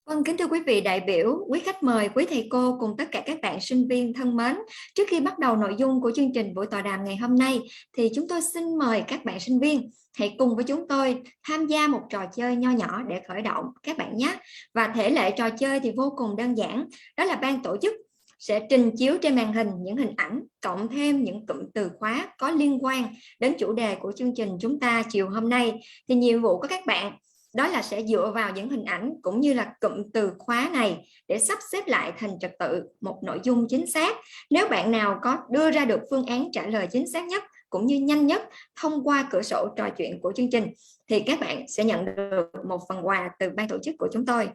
Vâng, kính thưa quý vị đại biểu, quý khách mời, quý thầy cô cùng tất cả các bạn sinh viên thân mến. Trước khi bắt đầu nội dung của chương trình buổi tọa đàm ngày hôm nay, thì chúng tôi xin mời các bạn sinh viên hãy cùng với chúng tôi tham gia một trò chơi nho nhỏ để khởi động các bạn nhé. Và thể lệ trò chơi thì vô cùng đơn giản, đó là ban tổ chức sẽ trình chiếu trên màn hình những hình ảnh cộng thêm những cụm từ khóa có liên quan đến chủ đề của chương trình chúng ta chiều hôm nay. Thì nhiệm vụ của các bạn đó là sẽ dựa vào những hình ảnh cũng như là cụm từ khóa này để sắp xếp lại thành trật tự một nội dung chính xác. Nếu bạn nào có đưa ra được phương án trả lời chính xác nhất cũng như nhanh nhất thông qua cửa sổ trò chuyện của chương trình thì các bạn sẽ nhận được một phần quà từ ban tổ chức của chúng tôi.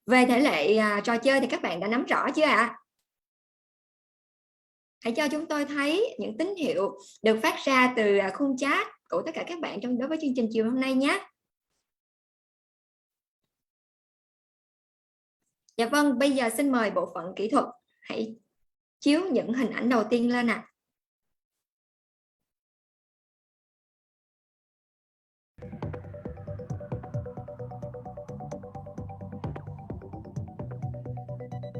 Về thể lệ trò chơi thì các bạn đã nắm rõ chưa ạ? Hãy cho chúng tôi thấy những tín hiệu được phát ra từ khung chat của tất cả các bạn trong đối với chương trình chiều hôm nay nhé. Dạ vâng, bây giờ xin mời bộ phận kỹ thuật hãy chiếu những hình ảnh đầu tiên lên ạ.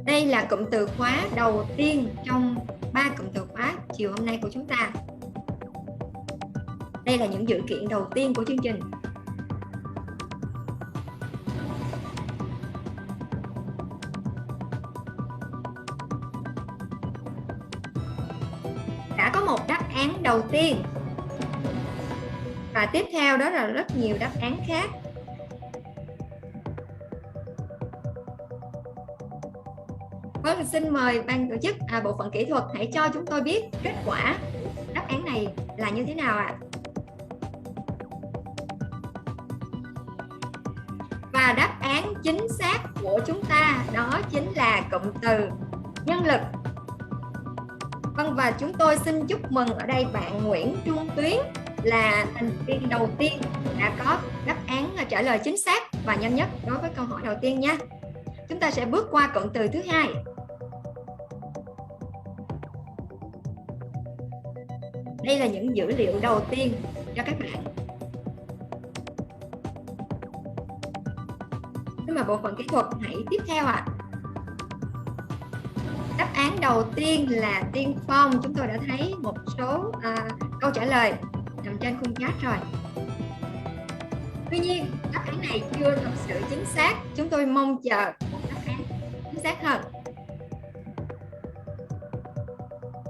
Đây là cụm từ khóa đầu tiên trong 3 cụm từ khóa chiều hôm nay của chúng ta. Đây là những dữ kiện đầu tiên của chương trình. Đã có một đáp án đầu tiên và tiếp theo đó là rất nhiều đáp án khác. Vâng, xin mời ban tổ chức, bộ phận kỹ thuật hãy cho chúng tôi biết kết quả đáp án này là như thế nào ạ? Và đáp án chính xác của chúng ta đó chính là cụm từ nhân lực. Vâng, và chúng tôi xin chúc mừng ở đây bạn Nguyễn Trung Tuyến là thành viên đầu tiên đã có đáp án trả lời chính xác và nhanh nhất đối với câu hỏi đầu tiên nha. Chúng ta sẽ bước qua cụm từ thứ hai. Đây là những dữ liệu đầu tiên cho các bạn. Nhưng mà bộ phận kỹ thuật hãy tiếp theo ạ. Đáp án đầu tiên là Tiên Phong. Chúng tôi đã thấy một số câu trả lời nằm trên khung chat rồi. Tuy nhiên, đáp án này chưa thật sự chính xác. Chúng tôi mong chờ đáp án chính xác hơn.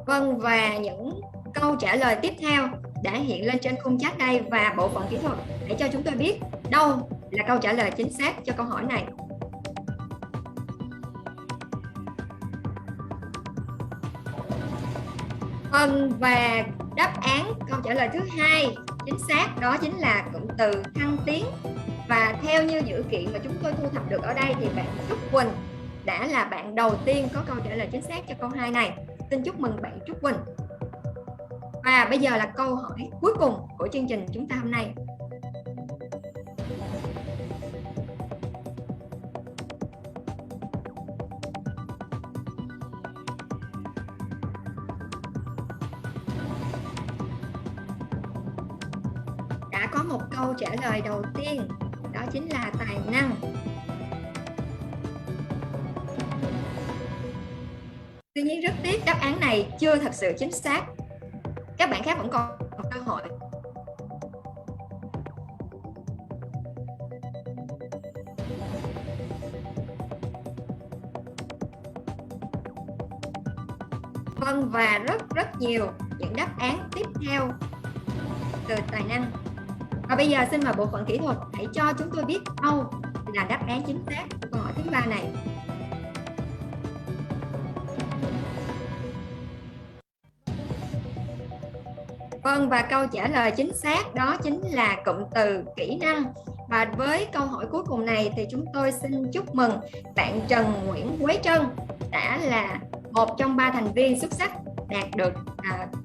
Vâng, và những câu trả lời tiếp theo đã hiện lên trên khung chat đây và bộ phận kỹ thuật hãy cho chúng tôi biết đâu là câu trả lời chính xác cho câu hỏi này. Và đáp án câu trả lời thứ hai chính xác đó chính là cụm từ thăng tiến. Và theo như dữ kiện mà chúng tôi thu thập được ở đây thì bạn Trúc Quỳnh đã là bạn đầu tiên có câu trả lời chính xác cho câu 2 này. Xin chúc mừng bạn Trúc Quỳnh. Và bây giờ là câu hỏi cuối cùng của chương trình chúng ta hôm nay. Đã có một câu trả lời đầu tiên, đó chính là tài năng. Tuy nhiên rất tiếc đáp án này chưa thật sự chính xác. Các bạn khác vẫn còn một cơ hội. Vâng, và rất nhiều những đáp án tiếp theo từ tài năng. Và bây giờ xin mời bộ phận kỹ thuật hãy cho chúng tôi biết đâu là đáp án chính xác của câu hỏi thứ 3 này. Vâng, và câu trả lời chính xác đó chính là cụm từ kỹ năng. Và với câu hỏi cuối cùng này thì chúng tôi xin chúc mừng bạn Trần Nguyễn Quế Trân đã là một trong 3 thành viên xuất sắc đạt được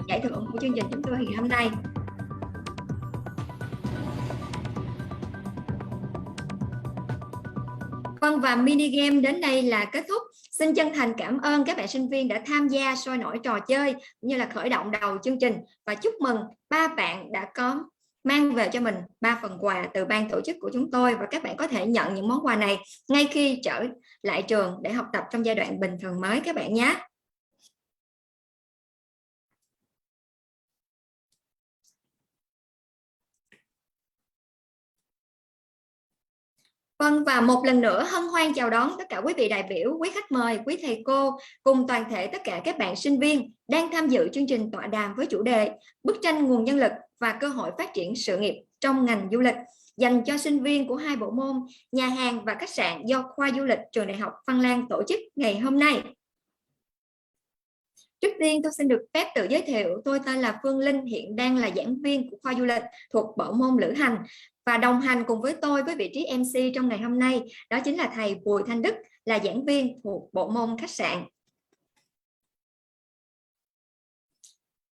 giải thưởng của chương trình chúng tôi ngày hôm nay. Vâng, và mini game đến đây là kết thúc. Xin chân thành cảm ơn các bạn sinh viên đã tham gia sôi nổi trò chơi như là khởi động đầu chương trình và chúc mừng 3 bạn đã có mang về cho mình 3 phần quà từ ban tổ chức của chúng tôi, và các bạn có thể nhận những món quà này ngay khi trở lại trường để học tập trong giai đoạn bình thường mới các bạn nhé. Vâng, và một lần nữa hân hoan chào đón tất cả quý vị đại biểu, quý khách mời, quý thầy cô cùng toàn thể tất cả các bạn sinh viên đang tham dự chương trình tọa đàm với chủ đề Bức tranh nguồn nhân lực và cơ hội phát triển sự nghiệp trong ngành du lịch, dành cho sinh viên của 2 bộ môn nhà hàng và khách sạn do khoa du lịch trường Đại học Văn Lang tổ chức ngày hôm nay. Trước tiên tôi xin được phép tự giới thiệu, tôi tên là Phương Linh, hiện đang là giảng viên của khoa du lịch thuộc bộ môn lữ hành, và đồng hành cùng với tôi với vị trí MC trong ngày hôm nay đó chính là thầy Bùi Thanh Đức, là giảng viên thuộc bộ môn khách sạn.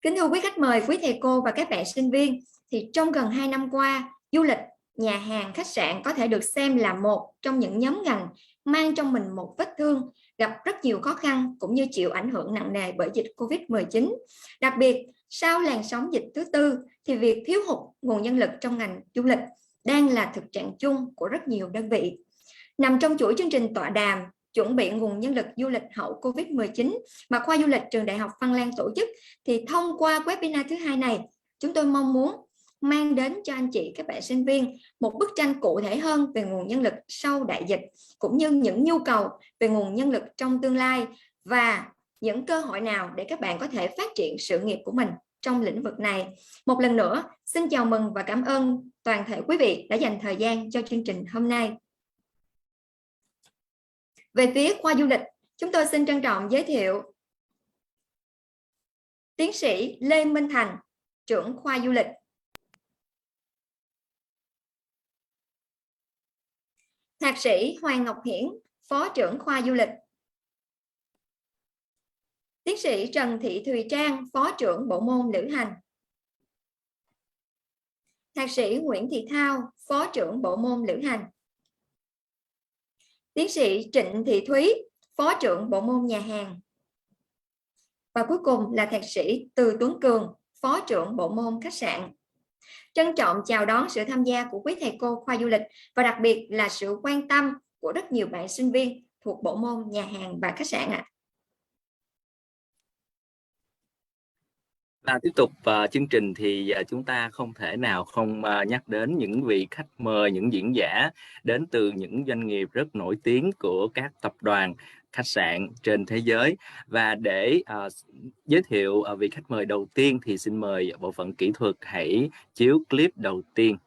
Kính thưa quý khách mời, quý thầy cô và các bạn sinh viên, thì trong gần 2 năm qua, du lịch, nhà hàng, khách sạn có thể được xem là một trong những nhóm ngành mang trong mình một vết thương, gặp rất nhiều khó khăn cũng như chịu ảnh hưởng nặng nề bởi dịch Covid-19. Đặc biệt, sau làn sóng dịch thứ tư thì việc thiếu hụt nguồn nhân lực trong ngành du lịch đang là thực trạng chung của rất nhiều đơn vị. Nằm trong chuỗi chương trình tọa đàm chuẩn bị nguồn nhân lực du lịch hậu Covid-19 mà khoa du lịch trường Đại học Văn Lang tổ chức, thì thông qua webinar thứ hai này, chúng tôi mong muốn mang đến cho anh chị các bạn sinh viên một bức tranh cụ thể hơn về nguồn nhân lực sau đại dịch, cũng như những nhu cầu về nguồn nhân lực trong tương lai và những cơ hội nào để các bạn có thể phát triển sự nghiệp của mình trong lĩnh vực này. Một lần nữa, xin chào mừng và cảm ơn toàn thể quý vị đã dành thời gian cho chương trình hôm nay. Về phía khoa du lịch, chúng tôi xin trân trọng giới thiệu tiến sĩ Lê Minh Thành, trưởng khoa du lịch, thạc sĩ Hoàng Ngọc Hiển, phó trưởng khoa du lịch, tiến sĩ Trần Thị Thùy Trang, phó trưởng bộ môn lữ hành, thạc sĩ Nguyễn Thị Thao, phó trưởng bộ môn lữ hành, tiến sĩ Trịnh Thị Thúy, phó trưởng bộ môn nhà hàng, và cuối cùng là thạc sĩ Từ Tuấn Cường, phó trưởng bộ môn khách sạn. Trân trọng chào đón sự tham gia của quý thầy cô khoa du lịch, và đặc biệt là sự quan tâm của rất nhiều bạn sinh viên thuộc bộ môn nhà hàng và khách sạn ạ. Và tiếp tục chương trình thì chúng ta không thể nào không nhắc đến những vị khách mời, những diễn giả đến từ những doanh nghiệp rất nổi tiếng của các tập đoàn khách sạn trên thế giới. Và để giới thiệu vị khách mời đầu tiên thì xin mời bộ phận kỹ thuật hãy chiếu clip đầu tiên.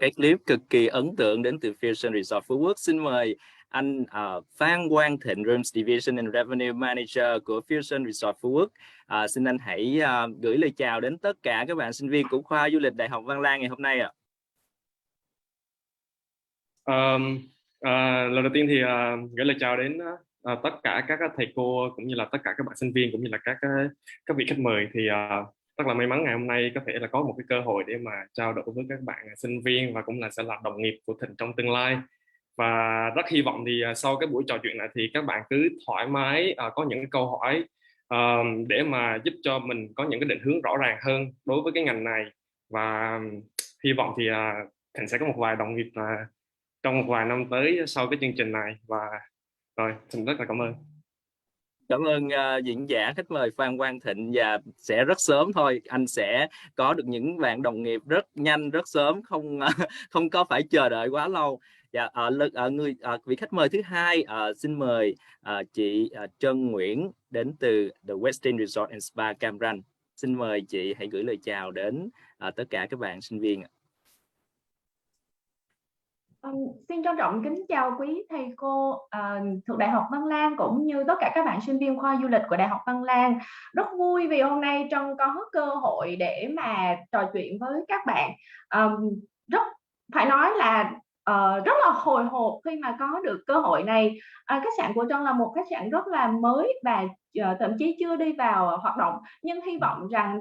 cái clip cực kỳ ấn tượng đến từ Fusion Resort Phú Quốc. Xin mời anh Phan Quang Thịnh, Rooms Division and Revenue Manager của Fusion Resort Phú Quốc. Xin anh hãy gửi lời chào đến tất cả các bạn sinh viên của khoa du lịch Đại học Văn Lang ngày hôm nay ạ. Lần đầu tiên thì gửi lời chào đến tất cả các thầy cô cũng như là tất cả các bạn sinh viên cũng như là các vị khách mời. Thì rất là may mắn ngày hôm nay có thể là có một cái cơ hội để mà trao đổi với các bạn sinh viên và cũng là sẽ là đồng nghiệp của Thịnh trong tương lai. Và rất hy vọng thì sau cái buổi trò chuyện này thì các bạn cứ thoải mái có những câu hỏi để mà giúp cho mình có những cái định hướng rõ ràng hơn đối với cái ngành này. Và hy vọng thì Thịnh sẽ có một vài đồng nghiệp trong một vài năm tới sau cái chương trình này. Và rồi, Thịnh rất là cảm ơn. Cảm ơn diễn giả khách mời Phan Quang Thịnh, và sẽ rất sớm thôi anh sẽ có được những bạn đồng nghiệp rất nhanh, rất sớm, không có phải chờ đợi quá lâu. Dạ, vị khách mời thứ hai, xin mời chị Trân Nguyễn đến từ The Westin Resort and Spa Cam Ranh. Xin mời chị hãy gửi lời chào đến tất cả các bạn sinh viên. Xin trân trọng kính chào quý thầy cô thuộc Đại học Văn Lang cũng như tất cả các bạn sinh viên khoa du lịch của Đại học Văn Lang. Rất vui vì hôm nay Trân có cơ hội để mà trò chuyện với các bạn. Phải nói là rất là hồi hộp khi mà có được cơ hội này. Khách sạn của Trân là một khách sạn rất là mới và thậm chí chưa đi vào hoạt động, nhưng hy vọng rằng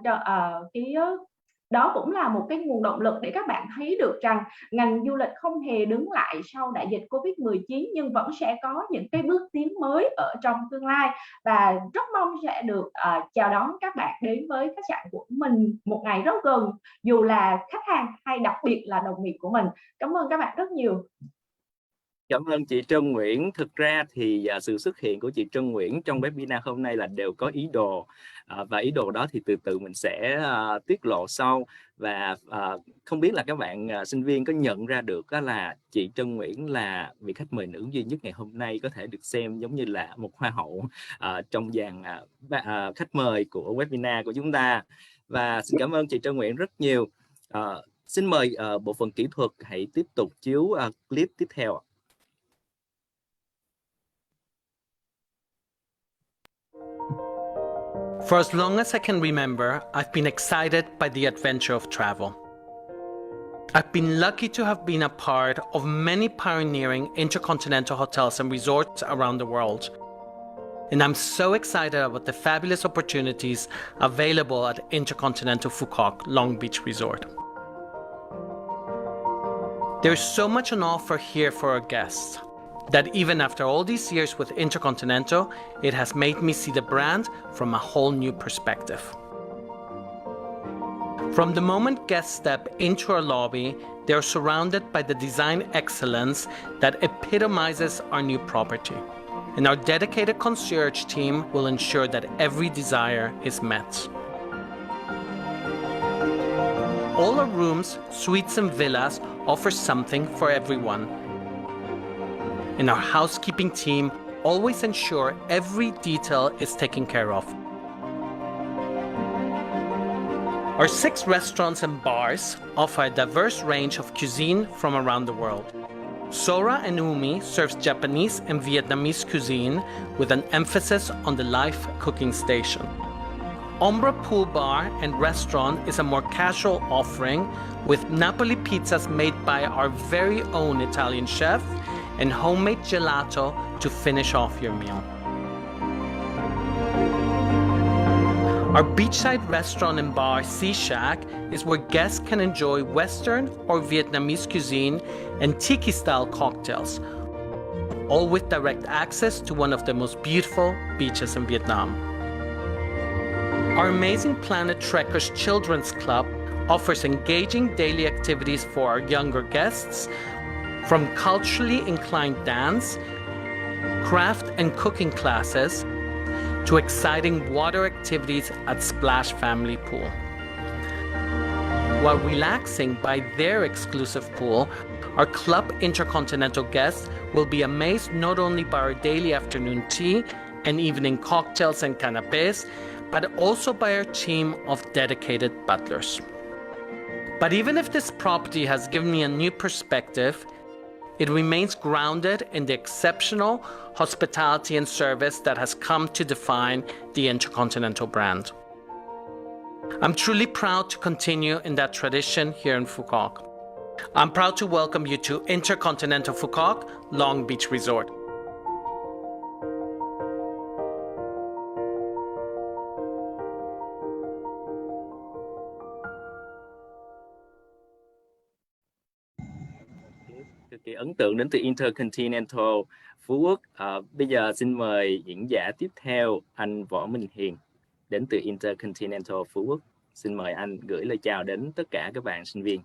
đó cũng là một cái nguồn động lực để các bạn thấy được rằng ngành du lịch không hề đứng lại sau đại dịch Covid-19, nhưng vẫn sẽ có những cái bước tiến mới ở trong tương lai. Và rất mong sẽ được chào đón các bạn đến với khách sạn của mình một ngày rất gần, dù là khách hàng hay đặc biệt là đồng nghiệp của mình. Cảm ơn các bạn rất nhiều. Cảm ơn chị Trân Nguyễn. Thực ra thì sự xuất hiện của chị Trân Nguyễn trong webinar hôm nay là đều có ý đồ, và ý đồ đó thì từ từ mình sẽ tiết lộ sau. Và không biết là các bạn sinh viên có nhận ra được là chị Trân Nguyễn là vị khách mời nữ duy nhất ngày hôm nay có thể được xem giống như là một hoa hậu trong dàn khách mời của webinar của chúng ta. Và xin cảm ơn chị Trân Nguyễn rất nhiều. Xin mời bộ phận kỹ thuật hãy tiếp tục chiếu clip tiếp theo. For as long as I can remember, I've been excited by the adventure of travel. I've been lucky to have been a part of many pioneering intercontinental hotels and resorts around the world. And I'm so excited about the fabulous opportunities available at Intercontinental Phu Quoc Long Beach Resort. There's so much on offer here for our guests that even after all these years with Intercontinental, it has made me see the brand from a whole new perspective. From the moment guests step into our lobby, they are surrounded by the design excellence that epitomizes our new property. And our dedicated concierge team will ensure that every desire is met. All our rooms, suites and villas offer something for everyone. And our housekeeping team always ensure every detail is taken care of. Our 6 restaurants and bars offer a diverse range of cuisine from around the world. Sora and Umi serves Japanese and Vietnamese cuisine with an emphasis on the live cooking station. Ombra Pool Bar and Restaurant is a more casual offering with Napoli pizzas made by our very own Italian chef and homemade gelato to finish off your meal. Our beachside restaurant and bar, Sea Shack, is where guests can enjoy Western or Vietnamese cuisine and tiki-style cocktails, all with direct access to one of the most beautiful beaches in Vietnam. Our amazing Planet Trekkers Children's Club offers engaging daily activities for our younger guests, from culturally inclined dance, craft and cooking classes, to exciting water activities at Splash Family Pool. While relaxing by their exclusive pool, our Club Intercontinental guests will be amazed not only by our daily afternoon tea and evening cocktails and canapés, but also by our team of dedicated butlers. But even if this property has given me a new perspective, it remains grounded in the exceptional hospitality and service that has come to define the InterContinental brand. I'm truly proud to continue in that tradition here in Phu Quoc. I'm proud to welcome you to InterContinental Phu Quoc, Long Beach Resort. Cực kỳ ấn tượng đến từ InterContinental Phú Quốc. Bây giờ xin mời diễn giả tiếp theo, anh Võ Minh Hiền đến từ InterContinental Phú Quốc. Xin mời anh gửi lời chào đến tất cả các bạn sinh viên.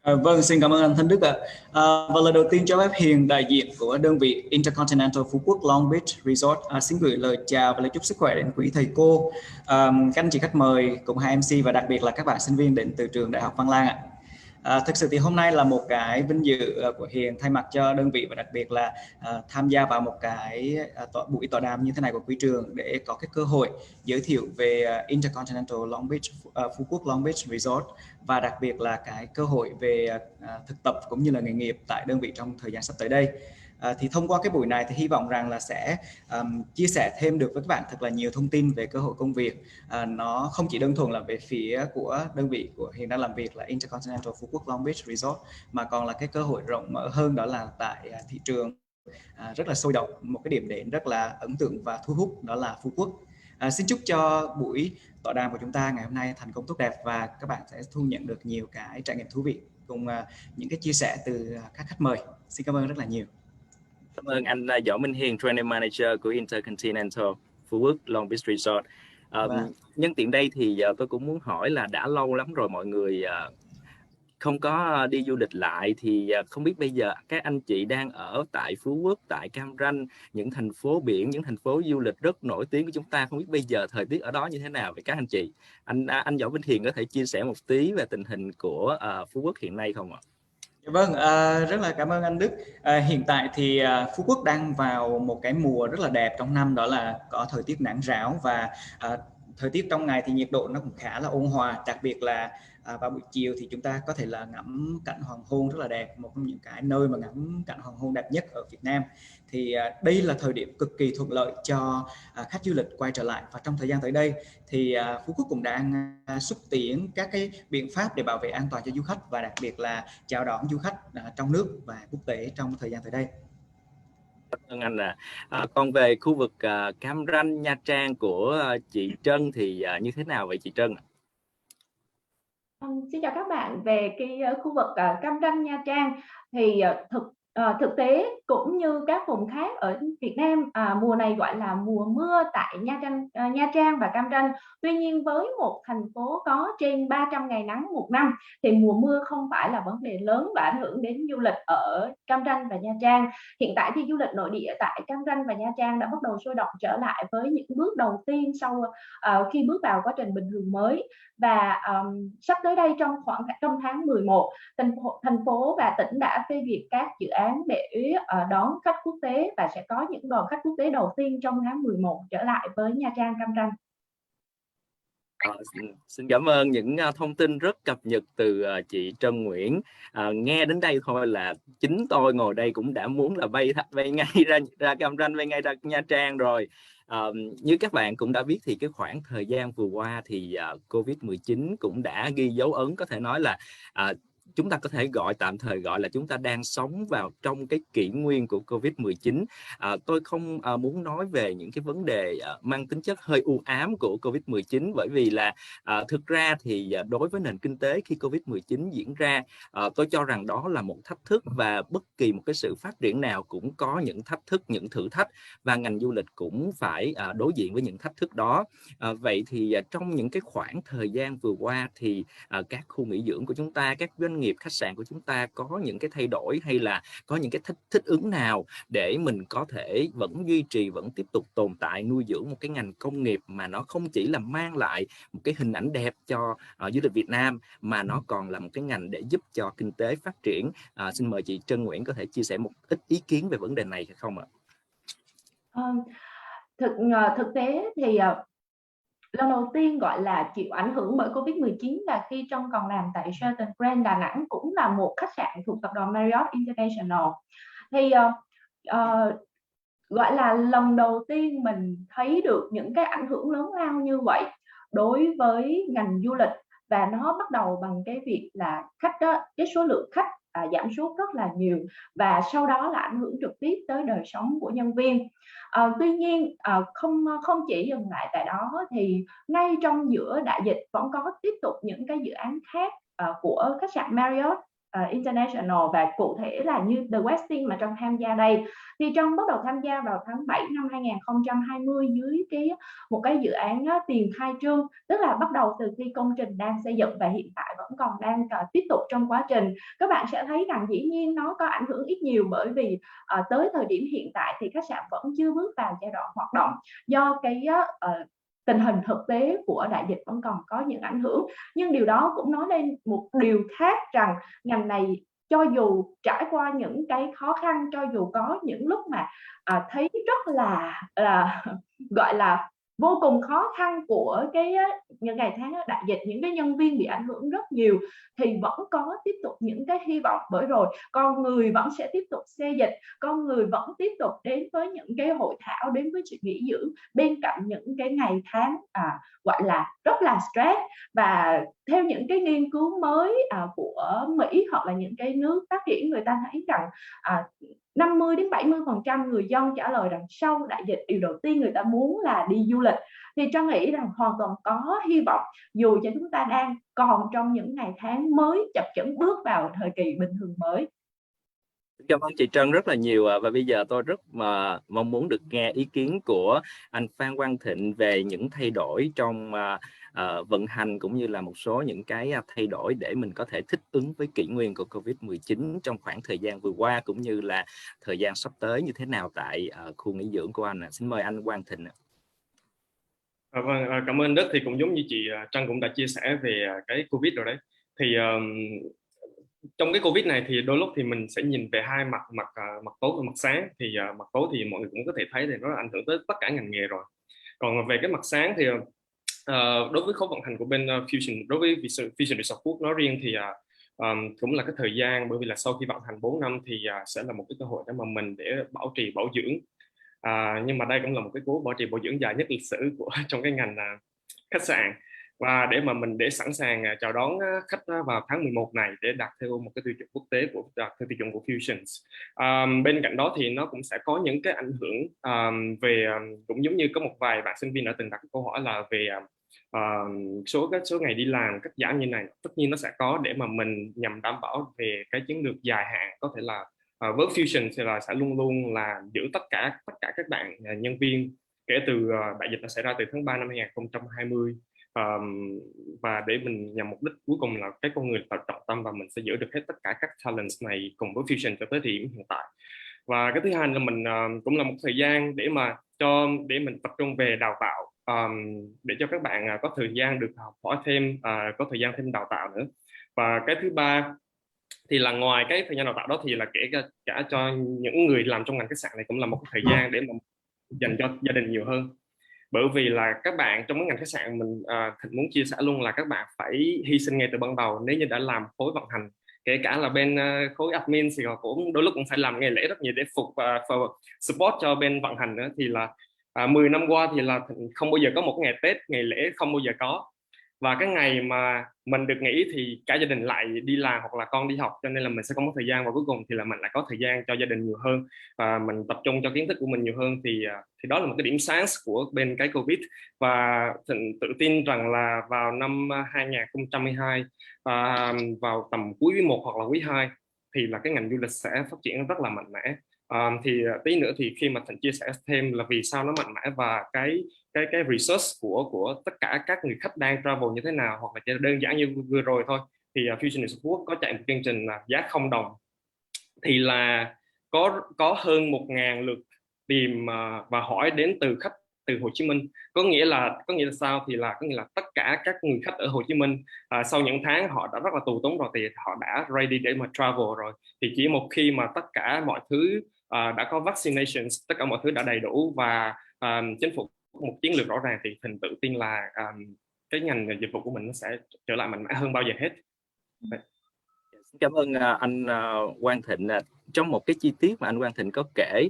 Vâng, xin cảm ơn anh Thanh Đức ạ. Và lời đầu tiên cho phép Hiền, đại diện của đơn vị InterContinental Phú Quốc Long Beach Resort, xin gửi lời chào và lời chúc sức khỏe đến quý thầy cô, các anh chị khách mời cùng hai MC và đặc biệt là các bạn sinh viên đến từ trường Đại học Văn Lang ạ. Thực sự thì hôm nay là một cái vinh dự của Hiền thay mặt cho đơn vị và đặc biệt là tham gia vào một cái buổi tọa đàm như thế này của quý trường để có cái cơ hội giới thiệu về InterContinental Long Beach Phú Quốc Long Beach Resort và đặc biệt là cái cơ hội về thực tập cũng như là nghề nghiệp tại đơn vị trong thời gian sắp tới đây. Thì thông qua cái buổi này thì hy vọng rằng là sẽ chia sẻ thêm được với các bạn thật là nhiều thông tin về cơ hội công việc. Nó không chỉ đơn thuần là về phía của đơn vị của Hiền đang làm việc là InterContinental Phú Quốc Long Beach Resort, mà còn là cái cơ hội rộng mở hơn, đó là tại thị trường rất là sôi động, một cái điểm đến rất là ấn tượng và thu hút, đó là Phú Quốc. Xin chúc cho buổi tọa đàm của chúng ta ngày hôm nay thành công tốt đẹp và các bạn sẽ thu nhận được nhiều cái trải nghiệm thú vị cùng những cái chia sẻ từ các khách mời. Xin cảm ơn rất là nhiều. Cảm ơn anh Võ Minh Hiền, Training Manager của InterContinental Phú Quốc Long Beach Resort. Nhân tiện đây thì tôi cũng muốn hỏi là đã lâu lắm rồi mọi người không có đi du lịch lại, thì không biết bây giờ các anh chị đang ở tại Phú Quốc, tại Cam Ranh, những thành phố biển, những thành phố du lịch rất nổi tiếng của chúng ta, không biết bây giờ thời tiết ở đó như thế nào với các anh chị? Anh Võ Minh Hiền có thể chia sẻ một tí về tình hình của Phú Quốc hiện nay không ạ? Vâng, rất là cảm ơn anh Đức. Hiện tại thì Phú Quốc đang vào một cái mùa rất là đẹp trong năm, đó là có thời tiết nắng ráo và thời tiết trong ngày thì nhiệt độ nó cũng khá là ôn hòa, đặc biệt là vào buổi chiều thì chúng ta có thể là ngắm cảnh hoàng hôn rất là đẹp, một trong những cái nơi mà ngắm cảnh hoàng hôn đẹp nhất ở Việt Nam. Thì đây là thời điểm cực kỳ thuận lợi cho khách du lịch quay trở lại, và trong thời gian tới đây thì Phú Quốc cũng đang xúc tiến các cái biện pháp để bảo vệ an toàn cho du khách và đặc biệt là chào đón du khách trong nước và quốc tế trong thời gian tới đây. Cảm ơn anh ạ. Còn về khu vực Cam Ranh, Nha Trang của chị Trân thì như thế nào vậy chị Trân? Xin chào các bạn. Về cái khu vực Cam Ranh, Nha Trang thì thực tế cũng như các vùng khác ở Việt Nam, mùa này gọi là mùa mưa tại Nha Trang và Cam Ranh. Tuy nhiên với một thành phố có trên 300 ngày nắng một năm thì mùa mưa không phải là vấn đề lớn và ảnh hưởng đến du lịch ở Cam Ranh và Nha Trang. Hiện tại thì du lịch nội địa tại Cam Ranh và Nha Trang đã bắt đầu sôi động trở lại với những bước đầu tiên sau khi bước vào quá trình bình thường mới. Và sắp tới đây trong tháng 11, thành phố và tỉnh đã phê duyệt các dự án để đón khách quốc tế và sẽ có những đoàn khách quốc tế đầu tiên trong tháng 11 trở lại với Nha Trang, Cam Ranh. Xin cảm ơn những thông tin rất cập nhật từ chị Trân Nguyễn. Nghe đến đây thôi là chính tôi ngồi đây cũng đã muốn là bay ngay ra Cam Ranh, bay ngay ra Nha Trang rồi. Như các bạn cũng đã biết thì cái khoảng thời gian vừa qua thì Covid-19 cũng đã ghi dấu ấn, có thể nói là chúng ta có thể tạm thời gọi là chúng ta đang sống vào trong cái kỷ nguyên của Covid-19. Tôi không muốn nói về những cái vấn đề mang tính chất hơi u ám của Covid-19, bởi vì là thực ra thì đối với nền kinh tế khi Covid-19 diễn ra, tôi cho rằng đó là một thách thức, và bất kỳ một cái sự phát triển nào cũng có những thách thức, những thử thách, và ngành du lịch cũng phải đối diện với những thách thức đó. Vậy thì trong những cái khoảng thời gian vừa qua thì các khu nghỉ dưỡng của chúng ta, các doanh nghiệp khách sạn của chúng ta có những cái thay đổi hay là có những cái thích ứng nào để mình có thể vẫn duy trì, vẫn tiếp tục tồn tại, nuôi dưỡng một cái ngành công nghiệp mà nó không chỉ là mang lại một cái hình ảnh đẹp cho du lịch Việt Nam, mà nó còn là một cái ngành để giúp cho kinh tế phát triển. Xin mời chị Trân Nguyễn có thể chia sẻ một ít ý kiến về vấn đề này không ạ? Thực tế thì lần đầu tiên gọi là chịu ảnh hưởng bởi Covid-19 là khi Trân còn làm tại Sheraton Grand Đà Nẵng, cũng là một khách sạn thuộc tập đoàn Marriott International. Thì gọi là lần đầu tiên mình thấy được những cái ảnh hưởng lớn lao như vậy đối với ngành du lịch, và nó bắt đầu bằng cái việc là khách đó, cái số lượng khách giảm sút rất là nhiều, và sau đó là ảnh hưởng trực tiếp tới đời sống của nhân viên. Tuy nhiên không chỉ dừng lại tại đó, thì ngay trong giữa đại dịch vẫn có tiếp tục những cái dự án khác của khách sạn Marriott International, và cụ thể là như The Westin mà Trân tham gia đây. Thì Trân bắt đầu tham gia vào tháng 7 năm 2020 dưới một cái dự án tiền khai trương, tức là bắt đầu từ khi công trình đang xây dựng và hiện tại vẫn còn đang tiếp tục trong quá trình. Các bạn sẽ thấy rằng dĩ nhiên nó có ảnh hưởng ít nhiều, bởi vì tới thời điểm hiện tại thì khách sạn vẫn chưa bước vào giai đoạn hoạt động, do cái tình hình thực tế của đại dịch vẫn còn có những ảnh hưởng. Nhưng điều đó cũng nói lên một điều khác, rằng ngành này cho dù trải qua những cái khó khăn, cho dù có những lúc mà thấy rất là gọi là vô cùng khó khăn của những ngày tháng đại dịch, những cái nhân viên bị ảnh hưởng rất nhiều, thì vẫn có tiếp tục những cái hy vọng, bởi rồi con người vẫn sẽ tiếp tục xê dịch, con người vẫn tiếp tục đến với những cái hội thảo, đến với sự nghỉ dưỡng, bên cạnh những cái ngày tháng gọi là rất là stress. Và theo những cái nghiên cứu mới của Mỹ hoặc là những cái nước phát triển, người ta thấy rằng 50 đến 70% người dân trả lời rằng sau đại dịch điều đầu tiên người ta muốn là đi du lịch. Thì Trân nghĩ rằng hoàn toàn có hy vọng, dù cho chúng ta đang còn trong những ngày tháng mới chập chững bước vào thời kỳ bình thường mới. Cảm ơn chị Trân rất là nhiều, và bây giờ tôi rất mong muốn được nghe ý kiến của anh Phan Quang Thịnh về những thay đổi trong vận hành, cũng như là một số những cái thay đổi để mình có thể thích ứng với kỷ nguyên của Covid-19 trong khoảng thời gian vừa qua, cũng như là thời gian sắp tới như thế nào tại khu nghỉ dưỡng của anh. Xin mời anh Quang Thịnh. Vâng, cảm ơn Đức. Thì cũng giống như chị Trân cũng đã chia sẻ về cái Covid rồi đấy. Thì trong cái Covid này thì đôi lúc thì mình sẽ nhìn về hai mặt tối và mặt sáng. Thì mặt tối thì mọi người cũng có thể thấy thì nó ảnh hưởng tới tất cả ngành nghề rồi. Còn về cái mặt sáng thì đối với khối vận hành của bên Fusion, đối với Fusion Resort Quốc nói riêng thì cũng là cái thời gian, bởi vì là sau khi vận hành 4 năm thì sẽ là một cái cơ hội để mà mình để bảo trì bảo dưỡng. Nhưng mà đây cũng là một cái cố bảo trì bảo dưỡng dài nhất lịch sử trong cái ngành khách sạn, và để mà mình để sẵn sàng chào đón khách vào tháng 11 này để đạt theo một cái tiêu chuẩn quốc tế theo tiêu chuẩn của Fusions. Bên cạnh đó thì nó cũng sẽ có những cái ảnh hưởng về cũng giống như có một vài bạn sinh viên đã từng đặt câu hỏi là về số ngày đi làm cắt giảm như này. Tất nhiên nó sẽ có để mà mình nhằm đảm bảo về cái chiến lược dài hạn, có thể là với Fusion thì là sẽ luôn luôn là giữ tất cả các bạn nhân viên kể từ đại dịch nó xảy ra từ tháng 3 năm 2020, và để mình nhằm mục đích cuối cùng là cái con người là trọng tâm, và mình sẽ giữ được hết tất cả các talents này cùng với Fusion cho tới thời điểm hiện tại. Và cái thứ hai là mình cũng là một thời gian để mình tập trung về đào tạo, để cho các bạn có thời gian được học hỏi thêm, có thời gian thêm đào tạo nữa. Và cái thứ ba thì là ngoài cái thời gian đào tạo đó thì là kể cả cho những người làm trong ngành khách sạn này cũng là một thời gian để mà dành cho gia đình nhiều hơn. Bởi vì là các bạn trong cái ngành khách sạn mình Thịnh muốn chia sẻ luôn là các bạn phải hy sinh ngay từ ban đầu nếu như đã làm khối vận hành, kể cả là bên khối admin thì họ cũng đôi lúc cũng phải làm ngày lễ rất nhiều để support cho bên vận hành nữa. Thì là 10 năm qua thì là không bao giờ có một ngày Tết, ngày lễ không bao giờ có, và cái ngày mà mình được nghỉ thì cả gia đình lại đi làm hoặc là con đi học, cho nên là mình sẽ không có thời gian, và cuối cùng thì là mình lại có thời gian cho gia đình nhiều hơn và mình tập trung cho kiến thức của mình nhiều hơn. Thì đó là một cái điểm sáng của bên cái Covid. Và Thịnh tự tin rằng là vào năm 2022 vào tầm cuối quý 1 hoặc là quý 2 thì là cái ngành du lịch sẽ phát triển rất là mạnh mẽ. Thì tí nữa thì khi mà Thịnh chia sẻ thêm là vì sao nó mạnh mẽ và cái research của tất cả các người khách đang travel như thế nào, hoặc là chỉ đơn giản như vừa rồi thôi thì Fusion Resort Quốc có chạy một chương trình là giá $0 thì là có hơn 1.000 lượt tìm và hỏi đến từ khách từ Hồ Chí Minh. Có nghĩa là sao thì là có nghĩa là tất cả các người khách ở Hồ Chí Minh sau những tháng họ đã rất là tù túng rồi thì họ đã ready để mà travel rồi. Thì chỉ một khi mà tất cả mọi thứ đã có vaccinations, tất cả mọi thứ đã đầy đủ và chính phủ một chiến lược rõ ràng thì mình tự tin là cái ngành dịch vụ của mình nó sẽ trở lại mạnh mẽ hơn bao giờ hết. Cảm ơn anh Quang Thịnh. Trong một cái chi tiết mà anh Quang Thịnh có kể,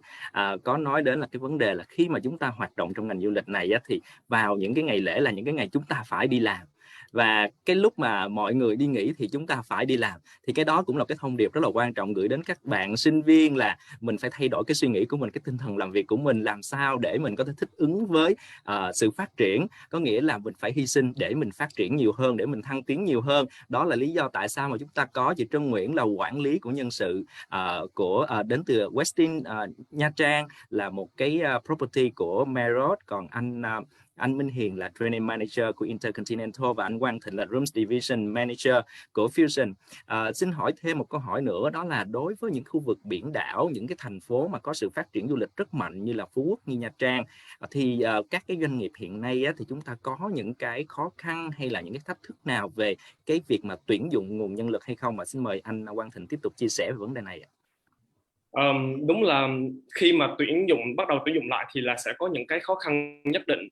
có nói đến là cái vấn đề là khi mà chúng ta hoạt động trong ngành du lịch này thì vào những cái ngày lễ là những cái ngày chúng ta phải đi làm, và cái lúc mà mọi người đi nghỉ thì chúng ta phải đi làm. Thì cái đó cũng là cái thông điệp rất là quan trọng gửi đến các bạn sinh viên, là mình phải thay đổi cái suy nghĩ của mình, cái tinh thần làm việc của mình làm sao để mình có thể thích ứng với sự phát triển. Có nghĩa là mình phải hy sinh để mình phát triển nhiều hơn, để mình thăng tiến nhiều hơn. Đó là lý do tại sao mà chúng ta có chị Trân Nguyễn là quản lý của nhân sự đến từ Westin Nha Trang, là một cái property của Marriott. Còn anh Minh Hiền là Training Manager của Intercontinental, và anh Quang Thịnh là Rooms Division Manager của Fusion. Xin hỏi thêm một câu hỏi nữa, đó là đối với những khu vực biển đảo, những cái thành phố mà có sự phát triển du lịch rất mạnh như là Phú Quốc, như Nha Trang, thì các cái doanh nghiệp hiện nay thì chúng ta có những cái khó khăn hay là những cái thách thức nào về cái việc mà tuyển dụng nguồn nhân lực hay không? Mà xin mời anh Quang Thịnh tiếp tục chia sẻ về vấn đề này. Đúng là khi mà bắt đầu tuyển dụng lại thì là sẽ có những cái khó khăn nhất định,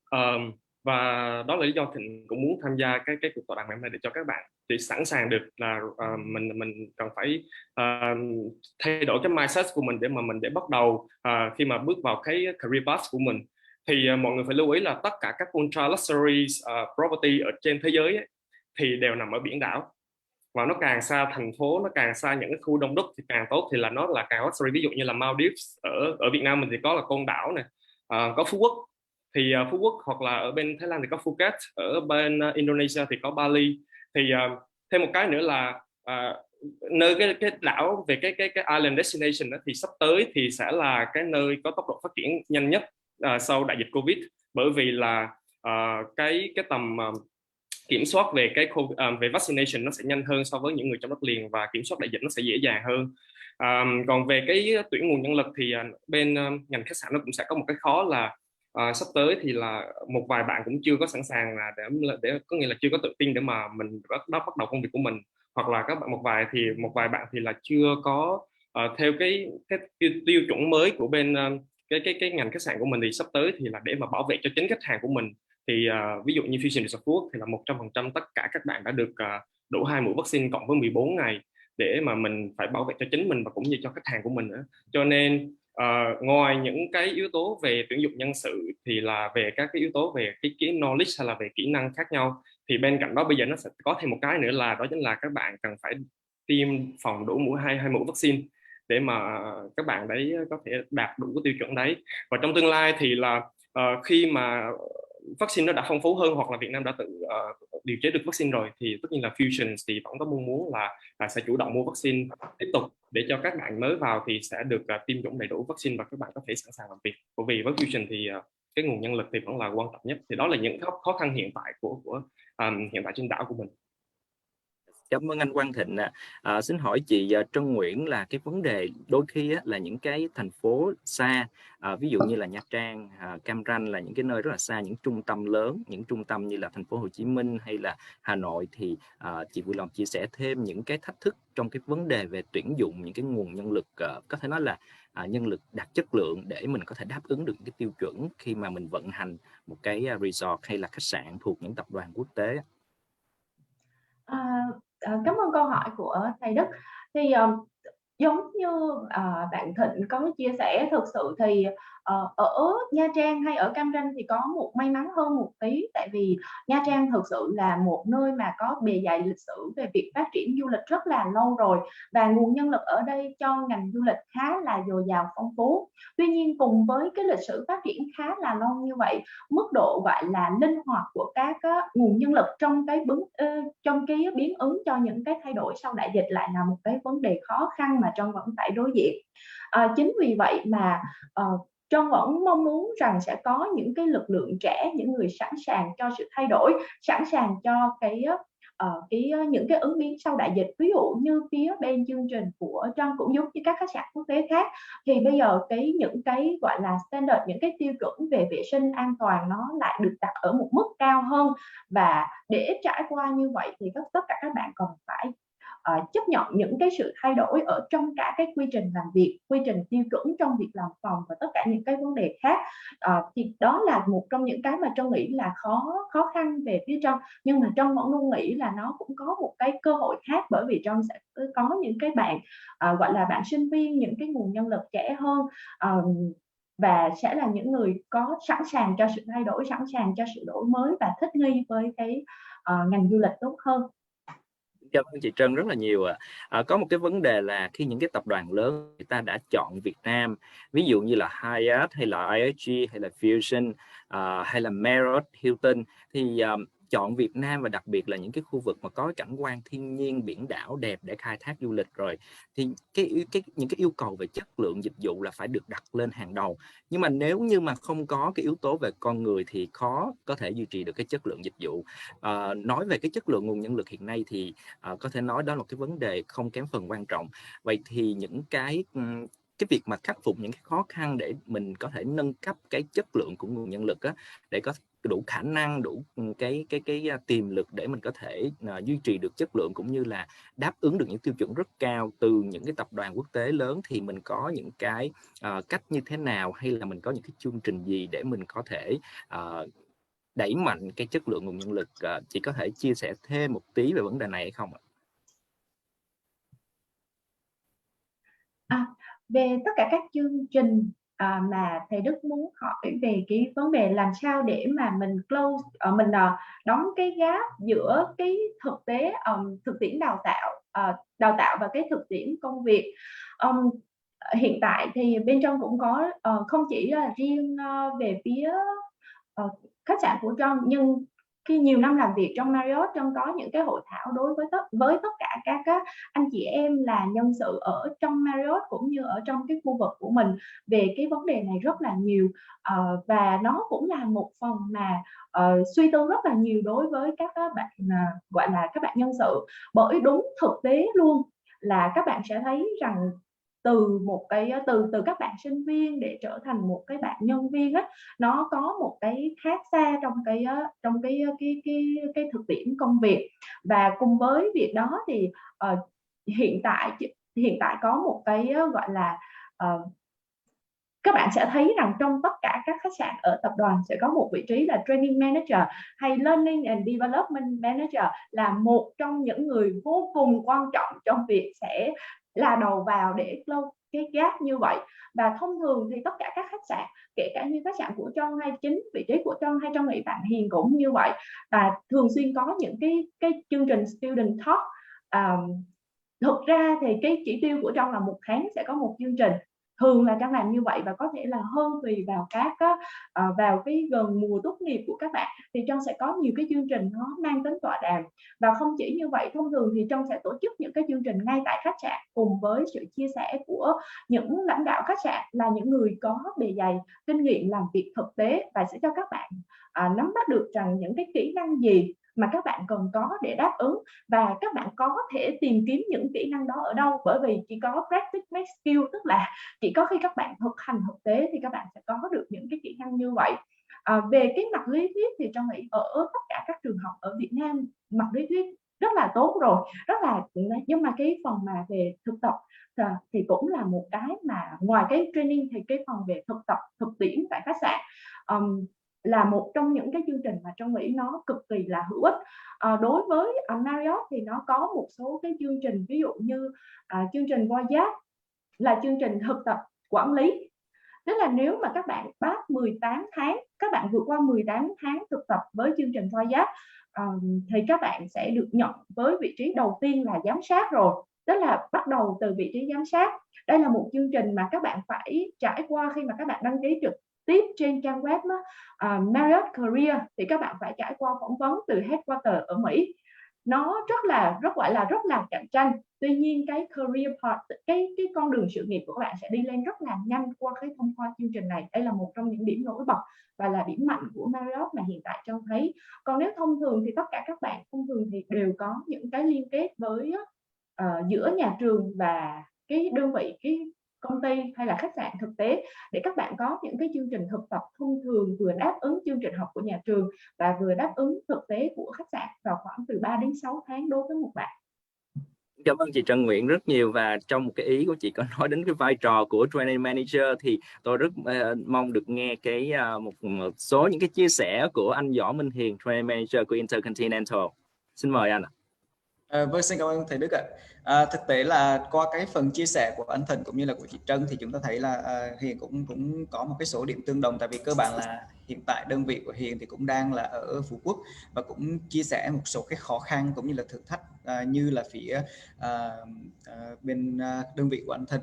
và đó là lý do Thịnh cũng muốn tham gia cái cuộc tọa đàm ngày hôm nay để cho các bạn để sẵn sàng được là mình cần phải thay đổi cái mindset của mình để bắt đầu khi mà bước vào cái career path của mình. Thì mọi người phải lưu ý là tất cả các ultra luxury property ở trên thế giới ấy, thì đều nằm ở biển đảo, và nó càng xa thành phố, nó càng xa những cái khu đông đúc thì càng tốt, thì là nó là càng luxury. Ví dụ như là Maldives ở Việt Nam mình thì có là Côn Đảo này, có Phú Quốc, thì Phú Quốc, hoặc là ở bên Thái Lan thì có Phuket, ở bên Indonesia thì có Bali. Thì thêm một cái nữa là nơi cái đảo về cái island destination đó, thì sắp tới thì sẽ là cái nơi có tốc độ phát triển nhanh nhất sau đại dịch Covid, bởi vì là cái tầm kiểm soát về về vaccination nó sẽ nhanh hơn so với những người trong đất liền, và kiểm soát đại dịch nó sẽ dễ dàng hơn. Còn về cái tuyển nguồn nhân lực thì bên ngành khách sạn nó cũng sẽ có một cái khó là sắp tới thì là một vài bạn cũng chưa có sẵn sàng là để có nghĩa là chưa có tự tin để mà mình bắt đầu công việc của mình, hoặc là một vài bạn thì là chưa có theo cái tiêu chuẩn mới của bên cái ngành khách sạn của mình. Thì sắp tới thì là để mà bảo vệ cho chính khách hàng của mình thì ví dụ như Fusion Resort Phú Quốc thì là 100% tất cả các bạn đã được đủ 2 mũi vaccine cộng với 14 ngày để mà mình phải bảo vệ cho chính mình và cũng như cho khách hàng của mình nữa. Cho nên ngoài những cái yếu tố về tuyển dụng nhân sự thì là về các cái yếu tố về cái knowledge hay là về kỹ năng khác nhau, thì bên cạnh đó bây giờ nó sẽ có thêm một cái nữa là đó chính là các bạn cần phải tiêm phòng đủ hai mũi vaccine để mà các bạn đấy có thể đạt đủ cái tiêu chuẩn đấy. Và trong tương lai thì là khi mà vaccine nó đã phong phú hơn, hoặc là Việt Nam đã tự điều chế được vaccine rồi, thì tất nhiên là Fusion thì vẫn có mong muốn là sẽ chủ động mua vaccine tiếp tục để cho các bạn mới vào thì sẽ được tiêm chủng đầy đủ vaccine và các bạn có thể sẵn sàng làm việc. Bởi vì với Fusion thì cái nguồn nhân lực thì vẫn là quan trọng nhất. Thì đó là những khó khăn hiện tại của hiện tại trên đảo của mình. Cảm ơn anh Quang Thịnh. Xin hỏi chị Trân Nguyễn là cái vấn đề đôi khi là những cái thành phố xa, ví dụ như là Nha Trang, Cam Ranh là những cái nơi rất là xa, những trung tâm lớn, những trung tâm như là thành phố Hồ Chí Minh hay là Hà Nội, thì chị vui lòng chia sẻ thêm những cái thách thức trong cái vấn đề về tuyển dụng những cái nguồn nhân lực, có thể nói là nhân lực đạt chất lượng để mình có thể đáp ứng được những cái tiêu chuẩn khi mà mình vận hành một cái resort hay là khách sạn thuộc những tập đoàn quốc tế. Cảm ơn câu hỏi của thầy Đức. Thì giống như bạn Thịnh có chia sẻ, thực sự thì ở Nha Trang hay ở Cam Ranh thì có một may mắn hơn một tí, tại vì Nha Trang thực sự là một nơi mà có bề dày lịch sử về việc phát triển du lịch rất là lâu rồi, và nguồn nhân lực ở đây cho ngành du lịch khá là dồi dào phong phú. Tuy nhiên cùng với cái lịch sử phát triển khá là lâu như vậy, mức độ gọi là linh hoạt của các nguồn nhân lực trong cái biến ứng cho những cái thay đổi sau đại dịch lại là một cái vấn đề khó khăn mà Trân vẫn phải đối diện. Chính vì vậy mà Trân vẫn mong muốn rằng sẽ có những cái lực lượng trẻ, những người sẵn sàng cho sự thay đổi, sẵn sàng cho những cái ứng biến sau đại dịch. Ví dụ như phía bên chương trình của Trân cũng giống như các khách sạn quốc tế khác, thì bây giờ những cái gọi là standard, những cái tiêu chuẩn về vệ sinh an toàn nó lại được đặt ở một mức cao hơn, và để trải qua như vậy thì tất cả các bạn còn phải chấp nhận những cái sự thay đổi ở trong cả cái quy trình làm việc, quy trình tiêu chuẩn trong việc làm phòng và tất cả những cái vấn đề khác. Thì đó là một trong những cái mà Trân nghĩ là khó khăn về phía Trân, nhưng mà Trân vẫn luôn nghĩ là nó cũng có một cái cơ hội khác, bởi vì Trân sẽ có những cái bạn gọi là bạn sinh viên, những cái nguồn nhân lực trẻ hơn, và sẽ là những người có sẵn sàng cho sự thay đổi, sẵn sàng cho sự đổi mới và thích nghi với cái ngành du lịch tốt hơn. Cảm ơn chị Trân rất là nhiều ạ. Có một cái vấn đề là khi những cái tập đoàn lớn người ta đã chọn Việt Nam, ví dụ như là Hyatt hay là IHG hay là Fusion hay là Marriott, Hilton, thì chọn Việt Nam và đặc biệt là những cái khu vực mà có cảnh quan thiên nhiên biển đảo đẹp để khai thác du lịch rồi, thì những cái yêu cầu về chất lượng dịch vụ là phải được đặt lên hàng đầu. Nhưng mà nếu như mà không có cái yếu tố về con người thì khó có thể duy trì được cái chất lượng dịch vụ. Nói về cái chất lượng nguồn nhân lực hiện nay thì có thể nói đó là cái vấn đề không kém phần quan trọng. Vậy thì những cái việc mà khắc phục những cái khó khăn để mình có thể nâng cấp cái chất lượng của nguồn nhân lực á, để có đủ khả năng, đủ cái tiềm lực để mình có thể duy trì được chất lượng cũng như là đáp ứng được những tiêu chuẩn rất cao từ những cái tập đoàn quốc tế lớn, thì mình có những cái cách như thế nào, hay là mình có những cái chương trình gì để mình có thể đẩy mạnh cái chất lượng nguồn nhân lực? Chị có thể chia sẻ thêm một tí về vấn đề này hay không ạ? Về tất cả các chương trình mà thầy Đức muốn hỏi về cái vấn đề làm sao để mà mình close, mình đóng cái gap giữa cái thực tế, thực tiễn đào tạo và cái thực tiễn công việc. Hiện tại thì bên trong cũng có không chỉ là riêng về phía khách sạn của Trân, nhưng khi nhiều năm làm việc trong Marriott, Trân có những cái hội thảo đối với tất cả các anh chị em là nhân sự ở trong Marriott cũng như ở trong cái khu vực của mình về cái vấn đề này rất là nhiều, và nó cũng là một phần mà suy tư rất là nhiều đối với các bạn gọi là các bạn nhân sự, bởi đúng thực tế luôn là các bạn sẽ thấy rằng từ các bạn sinh viên để trở thành một cái bạn nhân viên á, nó có một cái khác xa trong cái thực tiễn công việc. Và cùng với việc đó thì hiện tại có một cái gọi là các bạn sẽ thấy rằng trong tất cả các khách sạn ở tập đoàn sẽ có một vị trí là Training Manager hay Learning and Development Manager, là một trong những người vô cùng quan trọng trong việc sẽ là đầu vào để close cái gap như vậy. Và thông thường thì tất cả các khách sạn, kể cả như khách sạn của Trân hay chính vị trí của Trân hay trong nghĩ bạn Hiền cũng như vậy, và thường xuyên có những cái chương trình Student Talk. Thực ra thì cái chỉ tiêu của Trân là một tháng sẽ có một chương trình, thường là Trân làm như vậy và có thể là hơn tùy vào vào cái gần mùa tốt nghiệp của các bạn thì Trân sẽ có nhiều cái chương trình nó mang tính tọa đàm. Và không chỉ như vậy, thông thường thì Trân sẽ tổ chức những cái chương trình ngay tại khách sạn cùng với sự chia sẻ của những lãnh đạo khách sạn là những người có bề dày kinh nghiệm làm việc thực tế, và sẽ cho các bạn nắm bắt được rằng những cái kỹ năng gì mà các bạn cần có để đáp ứng, và các bạn có thể tìm kiếm những kỹ năng đó ở đâu, bởi vì chỉ có practice makes skill, tức là chỉ có khi các bạn thực hành thực tế thì các bạn sẽ có được những cái kỹ năng như vậy. Về cái mặt lý thuyết thì Trân nghĩ ở tất cả các trường học ở Việt Nam mặt lý thuyết rất là tốt rồi, nhưng mà cái phần mà về thực tập thì cũng là một cái mà ngoài cái training thì cái phần về thực tập thực tiễn tại khách sạn là một trong những cái chương trình mà Trân nghĩ nó cực kỳ là hữu ích. Đối với Marriott thì nó có một số cái chương trình, ví dụ như chương trình Voyage là chương trình thực tập quản lý. Tức là nếu mà các bạn pass 18 tháng, các bạn vượt qua 18 tháng thực tập với chương trình Voyage thì các bạn sẽ được nhận với vị trí đầu tiên là giám sát rồi. Tức là bắt đầu từ vị trí giám sát. Đây là một chương trình mà các bạn phải trải qua khi mà các bạn đăng ký trực tiếp trên trang web Marriott Career, thì các bạn phải trải qua phỏng vấn từ headquarter ở Mỹ. Nó rất là cạnh tranh. Tuy nhiên cái career path, cái con đường sự nghiệp của các bạn sẽ đi lên rất là nhanh thông qua chương trình này. Đây là một trong những điểm nổi bật và là điểm mạnh của Marriott mà hiện tại Trân thấy. Còn nếu thông thường thì tất cả các bạn thông thường thì đều có những cái liên kết với giữa nhà trường và cái đơn vị, cái công ty hay là khách sạn thực tế, để các bạn có những cái chương trình thực tập thông thường vừa đáp ứng chương trình học của nhà trường và vừa đáp ứng thực tế của khách sạn vào khoảng từ 3 đến 6 tháng đối với một bạn. Cảm ơn chị Trân Nguyễn rất nhiều, và trong một cái ý của chị có nói đến cái vai trò của training manager thì tôi rất mong được nghe một số những cái chia sẻ của anh Võ Minh Hiền, training manager của Intercontinental. Xin mời anh ạ. Vâng, xin cảm ơn thầy Đức ạ. Thực tế là qua cái phần chia sẻ của anh Thịnh cũng như là của chị Trân thì chúng ta thấy là Hiền cũng có một cái số điểm tương đồng, tại vì cơ bản là hiện tại đơn vị của Hiền thì cũng đang là ở Phú Quốc và cũng chia sẻ một số cái khó khăn cũng như là thử thách như là phía bên đơn vị của anh Thịnh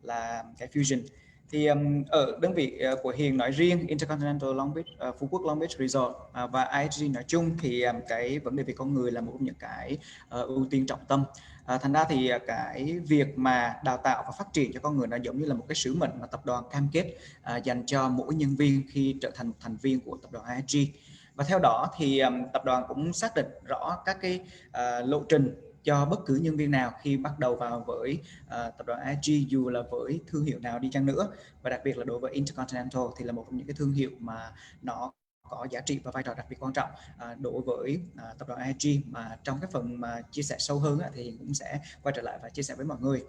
là cái Fusion. Thì ở đơn vị của Hiền nói riêng, Intercontinental Long Beach, Phú Quốc Long Beach Resort và IHG nói chung thì cái vấn đề về con người là một trong những cái ưu tiên trọng tâm. Thành ra thì cái việc mà đào tạo và phát triển cho con người nó giống như là một cái sứ mệnh mà tập đoàn cam kết dành cho mỗi nhân viên khi trở thành thành viên của tập đoàn IHG. Và theo đó thì tập đoàn cũng xác định rõ các cái lộ trình cho bất cứ nhân viên nào khi bắt đầu vào với tập đoàn IHG, dù là với thương hiệu nào đi chăng nữa, và đặc biệt là đối với Intercontinental thì là một trong những cái thương hiệu mà nó có giá trị và vai trò đặc biệt quan trọng đối với tập đoàn IHG. Mà trong cái phần mà chia sẻ sâu hơn thì cũng sẽ quay trở lại và chia sẻ với mọi người.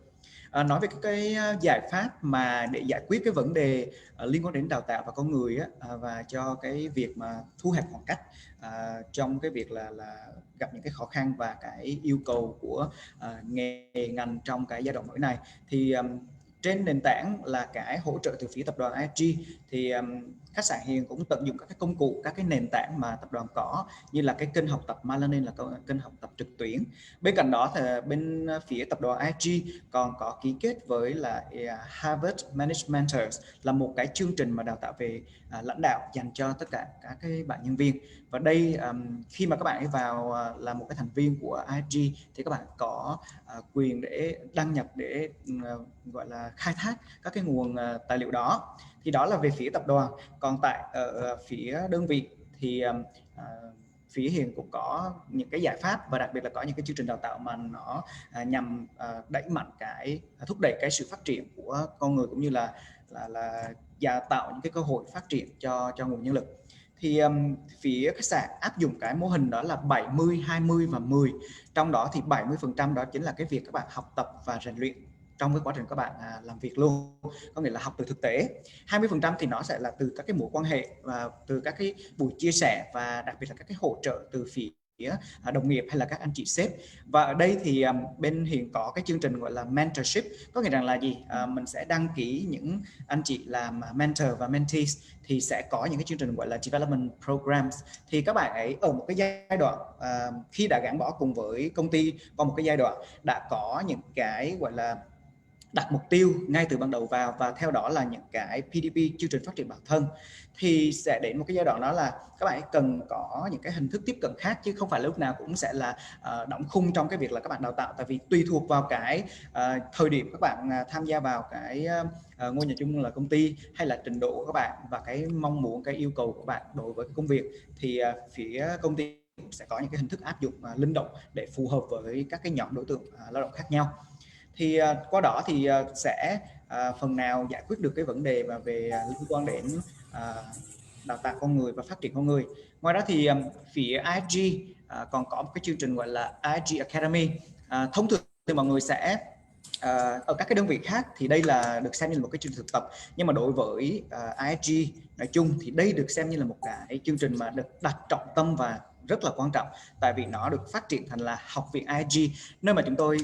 Nói về cái giải pháp mà để giải quyết cái vấn đề liên quan đến đào tạo và con người và cho cái việc mà thu hẹp khoảng cách trong cái việc là gặp những cái khó khăn và cái yêu cầu của nghề ngành trong cái giai đoạn mới này, thì trên nền tảng là cái hỗ trợ từ phía tập đoàn IHG thì khách sạn Hiền cũng tận dụng các cái công cụ, các cái nền tảng mà tập đoàn có, như là cái kênh học tập MyLearning là kênh học tập trực tuyến. Bên cạnh đó thì bên phía tập đoàn IHG còn có ký kết với là Harvard Management Mentors, là một cái chương trình mà đào tạo về lãnh đạo dành cho tất cả các cái bạn nhân viên. Và đây khi mà các bạn ấy vào là một cái thành viên của IHG thì các bạn có quyền để đăng nhập để gọi là khai thác các cái nguồn tài liệu đó. Thì đó là về phía tập đoàn. Còn tại phía đơn vị thì phía Hiền cũng có những cái giải pháp và đặc biệt là có những cái chương trình đào tạo mà nó nhằm đẩy mạnh thúc đẩy cái sự phát triển của con người, cũng như là tạo những cái cơ hội phát triển cho nguồn nhân lực. Thì phía khách sạn áp dụng cái mô hình đó là 70, 20 và 10. Trong đó thì 70% đó chính là cái việc các bạn học tập và rèn luyện trong cái quá trình các bạn làm việc luôn, có nghĩa là học từ thực tế. 20% thì nó sẽ là từ các cái mối quan hệ và từ các cái buổi chia sẻ và đặc biệt là các cái hỗ trợ từ phía đồng nghiệp hay là các anh chị sếp. Và ở đây thì bên Hiền có cái chương trình gọi là mentorship, có nghĩa rằng là gì? Mình sẽ đăng ký những anh chị làm mentor và mentees thì sẽ có những cái chương trình gọi là development programs. Thì các bạn ấy ở một cái giai đoạn khi đã gắn bó cùng với công ty qua một cái giai đoạn đã có những cái gọi là đặt mục tiêu ngay từ ban đầu vào, và theo đó là những cái PDP, chương trình phát triển bản thân, thì sẽ đến một cái giai đoạn đó là các bạn cần có những cái hình thức tiếp cận khác, chứ không phải lúc nào cũng sẽ là đóng khung trong cái việc là các bạn đào tạo, tại vì tùy thuộc vào cái thời điểm các bạn tham gia vào cái ngôi nhà chung là công ty, hay là trình độ của các bạn và cái mong muốn, cái yêu cầu của bạn đối với công việc, thì phía công ty sẽ có những cái hình thức áp dụng linh động để phù hợp với các cái nhóm đối tượng lao động khác nhau. Thì qua đó thì sẽ phần nào giải quyết được cái vấn đề mà về liên quan đến đào tạo con người và phát triển con người. Ngoài ra thì phía IHG còn có một cái chương trình gọi là IHG Academy. Thông thường thì mọi người sẽ ở các cái đơn vị khác thì đây là được xem như là một cái chương trình thực tập, nhưng mà đối với IHG nói chung thì đây được xem như là một cái chương trình mà được đặt trọng tâm và rất là quan trọng, tại vì nó được phát triển thành là học viện IHG, nơi mà chúng tôi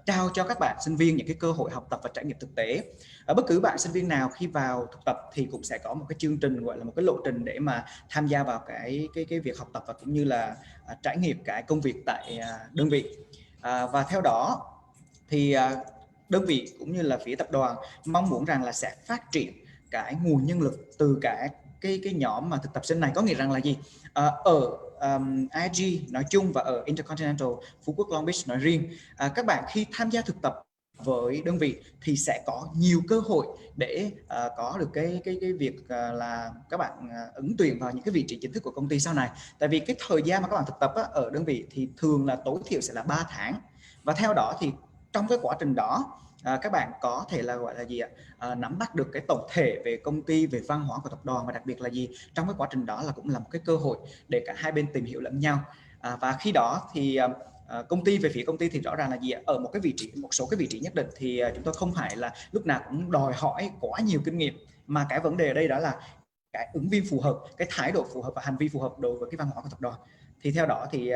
trao cho các bạn sinh viên những cái cơ hội học tập và trải nghiệm thực tế. Bất cứ bạn sinh viên nào khi vào thực tập thì cũng sẽ có một cái chương trình gọi là một cái lộ trình để mà tham gia vào cái việc học tập và cũng như là trải nghiệm cái công việc tại đơn vị. Và theo đó thì đơn vị cũng như là phía tập đoàn mong muốn rằng là sẽ phát triển cái nguồn nhân lực từ cả cái nhóm mà thực tập sinh này. Có nghĩa rằng là gì? Ở IHG nói chung và ở Intercontinental Phú Quốc Long Beach nói riêng, các bạn khi tham gia thực tập với đơn vị thì sẽ có nhiều cơ hội để có được cái việc là các bạn ứng tuyển vào những cái vị trí chính thức của công ty sau này. Tại vì cái thời gian mà các bạn thực tập ở đơn vị thì thường là tối thiểu sẽ là 3 tháng, và theo đó thì trong cái quá trình đó các bạn có thể là gọi là gì nắm bắt được cái tổng thể về công ty, về văn hóa của tập đoàn, và đặc biệt là gì, trong cái quá trình đó là cũng là một cái cơ hội để cả hai bên tìm hiểu lẫn nhau. Và khi đó thì công ty, về phía công ty thì rõ ràng là gì ạ? Ở một số cái vị trí nhất định thì chúng tôi không phải là lúc nào cũng đòi hỏi quá nhiều kinh nghiệm, mà cái vấn đề ở đây đó là cái ứng viên phù hợp, cái thái độ phù hợp và hành vi phù hợp đối với cái văn hóa của tập đoàn. Thì theo đó thì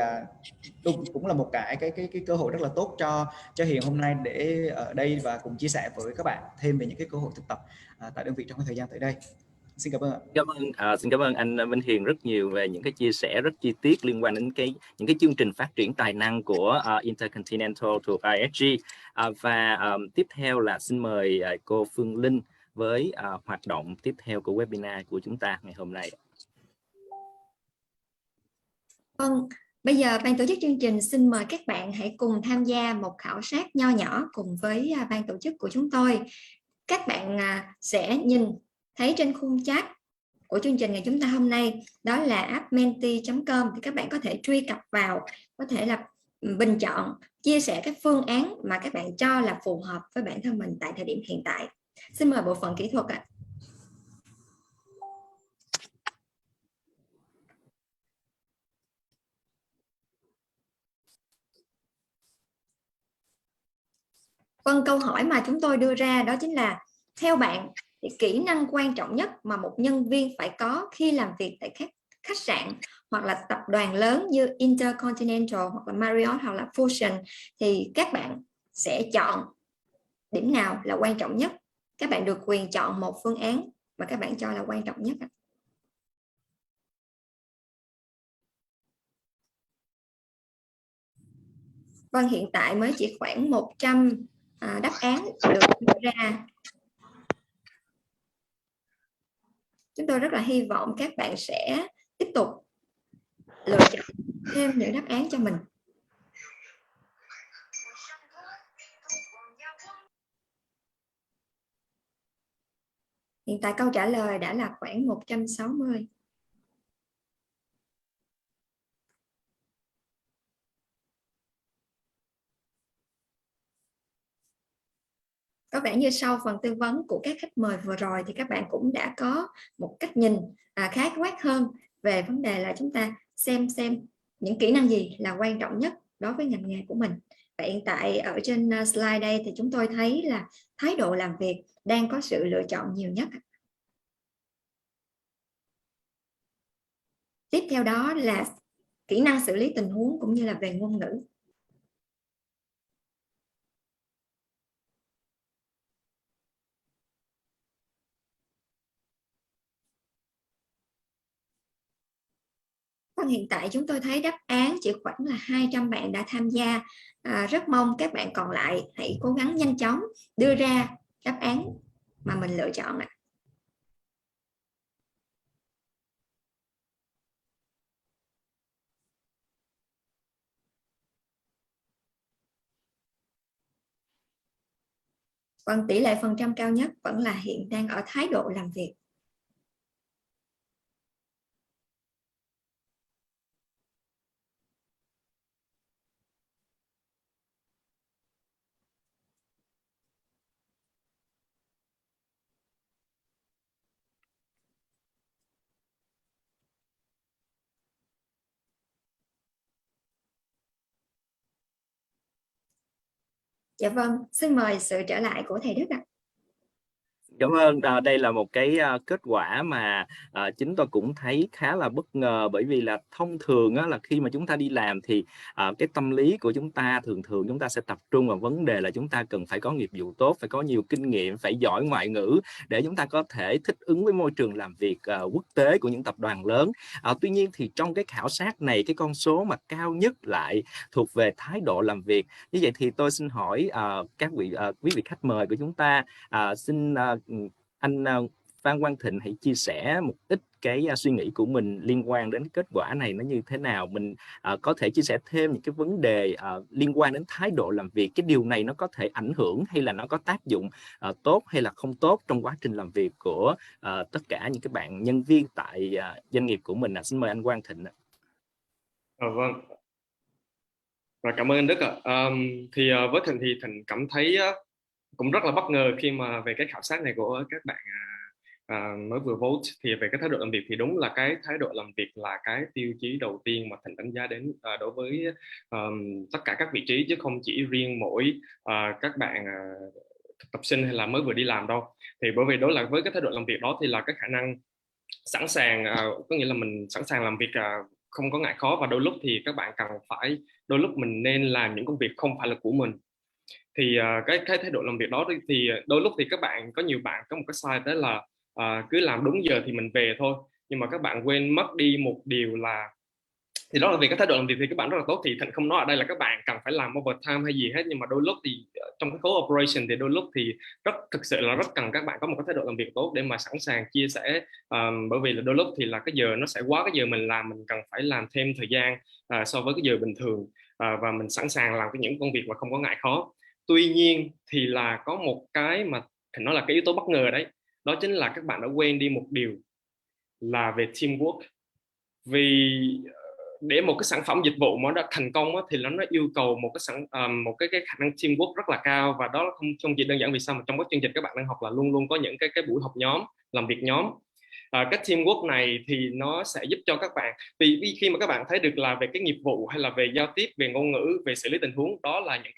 cũng là một cái cơ hội rất là tốt cho Hiền hôm nay để ở đây và cùng chia sẻ với các bạn thêm về những cái cơ hội thực tập tại đơn vị trong cái thời gian tới đây. Xin cảm ơn ạ. Xin cảm ơn anh Minh Hiền rất nhiều về những cái chia sẻ rất chi tiết liên quan đến những cái chương trình phát triển tài năng của Intercontinental thuộc ISG. Và tiếp theo là xin mời cô Phương Linh với hoạt động tiếp theo của webinar của chúng ta ngày hôm nay. Vâng, bây giờ ban tổ chức chương trình xin mời các bạn hãy cùng tham gia một khảo sát nho nhỏ cùng với ban tổ chức của chúng tôi. Các bạn sẽ nhìn thấy trên khung chat của chương trình ngày chúng ta hôm nay, đó là app menti.com, thì các bạn có thể truy cập vào, có thể là bình chọn, chia sẻ các phương án mà các bạn cho là phù hợp với bản thân mình tại thời điểm hiện tại. Xin mời bộ phận kỹ thuật ạ. Vâng, câu hỏi mà chúng tôi đưa ra đó chính là theo bạn thì kỹ năng quan trọng nhất mà một nhân viên phải có khi làm việc tại các khách sạn hoặc là tập đoàn lớn như Intercontinental hoặc là Marriott hoặc là Fusion, thì các bạn sẽ chọn điểm nào là quan trọng nhất? Các bạn được quyền chọn một phương án mà các bạn cho là quan trọng nhất. Vâng, hiện tại mới chỉ khoảng 100 đáp án được đưa ra. Chúng tôi rất là hy vọng các bạn sẽ tiếp tục lựa chọn thêm những đáp án cho mình. Hiện tại câu trả lời đã là khoảng 160. Có vẻ như sau phần tư vấn của các khách mời vừa rồi thì các bạn cũng đã có một cách nhìn khái quát hơn về vấn đề là chúng ta xem những kỹ năng gì là quan trọng nhất đối với ngành nghề của mình. Và hiện tại ở trên slide đây thì chúng tôi thấy là thái độ làm việc đang có sự lựa chọn nhiều nhất. Tiếp theo đó là kỹ năng xử lý tình huống cũng như là về ngôn ngữ. Hiện tại chúng tôi thấy đáp án chỉ khoảng là 200 bạn đã tham gia. Rất mong các bạn còn lại hãy cố gắng nhanh chóng đưa ra đáp án mà mình lựa chọn ạ. Còn tỷ lệ phần trăm cao nhất vẫn là hiện đang ở thái độ làm việc. Dạ vâng, xin mời sự trở lại của thầy Đức ạ. Cảm ơn. Đây là một cái kết quả mà chính tôi cũng thấy khá là bất ngờ, bởi vì là thông thường là khi mà chúng ta đi làm thì cái tâm lý của chúng ta thường chúng ta sẽ tập trung vào vấn đề là chúng ta cần phải có nghiệp vụ tốt, phải có nhiều kinh nghiệm, phải giỏi ngoại ngữ để chúng ta có thể thích ứng với môi trường làm việc quốc tế của những tập đoàn lớn. Tuy nhiên thì trong cái khảo sát này, cái con số mà cao nhất lại thuộc về thái độ làm việc. Như vậy thì tôi xin hỏi các quý vị khách mời của chúng ta, xin anh Phan Quang Thịnh hãy chia sẻ một ít cái suy nghĩ của mình liên quan đến kết quả này nó như thế nào. Mình có thể chia sẻ thêm những cái vấn đề liên quan đến thái độ làm việc. Cái điều này nó có thể ảnh hưởng hay là nó có tác dụng tốt hay là không tốt trong quá trình làm việc của tất cả những cái bạn nhân viên tại doanh nghiệp của mình. Xin mời anh Quang Thịnh. Vâng. Và cảm ơn anh Đức ạ. Thì với Thịnh thì Thịnh cảm thấy cũng rất là bất ngờ khi mà về cái khảo sát này của các bạn mới vừa vote, thì về cái thái độ làm việc thì đúng là cái thái độ làm việc là cái tiêu chí đầu tiên mà Thịnh đánh giá đến đối với tất cả các vị trí, chứ không chỉ riêng mỗi các bạn thực tập sinh hay là mới vừa đi làm đâu. Thì bởi vì đó là với cái thái độ làm việc đó thì là cái khả năng sẵn sàng, có nghĩa là mình sẵn sàng làm việc không có ngại khó, và đôi lúc thì các bạn cần phải, đôi lúc mình nên làm những công việc không phải là của mình. Thì cái thái độ làm việc đó thì đôi lúc thì các bạn, có nhiều bạn có một cái sai, đó là cứ làm đúng giờ thì mình về thôi, nhưng mà các bạn quên mất đi một điều là, thì đó là vì cái thái độ làm việc thì các bạn rất là tốt. Thì Thịnh không nói ở đây là các bạn cần phải làm overtime hay gì hết, nhưng mà đôi lúc thì trong cái khối operation thì đôi lúc thì thực sự là rất cần các bạn có một cái thái độ làm việc tốt để mà sẵn sàng chia sẻ, bởi vì là đôi lúc thì là cái giờ nó sẽ quá cái giờ mình làm, mình cần phải làm thêm thời gian so với cái giờ bình thường, và mình sẵn sàng làm những công việc mà không có ngại khó. Tuy nhiên thì là có một cái mà Thịnh nói là cái yếu tố bất ngờ đấy, đó chính là các bạn đã quên đi một điều là về teamwork. Vì để một cái sản phẩm dịch vụ mà nó đã thành công thì nó yêu cầu một cái khả năng teamwork rất là cao, và đó không chỉ đơn giản vì sao mà trong các chương trình các bạn đang học là luôn luôn có những cái buổi học nhóm, làm việc nhóm. Cái teamwork này thì nó sẽ giúp cho các bạn, vì khi mà các bạn thấy được là về cái nghiệp vụ hay là về giao tiếp, về ngôn ngữ, về xử lý tình huống, đó là những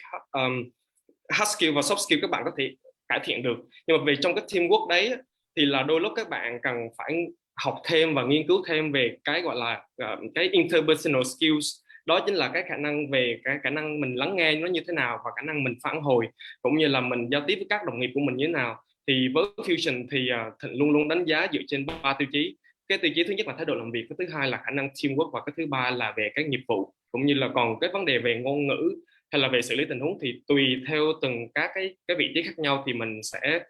hard skill và soft skill các bạn có thể cải thiện được. Nhưng mà về trong cái teamwork đấy thì là đôi lúc các bạn cần phải học thêm và nghiên cứu thêm về cái gọi là cái interpersonal skills. Đó chính là cái khả năng về cái khả năng mình lắng nghe nó như thế nào, và khả năng mình phản hồi, cũng như là mình giao tiếp với các đồng nghiệp của mình như thế nào. Thì với Fusion thì Thịnh luôn luôn đánh giá dựa trên 3 tiêu chí. Cái tiêu chí thứ nhất là thái độ làm việc, cái thứ hai là khả năng teamwork, và cái thứ ba là về cái nghiệp vụ. Cũng như là còn cái vấn đề về ngôn ngữ hay là về xử lý tình huống thì tùy theo từng các cái vị trí khác nhau thì mình sẽ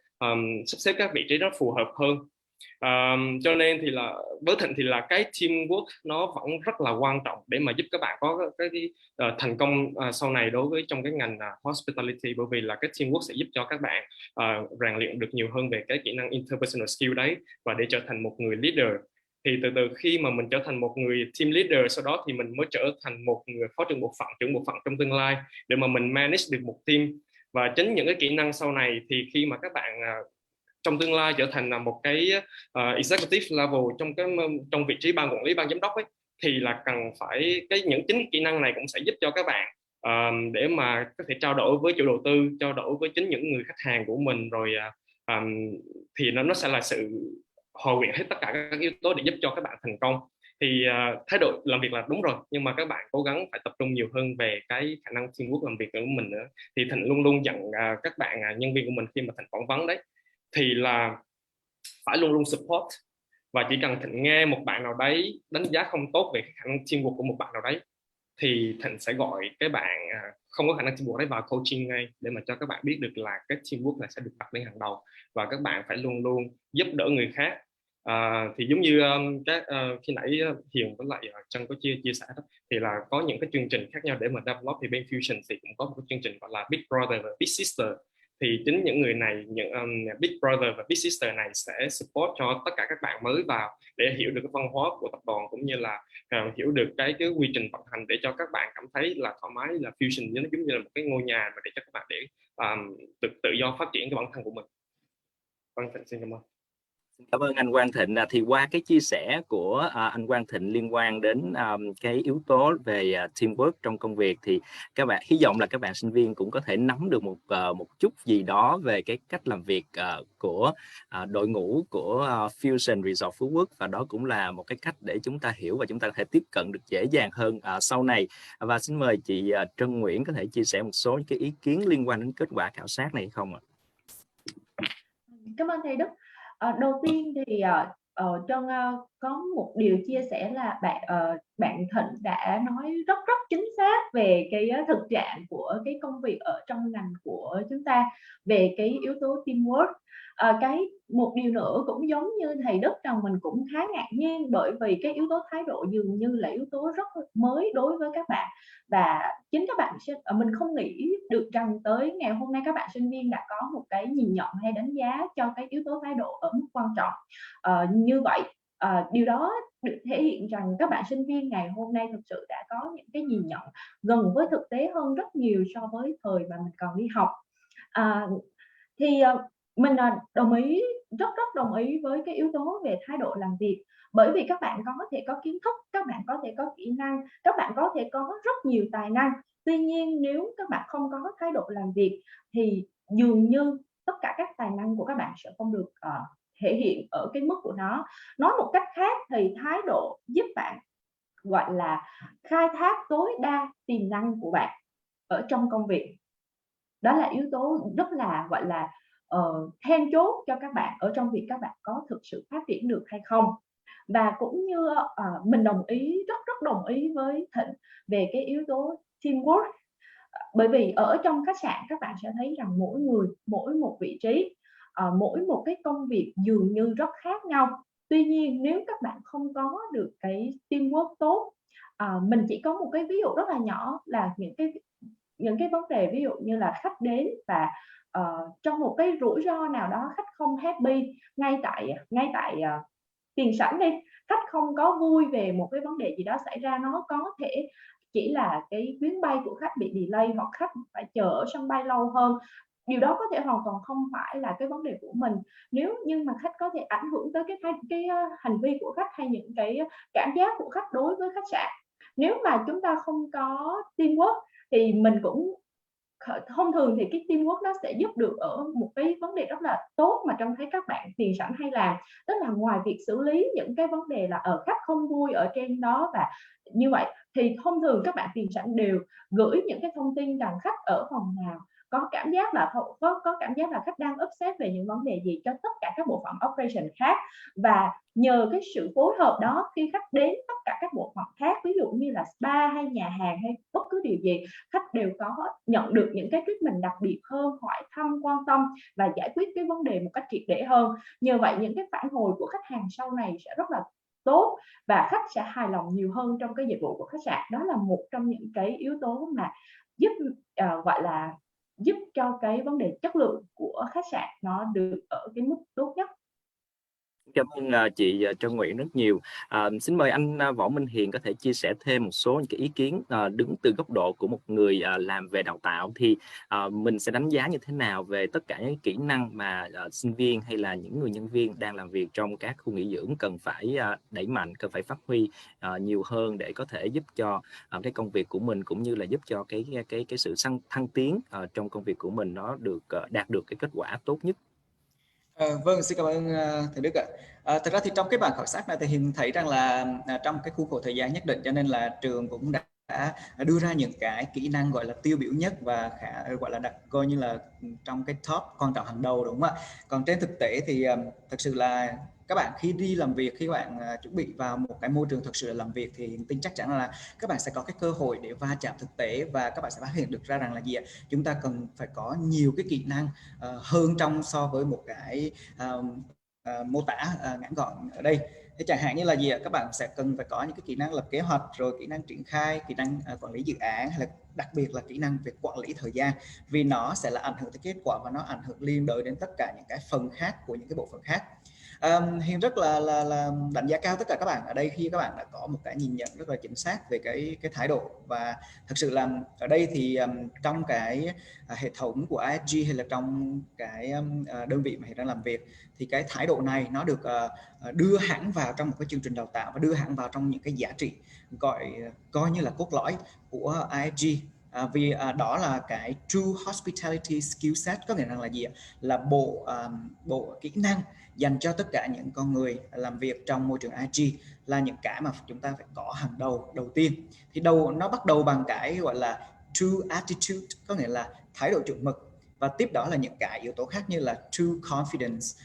sắp xếp các vị trí đó phù hợp hơn. Cho nên thì là với Thịnh thì là cái teamwork nó vẫn rất là quan trọng để mà giúp các bạn có cái thành công sau này đối với trong cái ngành hospitality, bởi vì là cái teamwork sẽ giúp cho các bạn rèn luyện được nhiều hơn về cái kỹ năng interpersonal skill đấy, và để trở thành một người leader. Thì từ từ khi mà mình trở thành một người team leader, sau đó thì mình mới trở thành một người phó trưởng bộ phận, trưởng bộ phận trong tương lai, để mà mình manage được một team. Và chính những cái kỹ năng sau này thì khi mà các bạn trong tương lai trở thành là một cái executive level trong vị trí ban quản lý, ban giám đốc ấy, thì là cần phải những chính kỹ năng này cũng sẽ giúp cho các bạn để mà có thể trao đổi với chủ đầu tư, trao đổi với chính những người khách hàng của mình, rồi thì nó sẽ là sự hòa quyện hết tất cả các yếu tố để giúp cho các bạn thành công. Thì thái độ làm việc là đúng rồi, nhưng mà các bạn cố gắng phải tập trung nhiều hơn về cái khả năng teamwork làm việc của mình nữa. Thì Thịnh luôn luôn dặn các bạn nhân viên của mình khi mà Thịnh phỏng vấn đấy, thì là phải luôn luôn support, và chỉ cần Thịnh nghe một bạn nào đấy đánh giá không tốt về cái khả năng teamwork của một bạn nào đấy, thì Thịnh sẽ gọi cái bạn không có khả năng teamwork đấy vào coaching ngay, để mà cho các bạn biết được là cái teamwork này sẽ được đặt lên hàng đầu, và các bạn phải luôn luôn giúp đỡ người khác. Thì giống như khi nãy Hiền với lại Trân có chia sẻ đó, thì là có những cái chương trình khác nhau để mà develop. Thì bên Fusion thì cũng có một cái chương trình gọi là Big Brother và Big Sister. Thì chính những người này, những Big Brother và Big Sister này sẽ support cho tất cả các bạn mới vào để hiểu được cái văn hóa của tập đoàn, cũng như là hiểu được cái quy trình vận hành, để cho các bạn cảm thấy là thoải mái, là Fusion nó giống như là một cái ngôi nhà mà để cho các bạn để tự do phát triển cái bản thân của mình. Vâng, Thịnh xin cảm ơn. Cảm ơn anh Quang Thịnh. Thì qua cái chia sẻ của anh Quang Thịnh liên quan đến cái yếu tố về teamwork trong công việc, thì các bạn hy vọng là các bạn sinh viên cũng có thể nắm được một chút gì đó về cái cách làm việc của đội ngũ của Fusion Resort Phú Quốc, và đó cũng là một cái cách để chúng ta hiểu và chúng ta có thể tiếp cận được dễ dàng hơn sau này. Và xin mời chị Trân Nguyễn có thể chia sẻ một số cái ý kiến liên quan đến kết quả khảo sát này không ạ? Cảm ơn thầy Đức. Đầu tiên thì Trân có một điều chia sẻ là bạn Thịnh đã nói rất chính xác về cái thực trạng của cái công việc ở trong ngành của chúng ta về cái yếu tố teamwork. Một điều nữa cũng giống như thầy Đức, rằng mình cũng khá ngạc nhiên bởi vì cái yếu tố thái độ dường như là yếu tố rất mới đối với các bạn, và chính các bạn mình không nghĩ được rằng tới ngày hôm nay các bạn sinh viên đã có một cái nhìn nhận hay đánh giá cho cái yếu tố thái độ ở mức quan trọng như vậy. Điều đó được thể hiện rằng các bạn sinh viên ngày hôm nay thực sự đã có những cái nhìn nhận gần với thực tế hơn rất nhiều so với thời mà mình còn đi học. mình đồng ý, rất đồng ý với cái yếu tố về thái độ làm việc, bởi vì các bạn có thể có kiến thức, các bạn có thể có kỹ năng, các bạn có thể có rất nhiều tài năng. Tuy nhiên nếu các bạn không có thái độ làm việc thì dường như tất cả các tài năng của các bạn sẽ không được thể hiện ở cái mức của nó. Nói một cách khác thì thái độ giúp bạn gọi là khai thác tối đa tiềm năng của bạn ở trong công việc. Đó là yếu tố rất là gọi là then chốt cho các bạn ở trong việc các bạn có thực sự phát triển được hay không. Và cũng như mình đồng ý, rất đồng ý với Thịnh về cái yếu tố teamwork. Bởi vì ở trong khách sạn các bạn sẽ thấy rằng mỗi người, mỗi một vị trí, mỗi một cái công việc dường như rất khác nhau. Tuy nhiên nếu các bạn không có được cái teamwork tốt, mình chỉ có một cái ví dụ rất là nhỏ là những cái vấn đề ví dụ như là khách đến và trong một cái rủi ro nào đó khách không happy ngay tại tiền sảnh đi, khách không có vui về một cái vấn đề gì đó xảy ra, nó có thể chỉ là cái chuyến bay của khách bị delay hoặc khách phải chờ ở sân bay lâu hơn. Điều đó có thể hoàn toàn không phải là cái vấn đề của mình, nhưng mà khách có thể ảnh hưởng tới cái hành vi của khách hay những cái cảm giác của khách đối với khách sạn. Nếu mà chúng ta không có teamwork thì mình cũng thông thường thì cái teamwork nó sẽ giúp được ở một cái vấn đề rất là tốt mà trông thấy các bạn tiền sảnh hay làm, tức là ngoài việc xử lý những cái vấn đề là ở khách không vui ở trên đó, và như vậy thì thông thường các bạn tiền sảnh đều gửi những cái thông tin rằng khách ở phòng nào, có cảm giác là khách đang upset về những vấn đề gì cho tất cả các bộ phận operation khác. Và nhờ cái sự phối hợp đó, khi khách đến tất cả các bộ phận khác, ví dụ như là spa hay nhà hàng hay bất cứ điều gì, khách đều có nhận được những cái treatment đặc biệt hơn, hỏi thăm, quan tâm và giải quyết cái vấn đề một cách triệt để hơn. Nhờ vậy những cái phản hồi của khách hàng sau này sẽ rất là tốt và khách sẽ hài lòng nhiều hơn trong cái dịch vụ của khách sạn. Đó là một trong những cái yếu tố mà giúp gọi là giúp cho cái vấn đề chất lượng của khách sạn nó được ở cái mức tốt nhất. Cảm ơn chị Trân Nguyễn rất nhiều. Xin mời anh Võ Minh Hiền có thể chia sẻ thêm một số những cái ý kiến đứng từ góc độ của một người làm về đào tạo, thì mình sẽ đánh giá như thế nào về tất cả những kỹ năng mà sinh viên hay là những người nhân viên đang làm việc trong các khu nghỉ dưỡng cần phải đẩy mạnh, cần phải phát huy nhiều hơn để có thể giúp cho cái công việc của mình, cũng như là giúp cho cái sự thăng tiến trong công việc của mình nó được đạt được cái kết quả tốt nhất. Vâng, xin cảm ơn thầy Đức ạ. Thật ra thì trong cái bảng khảo sát này thì Hiền thấy rằng là trong cái khuôn khổ thời gian nhất định, cho nên là trường cũng đã đưa ra những cái kỹ năng gọi là tiêu biểu nhất và gọi là coi như là trong cái top quan trọng hàng đầu, đúng không ạ? Còn trên thực tế thì thật sự là các bạn khi đi làm việc, khi các bạn chuẩn bị vào một cái môi trường thực sự là làm việc, thì tin chắc chắn là các bạn sẽ có cái cơ hội để va chạm thực tế và các bạn sẽ phát hiện được ra rằng là gì ạ? Chúng ta cần phải có nhiều cái kỹ năng hơn trong so với một cái mô tả ngắn gọn ở đây. Thế chẳng hạn như là gì ạ? Các bạn sẽ cần phải có những cái kỹ năng lập kế hoạch, rồi kỹ năng triển khai, kỹ năng quản lý dự án, hay là đặc biệt là kỹ năng về quản lý thời gian, vì nó sẽ là ảnh hưởng tới kết quả và nó ảnh hưởng liên đới đến tất cả những cái phần khác của những cái bộ phận khác. Hiền rất là đánh giá cao tất cả các bạn ở đây khi các bạn đã có một cái nhìn nhận rất là chính xác về cái thái độ. Và thực sự là ở đây thì trong cái hệ thống của ISG hay là trong cái đơn vị mà Hiền đang làm việc, thì cái thái độ này nó được đưa hẳn vào trong một cái chương trình đào tạo và đưa hẳn vào trong những cái giá trị coi như là cốt lõi của ISG. Vì đó là cái True Hospitality Skill Set, có nghĩa rằng là gì ạ? Là bộ kỹ năng dành cho tất cả những con người làm việc trong môi trường ISG, là những cái mà chúng ta phải có hàng đầu tiên. Thì nó bắt đầu bằng cái gọi là True Attitude, có nghĩa là thái độ chuẩn mực, và tiếp đó là những cái yếu tố khác như là True Confidence,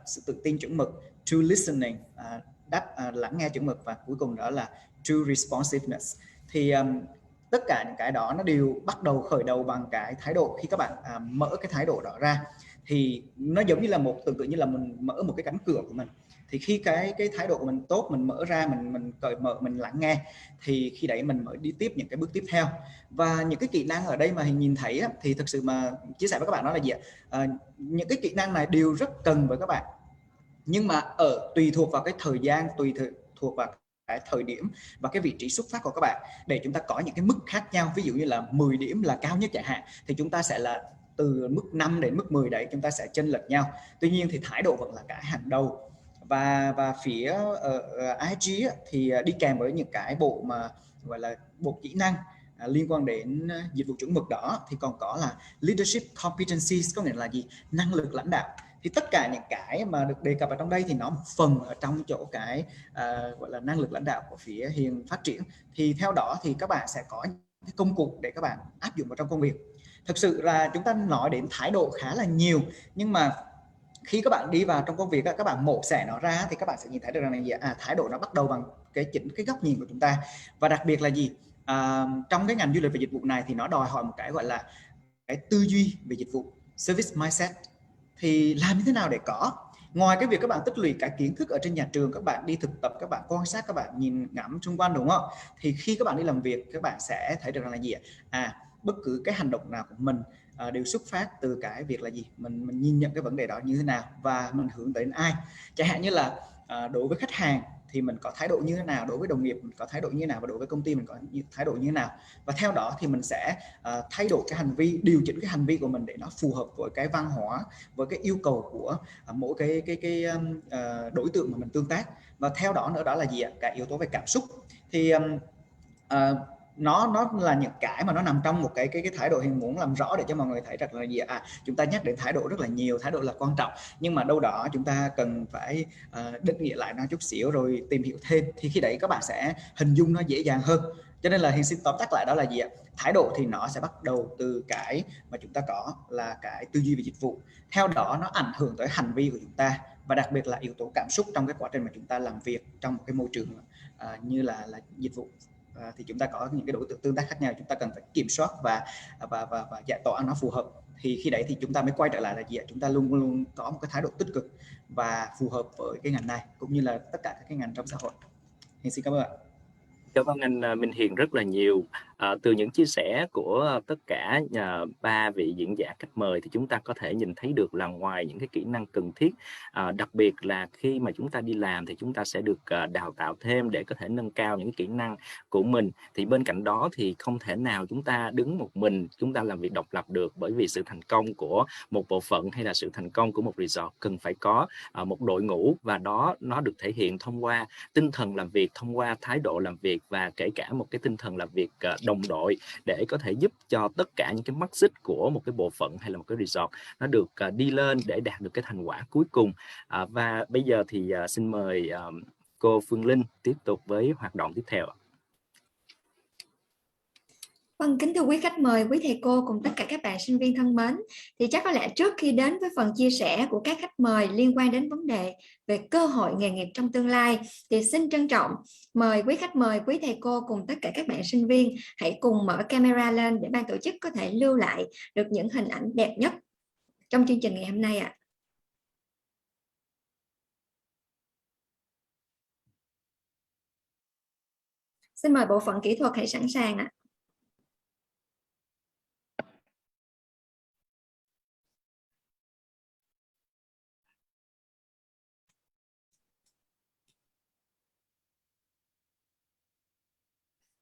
sự tự tin chuẩn mực, True Listening, lắng nghe chuẩn mực, và cuối cùng đó là True Responsiveness. Thì tất cả những cái đó nó đều bắt đầu khởi đầu bằng cái thái độ. Khi các bạn mở cái thái độ đó ra thì nó giống như là tưởng tượng như là mình mở một cái cánh cửa của mình. Thì khi cái thái độ của mình tốt, mình mở ra, mình cởi mở, mình lắng nghe, thì khi đấy mình mới đi tiếp những cái bước tiếp theo. Và những cái kỹ năng ở đây mà Hiền nhìn thấy thì thực sự mà chia sẻ với các bạn đó là gì ạ? Những cái kỹ năng này đều rất cần với các bạn, nhưng mà tùy thuộc vào cái thời gian, thuộc vào cái thời điểm và cái vị trí xuất phát của các bạn, để chúng ta có những cái mức khác nhau. Ví dụ như là 10 điểm là cao nhất chẳng hạn, thì chúng ta sẽ là từ mức 5 đến mức 10 đấy chúng ta sẽ chênh lệch nhau. Tuy nhiên thì thái độ vẫn là cái hàng đầu. Và phía IHG thì đi kèm với những cái bộ mà gọi là bộ kỹ năng liên quan đến dịch vụ chuẩn mực đó thì còn có là leadership competencies, có nghĩa là gì? Năng lực lãnh đạo. Thì tất cả những cái mà được đề cập ở trong đây thì nó một phần ở trong chỗ cái gọi là năng lực lãnh đạo của phía Hiền phát triển. Thì theo đó thì các bạn sẽ có cái công cụ để các bạn áp dụng vào trong công việc. Thực sự là chúng ta nói đến thái độ khá là nhiều, nhưng mà khi các bạn đi vào trong công việc các bạn mổ xẻ nó ra thì các bạn sẽ nhìn thấy được rằng là gì? Thái độ nó bắt đầu bằng chính cái góc nhìn của chúng ta. Và đặc biệt là gì? Trong cái ngành du lịch và dịch vụ này thì nó đòi hỏi một cái gọi là cái tư duy về dịch vụ, service mindset. Thì làm như thế nào để có? Ngoài cái việc các bạn tích lũy cái kiến thức ở trên nhà trường, các bạn đi thực tập, các bạn quan sát, các bạn nhìn ngắm xung quanh, đúng không? Thì khi các bạn đi làm việc các bạn sẽ thấy được rằng là gì? Bất cứ cái hành động nào của mình đều xuất phát từ cái việc là gì? Mình nhìn nhận cái vấn đề đó như thế nào và mình hướng tới đến ai. Chẳng hạn như là đối với khách hàng thì mình có thái độ như thế nào, đối với đồng nghiệp mình có thái độ như thế nào, và đối với công ty mình có thái độ như thế nào. Và theo đó thì mình sẽ thay đổi cái hành vi, điều chỉnh cái hành vi của mình để nó phù hợp với cái văn hóa, với cái yêu cầu của mỗi cái đối tượng mà mình tương tác. Và theo đó nữa đó là gì ạ? Cái yếu tố về cảm xúc. Thì nó là những cái mà nó nằm trong một cái thái độ Hiền muốn làm rõ để cho mọi người thấy rằng là gì ạ? Chúng ta nhắc đến thái độ rất là nhiều, thái độ là quan trọng, nhưng mà đâu đó chúng ta cần phải định nghĩa lại nó chút xíu rồi tìm hiểu thêm, thì khi đấy các bạn sẽ hình dung nó dễ dàng hơn. Cho nên là Hiền xin tóm tắt lại đó là gì ạ? Thái độ thì nó sẽ bắt đầu từ cái mà chúng ta có là cái tư duy về dịch vụ, theo đó nó ảnh hưởng tới hành vi của chúng ta, và đặc biệt là yếu tố cảm xúc trong cái quá trình mà chúng ta làm việc trong một cái môi trường như là dịch vụ. Thì chúng ta có những cái đối tượng tương tác khác nhau, chúng ta cần phải kiểm soát và giải tỏa nó phù hợp. Thì khi đấy thì chúng ta mới quay trở lại là gì ạ? Chúng ta luôn luôn có một cái thái độ tích cực và phù hợp với cái ngành này cũng như là tất cả các cái ngành trong xã hội. Xin cảm ơn ạ. Cảm ơn anh Minh Hiền rất là nhiều. Từ những chia sẻ của tất cả ba vị diễn giả khách mời thì chúng ta có thể nhìn thấy được là ngoài những cái kỹ năng cần thiết, đặc biệt là khi mà chúng ta đi làm thì chúng ta sẽ được đào tạo thêm để có thể nâng cao những kỹ năng của mình. Thì bên cạnh đó thì không thể nào chúng ta đứng một mình, chúng ta làm việc độc lập được, bởi vì sự thành công của một bộ phận hay là sự thành công của một resort cần phải có một đội ngũ, và đó nó được thể hiện thông qua tinh thần làm việc, thông qua thái độ làm việc, và kể cả một cái tinh thần làm việc đồng đội, để có thể giúp cho tất cả những cái mắt xích của một cái bộ phận hay là một cái resort nó được đi lên để đạt được cái thành quả cuối cùng. Và bây giờ thì xin mời cô Phương Linh tiếp tục với hoạt động tiếp theo. Vâng, kính thưa quý khách mời, quý thầy cô cùng tất cả các bạn sinh viên thân mến, thì chắc có lẽ trước khi đến với phần chia sẻ của các khách mời liên quan đến vấn đề về cơ hội nghề nghiệp trong tương lai, thì xin trân trọng mời quý khách mời, quý thầy cô cùng tất cả các bạn sinh viên hãy cùng mở camera lên để ban tổ chức có thể lưu lại được những hình ảnh đẹp nhất trong chương trình ngày hôm nay ạ. Xin mời bộ phận kỹ thuật hãy sẵn sàng ạ.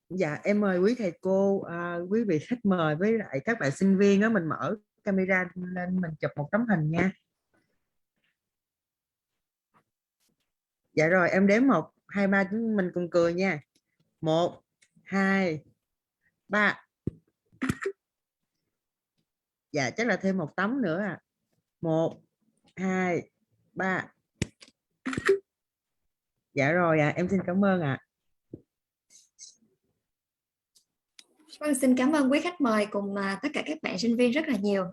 Dạ, em mời quý thầy cô, quý vị khách mời với lại các bạn sinh viên á, mình mở camera lên mình chụp một tấm hình nha. Dạ rồi, em đếm 1, 2, 3 chúng mình cùng cười nha. 1, 2, 3. Dạ, chắc là thêm một tấm nữa à. 1, 2, 3. Dạ rồi em xin cảm ơn ạ. Vâng, xin cảm ơn quý khách mời cùng tất cả các bạn sinh viên rất là nhiều.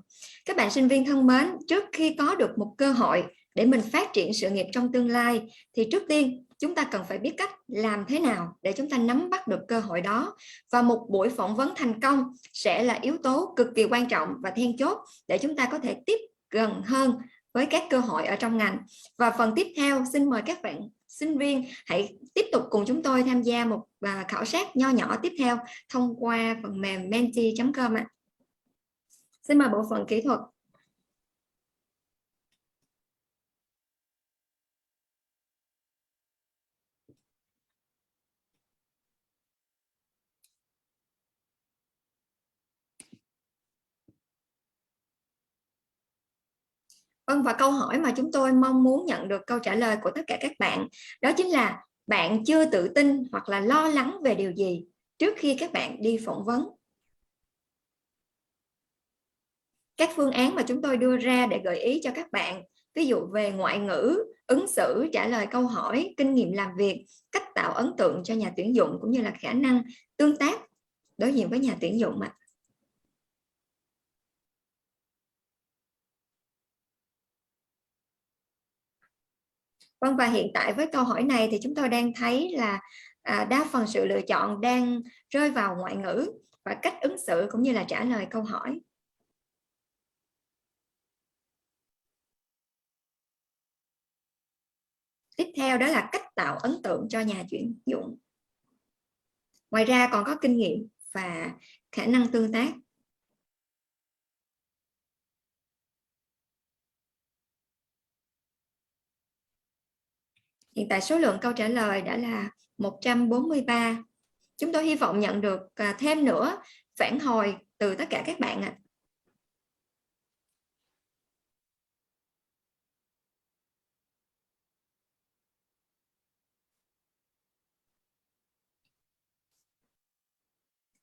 Các bạn sinh viên thân mến, trước khi có được một cơ hội để mình phát triển sự nghiệp trong tương lai, thì trước tiên chúng ta cần phải biết cách làm thế nào để chúng ta nắm bắt được cơ hội đó. Và một buổi phỏng vấn thành công sẽ là yếu tố cực kỳ quan trọng và then chốt để chúng ta có thể tiếp gần hơn với các cơ hội ở trong ngành. Và phần tiếp theo, xin mời các bạn sinh viên hãy tiếp tục cùng chúng tôi tham gia một khảo sát nho nhỏ tiếp theo thông qua phần mềm menti.com ạ. Xin mời bộ phận kỹ thuật. Vâng, và câu hỏi mà chúng tôi mong muốn nhận được câu trả lời của tất cả các bạn đó chính là bạn chưa tự tin hoặc là lo lắng về điều gì trước khi các bạn đi phỏng vấn. Các phương án mà chúng tôi đưa ra để gợi ý cho các bạn, ví dụ về ngoại ngữ, ứng xử, trả lời câu hỏi, kinh nghiệm làm việc, cách tạo ấn tượng cho nhà tuyển dụng cũng như là khả năng tương tác đối diện với nhà tuyển dụng ạ. Vâng, và hiện tại với câu hỏi này thì chúng tôi đang thấy là đa phần sự lựa chọn đang rơi vào ngoại ngữ và cách ứng xử cũng như là trả lời câu hỏi. Tiếp theo đó là cách tạo ấn tượng cho nhà tuyển dụng. Ngoài ra còn có kinh nghiệm và khả năng tương tác. Hiện tại số lượng câu trả lời đã là 143. Chúng tôi hy vọng nhận được thêm nữa phản hồi từ tất cả các bạn ạ.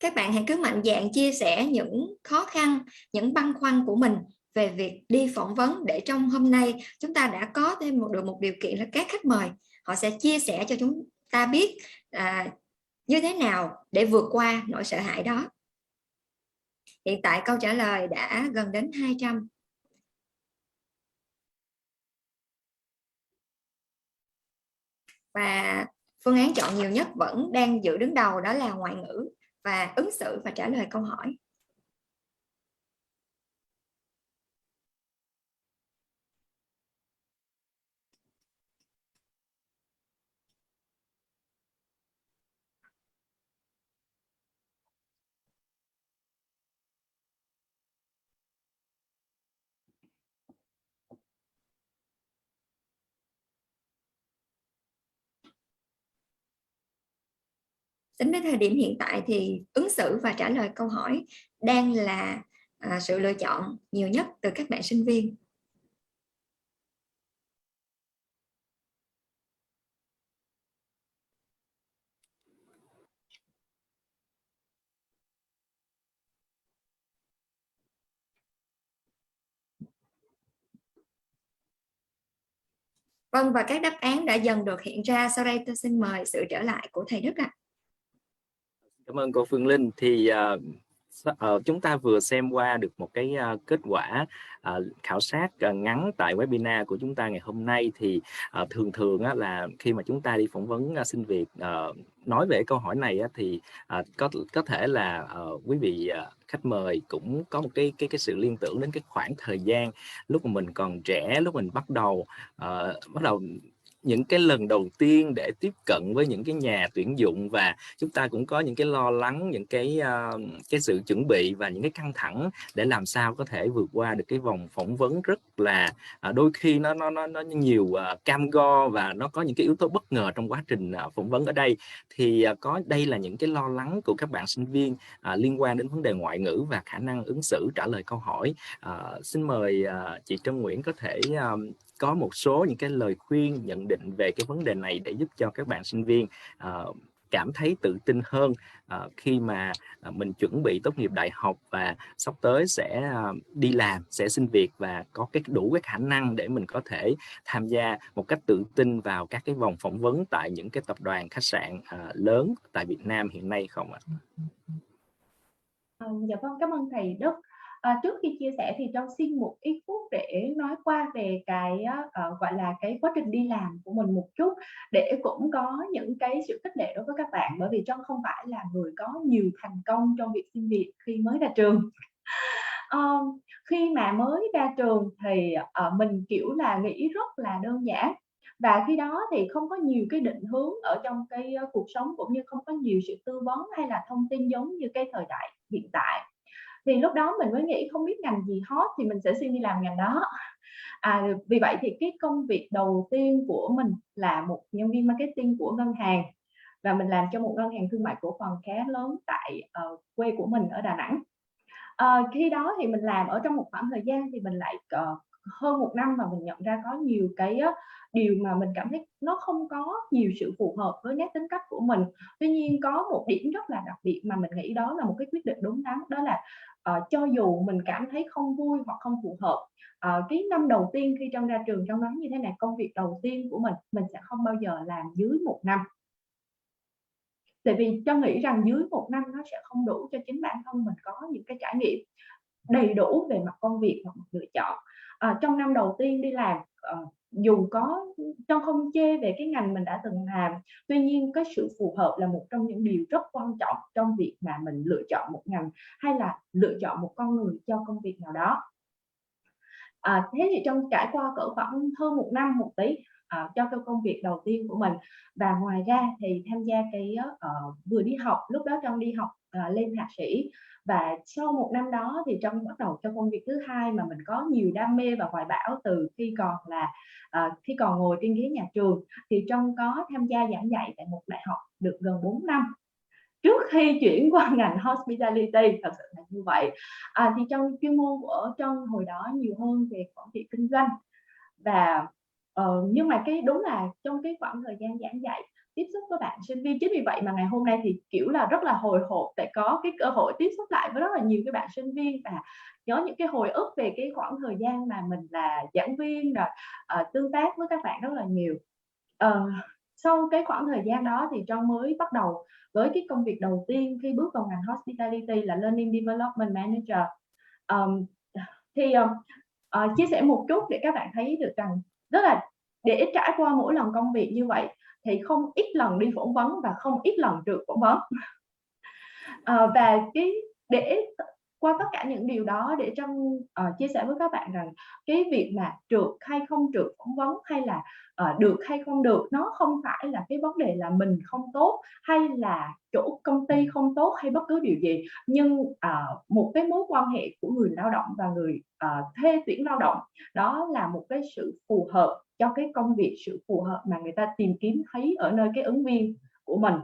Các bạn hãy cứ mạnh dạn chia sẻ những khó khăn, những băn khoăn của mình về việc đi phỏng vấn, để trong hôm nay chúng ta đã có thêm được một điều kiện là các khách mời họ sẽ chia sẻ cho chúng ta biết như thế nào để vượt qua nỗi sợ hãi đó. Hiện tại câu trả lời đã gần đến 200. Và phương án chọn nhiều nhất vẫn đang giữ đứng đầu, đó là ngoại ngữ và ứng xử và trả lời câu hỏi. Tính đến thời điểm hiện tại thì ứng xử và trả lời câu hỏi đang là sự lựa chọn nhiều nhất từ các bạn sinh viên. Vâng, và các đáp án đã dần được hiện ra. Sau đây tôi xin mời sự trở lại của thầy Đức ạ. Cảm ơn cô Phương Linh. Thì chúng ta vừa xem qua được một cái kết quả khảo sát ngắn tại webinar của chúng ta ngày hôm nay. Thì thường là khi mà chúng ta đi phỏng vấn xin việc, nói về câu hỏi này thì có thể là quý vị khách mời cũng có một cái sự liên tưởng đến cái khoảng thời gian lúc mà mình còn trẻ, lúc mình bắt đầu những cái lần đầu tiên để tiếp cận với những cái nhà tuyển dụng, và chúng ta cũng có những cái lo lắng, những cái sự chuẩn bị và những cái căng thẳng để làm sao có thể vượt qua được cái vòng phỏng vấn rất là đôi khi nó nhiều cam go, và nó có những cái yếu tố bất ngờ trong quá trình phỏng vấn ở đây. Thì đây là những cái lo lắng của các bạn sinh viên liên quan đến vấn đề ngoại ngữ và khả năng ứng xử, trả lời câu hỏi. Xin mời chị Trân Nguyễn có thể có một số những cái lời khuyên, nhận định về cái vấn đề này để giúp cho các bạn sinh viên cảm thấy tự tin hơn khi mà mình chuẩn bị tốt nghiệp đại học và sắp tới sẽ đi làm, sẽ xin việc, và có đủ cái khả năng để mình có thể tham gia một cách tự tin vào các cái vòng phỏng vấn tại những cái tập đoàn khách sạn lớn tại Việt Nam hiện nay không ạ? Dạ vâng, cảm ơn thầy Đức. Trước khi chia sẻ thì cho xin một ít phút để nói qua về cái gọi là cái quá trình đi làm của mình một chút, để cũng có những cái sự khích lệ đối với các bạn, bởi vì Trân không phải là người có nhiều thành công trong việc xin việc khi mới ra trường. Khi mà mới ra trường thì mình kiểu là nghĩ rất là đơn giản, và khi đó thì không có nhiều cái định hướng ở trong cái cuộc sống, cũng như không có nhiều sự tư vấn hay là thông tin giống như cái thời đại hiện tại. Thì lúc đó mình mới nghĩ không biết ngành gì hot thì mình sẽ xin đi làm ngành đó. Vì vậy thì cái công việc đầu tiên của mình là một nhân viên marketing của ngân hàng, và mình làm cho một ngân hàng thương mại cổ phần khá lớn tại quê của mình ở Đà Nẵng. Khi đó thì mình làm ở trong một khoảng thời gian thì mình lại hơn một năm và mình nhận ra có nhiều cái điều mà mình cảm thấy nó không có nhiều sự phù hợp với nét tính cách của mình. Tuy nhiên có một điểm rất là đặc biệt mà mình nghĩ đó là một cái quyết định đúng đắn, đó là cho dù mình cảm thấy không vui hoặc không phù hợp, cái năm đầu tiên khi ra trường, trong nói như thế này, công việc đầu tiên của mình sẽ không bao giờ làm dưới 1 năm. Tại vì Trân nghĩ rằng dưới 1 năm nó sẽ không đủ cho chính bản thân mình có những cái trải nghiệm đầy đủ về mặt công việc hoặc lựa chọn. Trong năm đầu tiên đi làm, dù có Trân không chê về cái ngành mình đã từng làm, tuy nhiên cái sự phù hợp là một trong những điều rất quan trọng trong việc mà mình lựa chọn một ngành hay là lựa chọn một con người cho công việc nào đó. Thế thì Trân trải qua cỡ khoảng hơn 1 năm một tí cho cái công việc đầu tiên của mình, và ngoài ra thì tham gia cái vừa đi học, lúc đó Trân đi học lên thạc sĩ, và sau 1 năm đó thì Trân bắt đầu cho công việc thứ hai mà mình có nhiều đam mê và hoài bão từ khi còn ngồi trên ghế nhà trường, thì Trân có tham gia giảng dạy tại một đại học được gần 4 năm trước khi chuyển qua ngành hospitality. Thật sự là như vậy. Thì trong chuyên môn của Trân hồi đó nhiều hơn về quản trị kinh doanh, và nhưng mà đúng là trong cái khoảng thời gian giảng dạy, tiếp xúc với bạn sinh viên, chính vì vậy mà ngày hôm nay thì kiểu là rất là hồi hộp để có cái cơ hội tiếp xúc lại với rất là nhiều cái bạn sinh viên, và nhớ những cái hồi ức về cái khoảng thời gian mà mình là giảng viên, rồi tương tác với các bạn rất là nhiều. Sau cái khoảng thời gian đó thì Trân mới bắt đầu với cái công việc đầu tiên khi bước vào ngành hospitality là Learning Development Manager. Chia sẻ một chút để các bạn thấy được rằng, rất là để trải qua mỗi lần công việc như vậy thì không ít lần đi phỏng vấn và không ít lần trượt phỏng vấn. Và để qua tất cả những điều đó để Trân chia sẻ với các bạn rằng cái việc mà trượt hay không trượt phỏng vấn, hay là được hay không được, nó không phải là cái vấn đề là mình không tốt hay là chỗ công ty không tốt hay bất cứ điều gì, nhưng một cái mối quan hệ của người lao động và người thuê tuyển lao động, đó là một cái sự phù hợp cho cái công việc, sự phù hợp mà người ta tìm kiếm thấy ở nơi cái ứng viên của mình.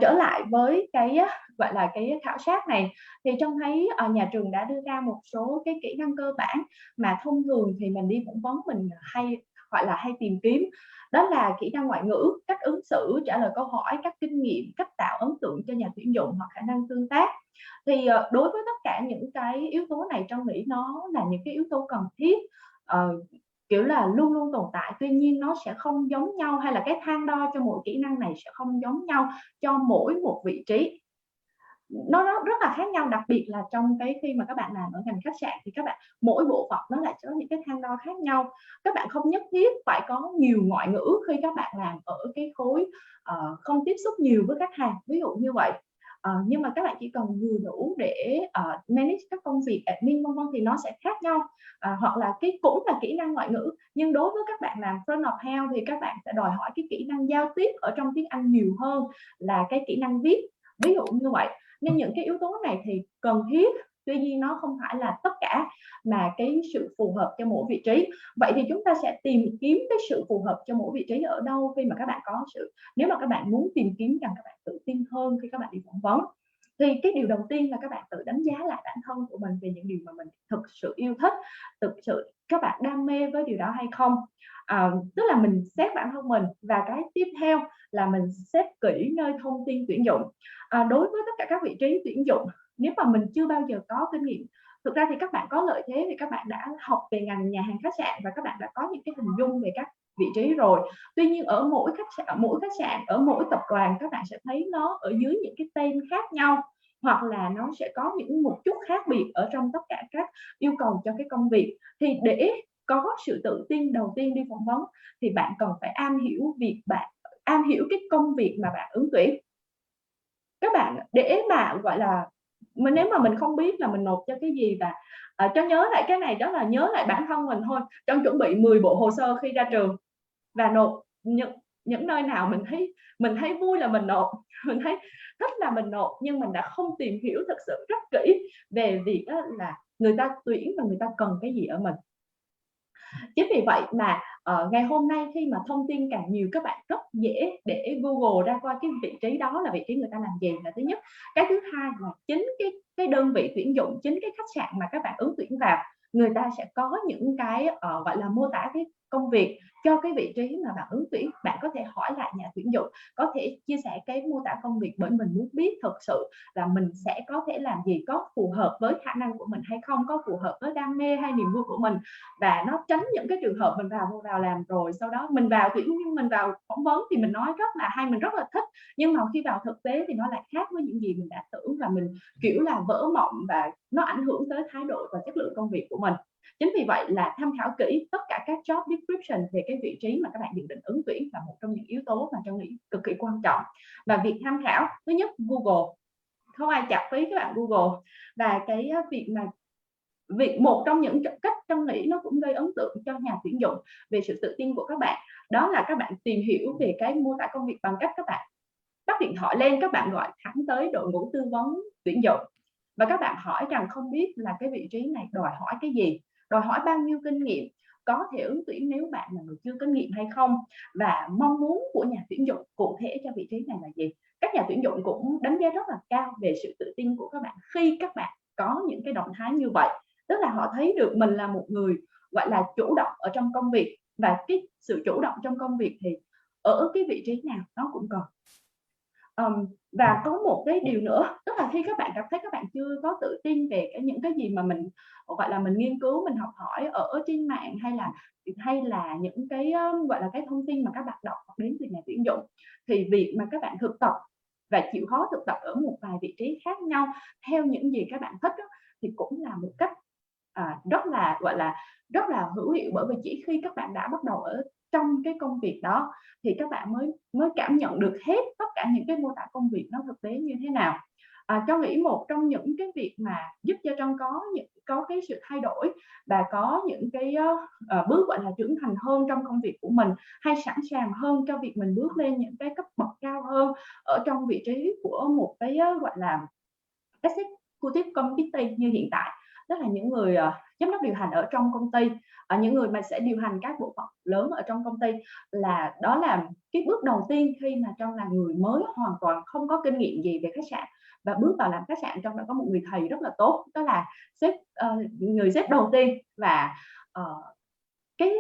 Trở lại với cái gọi là cái khảo sát này, thì Trân thấy nhà trường đã đưa ra một số cái kỹ năng cơ bản mà thông thường thì mình đi phỏng vấn mình hay tìm kiếm, đó là kỹ năng ngoại ngữ, cách ứng xử, trả lời câu hỏi, các kinh nghiệm, cách tạo ấn tượng cho nhà tuyển dụng hoặc khả năng tương tác. Thì đối với tất cả những cái yếu tố này, Trân nghĩ nó là những cái yếu tố cần thiết, kiểu là luôn luôn tồn tại, tuy nhiên nó sẽ không giống nhau, hay là cái thang đo cho mỗi kỹ năng này sẽ không giống nhau cho mỗi một vị trí. Nó rất là khác nhau, đặc biệt là trong khi mà các bạn làm ở ngành khách sạn thì các bạn mỗi bộ phận nó lại có những cái thang đo khác nhau. Các bạn không nhất thiết phải có nhiều ngoại ngữ khi các bạn làm ở cái khối không tiếp xúc nhiều với khách hàng, ví dụ như vậy. Nhưng mà các bạn chỉ cần vừa đủ để manage các công việc admin vân vân thì nó sẽ khác nhau. Hoặc là cũng là kỹ năng ngoại ngữ, nhưng đối với các bạn làm front of house thì các bạn sẽ đòi hỏi cái kỹ năng giao tiếp ở trong tiếng Anh nhiều hơn là cái kỹ năng viết, ví dụ như vậy. Nên những cái yếu tố này thì cần thiết, tuy nhiên nó không phải là tất cả, mà cái sự phù hợp cho mỗi vị trí. Vậy thì chúng ta sẽ tìm kiếm cái sự phù hợp cho mỗi vị trí ở đâu khi mà các bạn có nếu mà các bạn muốn tìm kiếm rằng các bạn tự tin hơn khi các bạn đi phỏng vấn, thì cái điều đầu tiên là các bạn tự đánh giá lại bản thân của mình về những điều mà mình thực sự yêu thích, thực sự các bạn đam mê với điều đó hay không. Tức là mình xét bản thân mình, và cái tiếp theo là mình xét kỹ nơi thông tin tuyển dụng. Đối với tất cả các vị trí tuyển dụng, nếu mà mình chưa bao giờ có kinh nghiệm, thực ra thì các bạn có lợi thế vì các bạn đã học về ngành nhà hàng khách sạn và các bạn đã có những cái hình dung về các vị trí rồi. Tuy nhiên ở mỗi khách sạn, ở mỗi tập đoàn, các bạn sẽ thấy nó ở dưới những cái tên khác nhau, hoặc là nó sẽ có một chút khác biệt ở trong tất cả các yêu cầu cho cái công việc. Thì để có sự tự tin đầu tiên đi phỏng vấn thì bạn cần phải am hiểu cái công việc mà bạn ứng tuyển. Các bạn để mà gọi là nếu mà mình không biết là mình nộp cho cái gì, và cho nhớ lại cái này, đó là nhớ lại bản thân mình thôi. Trong chuẩn bị 10 bộ hồ sơ khi ra trường và nộp những nơi nào mình thấy vui là mình nộp, mình thấy thích là mình nộp, nhưng mình đã không tìm hiểu thực sự rất kỹ về việc đó là người ta tuyển và người ta cần cái gì ở mình. Chính vì vậy mà ngày hôm nay khi mà thông tin càng nhiều, các bạn rất dễ để Google ra coi cái vị trí đó là vị trí người ta làm gì là thứ nhất. Cái thứ hai là chính cái đơn vị tuyển dụng, chính cái khách sạn mà các bạn ứng tuyển vào, người ta sẽ có những cái gọi là mô tả cái công việc cho cái vị trí mà bạn ứng tuyển. Bạn có thể hỏi lại nhà tuyển dụng, có thể chia sẻ cái mô tả công việc, bởi mình muốn biết thực sự là mình sẽ có thể làm gì, có phù hợp với khả năng của mình hay không, có phù hợp với đam mê hay niềm vui của mình. Và nó tránh những cái trường hợp mình vào làm rồi sau đó mình vào tuyển, nhưng mình vào phỏng vấn thì mình nói rất là hay, mình rất là thích, nhưng mà khi vào thực tế thì nó lại khác với những gì mình đã tưởng, và mình kiểu là vỡ mộng, và nó ảnh hưởng tới thái độ và chất lượng công việc của mình. Chính vì vậy là tham khảo kỹ tất cả các job description về cái vị trí mà các bạn dự định ứng tuyển là một trong những yếu tố mà Trân nghĩ cực kỳ quan trọng. Và việc tham khảo, thứ nhất Google, không ai chặt phí các bạn Google. Và cái việc một trong những cách Trân nghĩ nó cũng gây ấn tượng cho nhà tuyển dụng về sự tự tin của các bạn, đó là các bạn tìm hiểu về cái mô tả công việc bằng cách các bạn bắt điện thoại lên, các bạn gọi thẳng tới đội ngũ tư vấn tuyển dụng và các bạn hỏi rằng không biết là cái vị trí này đòi hỏi cái gì, đòi hỏi bao nhiêu kinh nghiệm, có thể ứng tuyển nếu bạn là người chưa kinh nghiệm hay không, và mong muốn của nhà tuyển dụng cụ thể cho vị trí này là gì. Các nhà tuyển dụng cũng đánh giá rất là cao về sự tự tin của các bạn khi các bạn có những cái động thái như vậy, tức là họ thấy được mình là một người gọi là chủ động ở trong công việc, và cái sự chủ động trong công việc thì ở cái vị trí nào nó cũng còn. Và có một cái điều nữa, tức là khi các bạn cảm thấy các bạn chưa có tự tin về những cái gì mà mình gọi là mình nghiên cứu, mình học hỏi ở trên mạng, hay là những cái gọi là cái thông tin mà các bạn đọc hoặc đến từ nhà tuyển dụng, thì việc mà các bạn thực tập và chịu khó thực tập ở một vài vị trí khác nhau theo những gì các bạn thích đó, thì cũng là một cách rất là gọi là rất là hữu hiệu, bởi vì chỉ khi các bạn đã bắt đầu ở trong cái công việc đó thì các bạn mới cảm nhận được hết tất cả những cái mô tả công việc nó thực tế như thế nào. Trân nghĩ một trong những cái việc mà giúp cho Trân có cái sự thay đổi và có những cái bước gọi là trưởng thành hơn trong công việc của mình, hay sẵn sàng hơn cho việc mình bước lên những cái cấp bậc cao hơn ở trong vị trí của một cái gọi là executive committee như hiện tại, tức là những người giám đốc điều hành ở trong công ty, những người mà sẽ điều hành các bộ phận lớn ở trong công ty, đó là cái bước đầu tiên khi mà Trân là người mới hoàn toàn không có kinh nghiệm gì về khách sạn và bước vào làm khách sạn. Trân đã có một người thầy rất là tốt, đó là người sếp đầu tiên. Và cái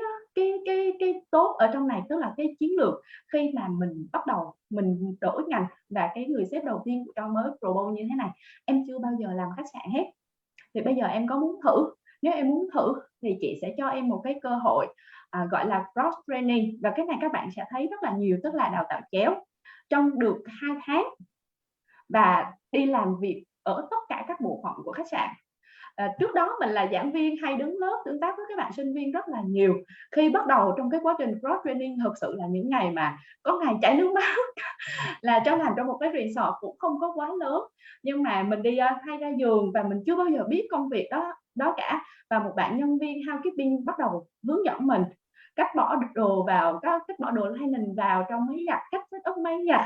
tốt ở trong này tức là cái chiến lược khi mà mình bắt đầu mình đổi ngành, và cái người sếp đầu tiên của Trân mới promote như thế này: em chưa bao giờ làm khách sạn hết, thì bây giờ em có muốn thử? Nếu em muốn thử thì chị sẽ cho em một cái cơ hội gọi là cross training, và cái này các bạn sẽ thấy rất là nhiều, tức là đào tạo chéo trong được 2 tháng và đi làm việc ở tất cả các bộ phận của khách sạn. Trước đó mình là giảng viên hay đứng lớp tương tác với các bạn sinh viên rất là nhiều. Khi bắt đầu trong cái quá trình cross training, thực sự là những ngày mà có ngày chảy nước mắt là Trân làm trong một cái resort cũng không có quá lớn, nhưng mà mình đi hay ra giường và mình chưa bao giờ biết công việc đó cả, và một bạn nhân viên housekeeping bắt đầu hướng dẫn mình cách bỏ đồ vào, cách bỏ đồ linen vào trong máy giặt, cách set up máy giặt,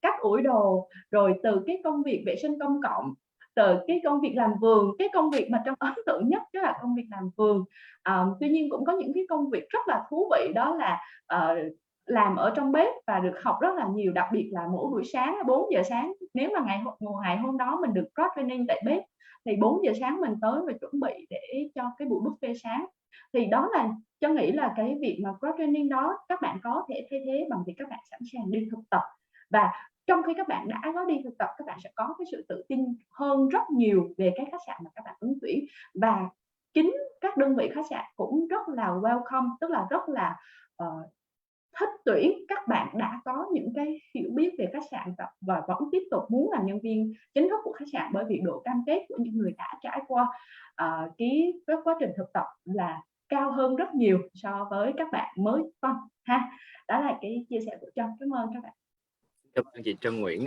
cách ủi đồ, rồi từ cái công việc vệ sinh công cộng, từ cái công việc làm vườn. Cái công việc mà Trân ấn tượng nhất đó là công việc làm vườn. Tuy nhiên cũng có những cái công việc rất là thú vị, đó là làm ở trong bếp và được học rất là nhiều, đặc biệt là mỗi buổi sáng 4 giờ sáng, nếu mà ngày hôm đó mình được cross training tại bếp thì 4 giờ sáng mình tới và chuẩn bị để cho cái buổi buffet sáng. Thì đó là Trân nghĩ là cái việc mà cross training đó các bạn có thể thay thế bằng việc các bạn sẵn sàng đi thực tập, và trong khi các bạn đã có đi thực tập, các bạn sẽ có cái sự tự tin hơn rất nhiều về cái khách sạn mà các bạn ứng tuyển, và chính các đơn vị khách sạn cũng rất là welcome, tức là rất là thích tuyển các bạn đã có những cái hiểu biết về khách sạn và vẫn tiếp tục muốn làm nhân viên chính thức của khách sạn, bởi vì độ cam kết của những người đã trải qua cái quá trình thực tập là cao hơn rất nhiều so với các bạn mới con ha. Đó là cái chia sẻ của Trân. Cảm ơn các bạn. Cảm ơn chị Trân Nguyễn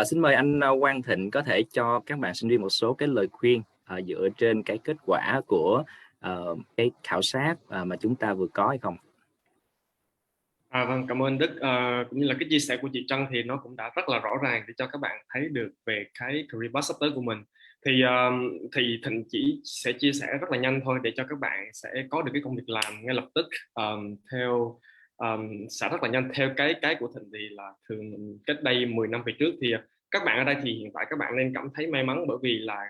xin mời anh Quang Thịnh có thể cho các bạn sinh viên một số cái lời khuyên dựa trên cái kết quả của cái khảo sát mà chúng ta vừa có hay không? Vâng, cảm ơn Đức. Cũng như là cái chia sẻ của chị Trân thì nó cũng đã rất là rõ ràng để cho các bạn thấy được về cái career path sắp tới của mình. Thì Thịnh chỉ sẽ chia sẻ rất là nhanh thôi để cho các bạn sẽ có được cái công việc làm ngay lập tức sẽ rất là nhanh. Theo cái của Thịnh thì là thường cách đây 10 năm về trước, thì các bạn ở đây thì hiện tại các bạn nên cảm thấy may mắn, bởi vì là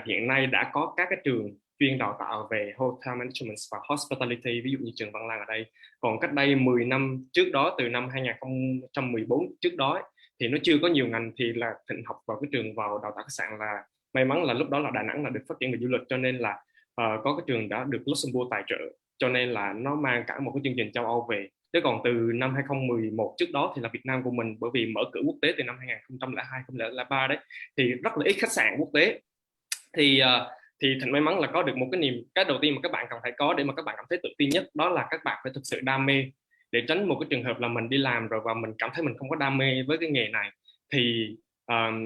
hiện nay đã có các cái trường chuyên đào tạo về Hotel Management và Hospitality, ví dụ như trường Văn Lang ở đây. Còn cách đây 10 năm trước đó, từ năm 2014 trước đó thì nó chưa có nhiều ngành, thì là Thịnh học vào cái trường vào đào tạo khách sạn. Là may mắn là lúc đó là Đà Nẵng là được phát triển về du lịch, cho nên là có cái trường đã được Luxembourg tài trợ, cho nên là nó mang cả một cái chương trình châu Âu về. Chứ còn từ năm 2011 trước đó thì là Việt Nam của mình, bởi vì mở cửa quốc tế từ năm 2002, 2003 đấy, thì rất là ít khách sạn quốc tế. Thì Thịnh may mắn là có được một cái đầu tiên mà các bạn cần phải có để mà các bạn cảm thấy tự tin nhất, đó là các bạn phải thực sự đam mê, để tránh một cái trường hợp là mình đi làm rồi và mình cảm thấy mình không có đam mê với cái nghề này, thì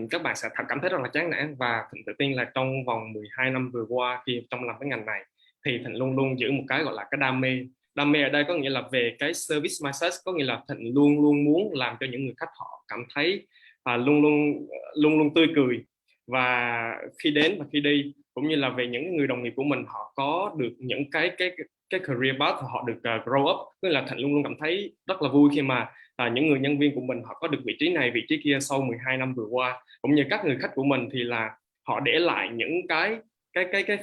các bạn sẽ cảm thấy rất là chán nản. Và Thịnh tự tin là trong vòng 12 năm vừa qua khi trong làm cái ngành này thì Thịnh luôn luôn giữ một cái gọi là cái đam mê. Đam mê ở đây có nghĩa là về cái service mindset, có nghĩa là Thịnh luôn luôn muốn làm cho những người khách họ cảm thấy luôn luôn tươi cười và khi đến và khi đi, cũng như là về những người đồng nghiệp của mình họ có được những cái career path, họ được grow up. Tức là Thịnh luôn luôn cảm thấy rất là vui khi mà những người nhân viên của mình họ có được vị trí này vị trí kia sau 12 năm vừa qua, cũng như các người khách của mình thì là họ để lại những cái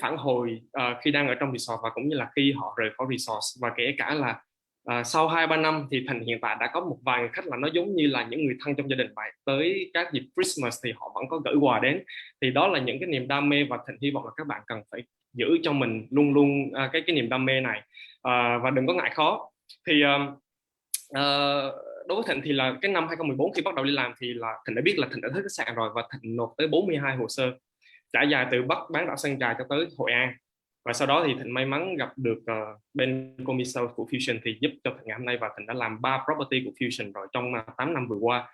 phản hồi khi đang ở trong resort và cũng như là khi họ rời khỏi resort. Và kể cả là sau 2-3 năm thì Thịnh hiện tại đã có một vài người khách là nó giống như là những người thân trong gia đình vậy. Tới các dịp Christmas thì họ vẫn có gửi quà đến. Thì đó là những cái niềm đam mê, và Thịnh hy vọng là các bạn cần phải giữ cho mình luôn luôn cái niềm đam mê này, và đừng có ngại khó. Thì đối với Thịnh thì là cái năm 2014 khi bắt đầu đi làm thì là Thịnh đã biết là Thịnh đã thích khách sạn rồi, và Thịnh nộp tới 42 hồ sơ trải dài từ Bắc bán đảo Sơn Trà cho tới Hội An. Và sau đó thì Thịnh may mắn gặp được bên Comisal của Fusion thì giúp cho Thịnh ngày hôm nay, và Thịnh đã làm 3 property của Fusion rồi trong 8 năm vừa qua.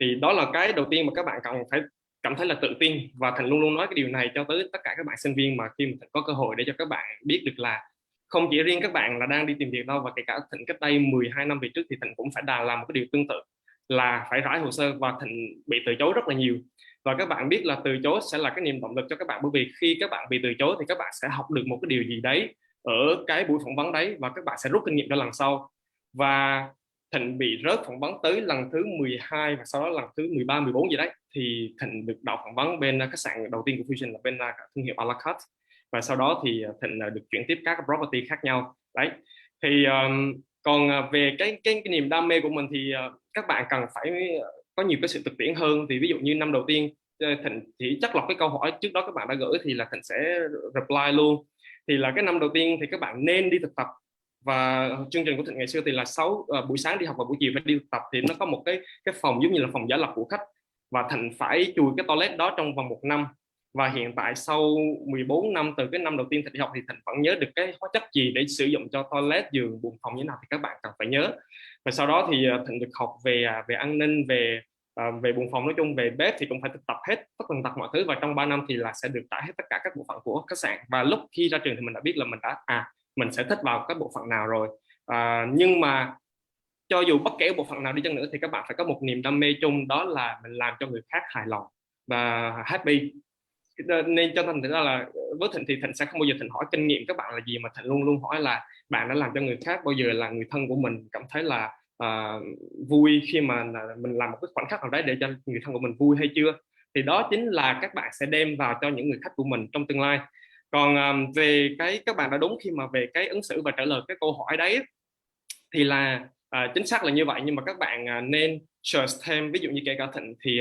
Thì đó là cái đầu tiên mà các bạn cần phải cảm thấy là tự tin, và Thịnh luôn luôn nói cái điều này cho tới tất cả các bạn sinh viên mà khi mà Thịnh có cơ hội để cho các bạn biết được là không chỉ riêng các bạn là đang đi tìm việc đâu, và kể cả Thịnh cách đây 12 năm về trước thì Thịnh cũng phải làm một cái điều tương tự là phải rải hồ sơ, và Thịnh bị từ chối rất là nhiều. Và các bạn biết là từ chối sẽ là cái niềm động lực cho các bạn, bởi vì khi các bạn bị từ chối thì các bạn sẽ học được một cái điều gì đấy ở cái buổi phỏng vấn đấy, và các bạn sẽ rút kinh nghiệm cho lần sau. Và Thịnh bị rớt phỏng vấn tới lần thứ 12 và sau đó lần thứ 13, 14 gì đấy, thì Thịnh được đậu phỏng vấn bên khách sạn đầu tiên của Fusion là bên thương hiệu a la carte, và sau đó thì Thịnh được chuyển tiếp các property khác nhau đấy. Thì còn về cái niềm đam mê của mình thì các bạn cần phải có nhiều cái sự thực tiễn hơn. Thì ví dụ như năm đầu tiên Thịnh chỉ chắc lọc cái câu hỏi trước đó các bạn đã gửi thì là Thịnh sẽ reply luôn. Thì là cái năm đầu tiên thì các bạn nên đi thực tập, và chương trình của Thịnh ngày xưa thì là buổi sáng đi học và buổi chiều phải đi thực tập. Thì nó có một cái phòng giống như là phòng giả lập của khách, và Thịnh phải chui cái toilet đó trong vòng 1 năm. Và hiện tại sau 14 năm từ cái năm đầu tiên Thịnh đi học thì Thịnh vẫn nhớ được cái hóa chất gì để sử dụng cho toilet, giường, buồng phòng như thế nào thì các bạn cần phải nhớ. Và sau đó thì Thịnh được học về an ninh, về buồng phòng, nói chung về bếp thì cũng phải thực tập hết tất tần tật mọi thứ. Và trong 3 năm thì là sẽ được trải hết tất cả các bộ phận của khách sạn. Và lúc khi ra trường thì mình đã biết là mình sẽ thích vào các bộ phận nào rồi. Nhưng mà cho dù bất kể bộ phận nào đi chăng nữa thì các bạn phải có một niềm đam mê chung, đó là mình làm cho người khác hài lòng và happy. Nên cho Thịnh là với Thịnh thì Thịnh sẽ không bao giờ Thịnh hỏi kinh nghiệm các bạn là gì, mà Thịnh luôn luôn hỏi là bạn đã làm cho người khác bao giờ là người thân của mình cảm thấy là vui khi mà mình làm một cái khoảnh khắc nào đấy để cho người thân của mình vui hay chưa. Thì đó chính là các bạn sẽ đem vào cho những người khách của mình trong tương lai. Còn về các bạn đã đúng khi mà về cái ứng xử và trả lời cái câu hỏi đấy thì là chính xác là như vậy. Nhưng mà các bạn nên search thêm, ví dụ như kể cả Thịnh thì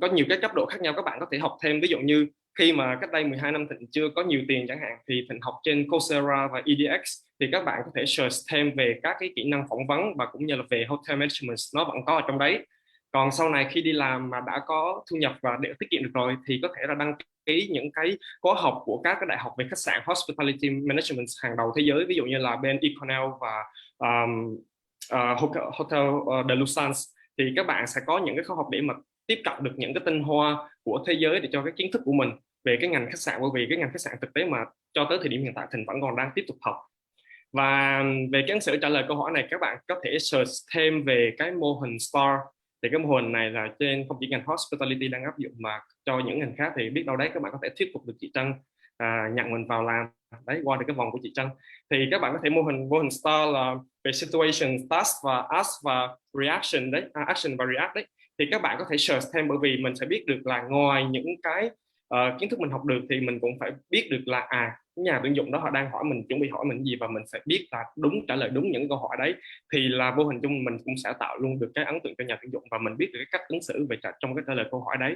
có nhiều cái cấp độ khác nhau, các bạn có thể học thêm. Ví dụ như khi mà cách đây 12 năm Thịnh chưa có nhiều tiền chẳng hạn, thì Thịnh học trên Coursera và EDX, thì các bạn có thể search thêm về các cái kỹ năng phỏng vấn và cũng như là về hotel management, nó vẫn có ở trong đấy. Còn sau này khi đi làm mà đã có thu nhập và để tiết kiệm được rồi thì có thể là đăng ký những cái khóa học của các cái đại học về khách sạn hospitality management hàng đầu thế giới, ví dụ như là bên Econel và Hotel de Lucans. Thì các bạn sẽ có những cái khóa học để mà tiếp cận được những cái tinh hoa của thế giới để cho cái kiến thức của mình về cái ngành khách sạn, bởi vì cái ngành khách sạn thực tế mà cho tới thời điểm hiện tại Thịnh vẫn còn đang tiếp tục học. Và về cái ứng xử trả lời câu hỏi này, các bạn có thể search thêm về cái mô hình STAR. Thì cái mô hình này là trên không chỉ ngành hospitality đang áp dụng mà cho những ngành khác, thì biết đâu đấy các bạn có thể thuyết phục được chị Trân nhận mình vào làm đấy, qua được cái vòng của chị Trân. Thì các bạn có thể mô hình STAR là về situation, task và ask và reaction đấy, action và react đấy. Thì các bạn có thể search thêm, bởi vì mình sẽ biết được là ngoài những cái kiến thức mình học được thì mình cũng phải biết được là cái nhà tuyển dụng đó họ đang hỏi mình, chuẩn bị hỏi mình gì, và mình phải biết là trả lời đúng những câu hỏi đấy, thì là vô hình chung mình cũng sẽ tạo luôn được cái ấn tượng cho nhà tuyển dụng, và mình biết được cái cách ứng xử về trong cái trả lời câu hỏi đấy.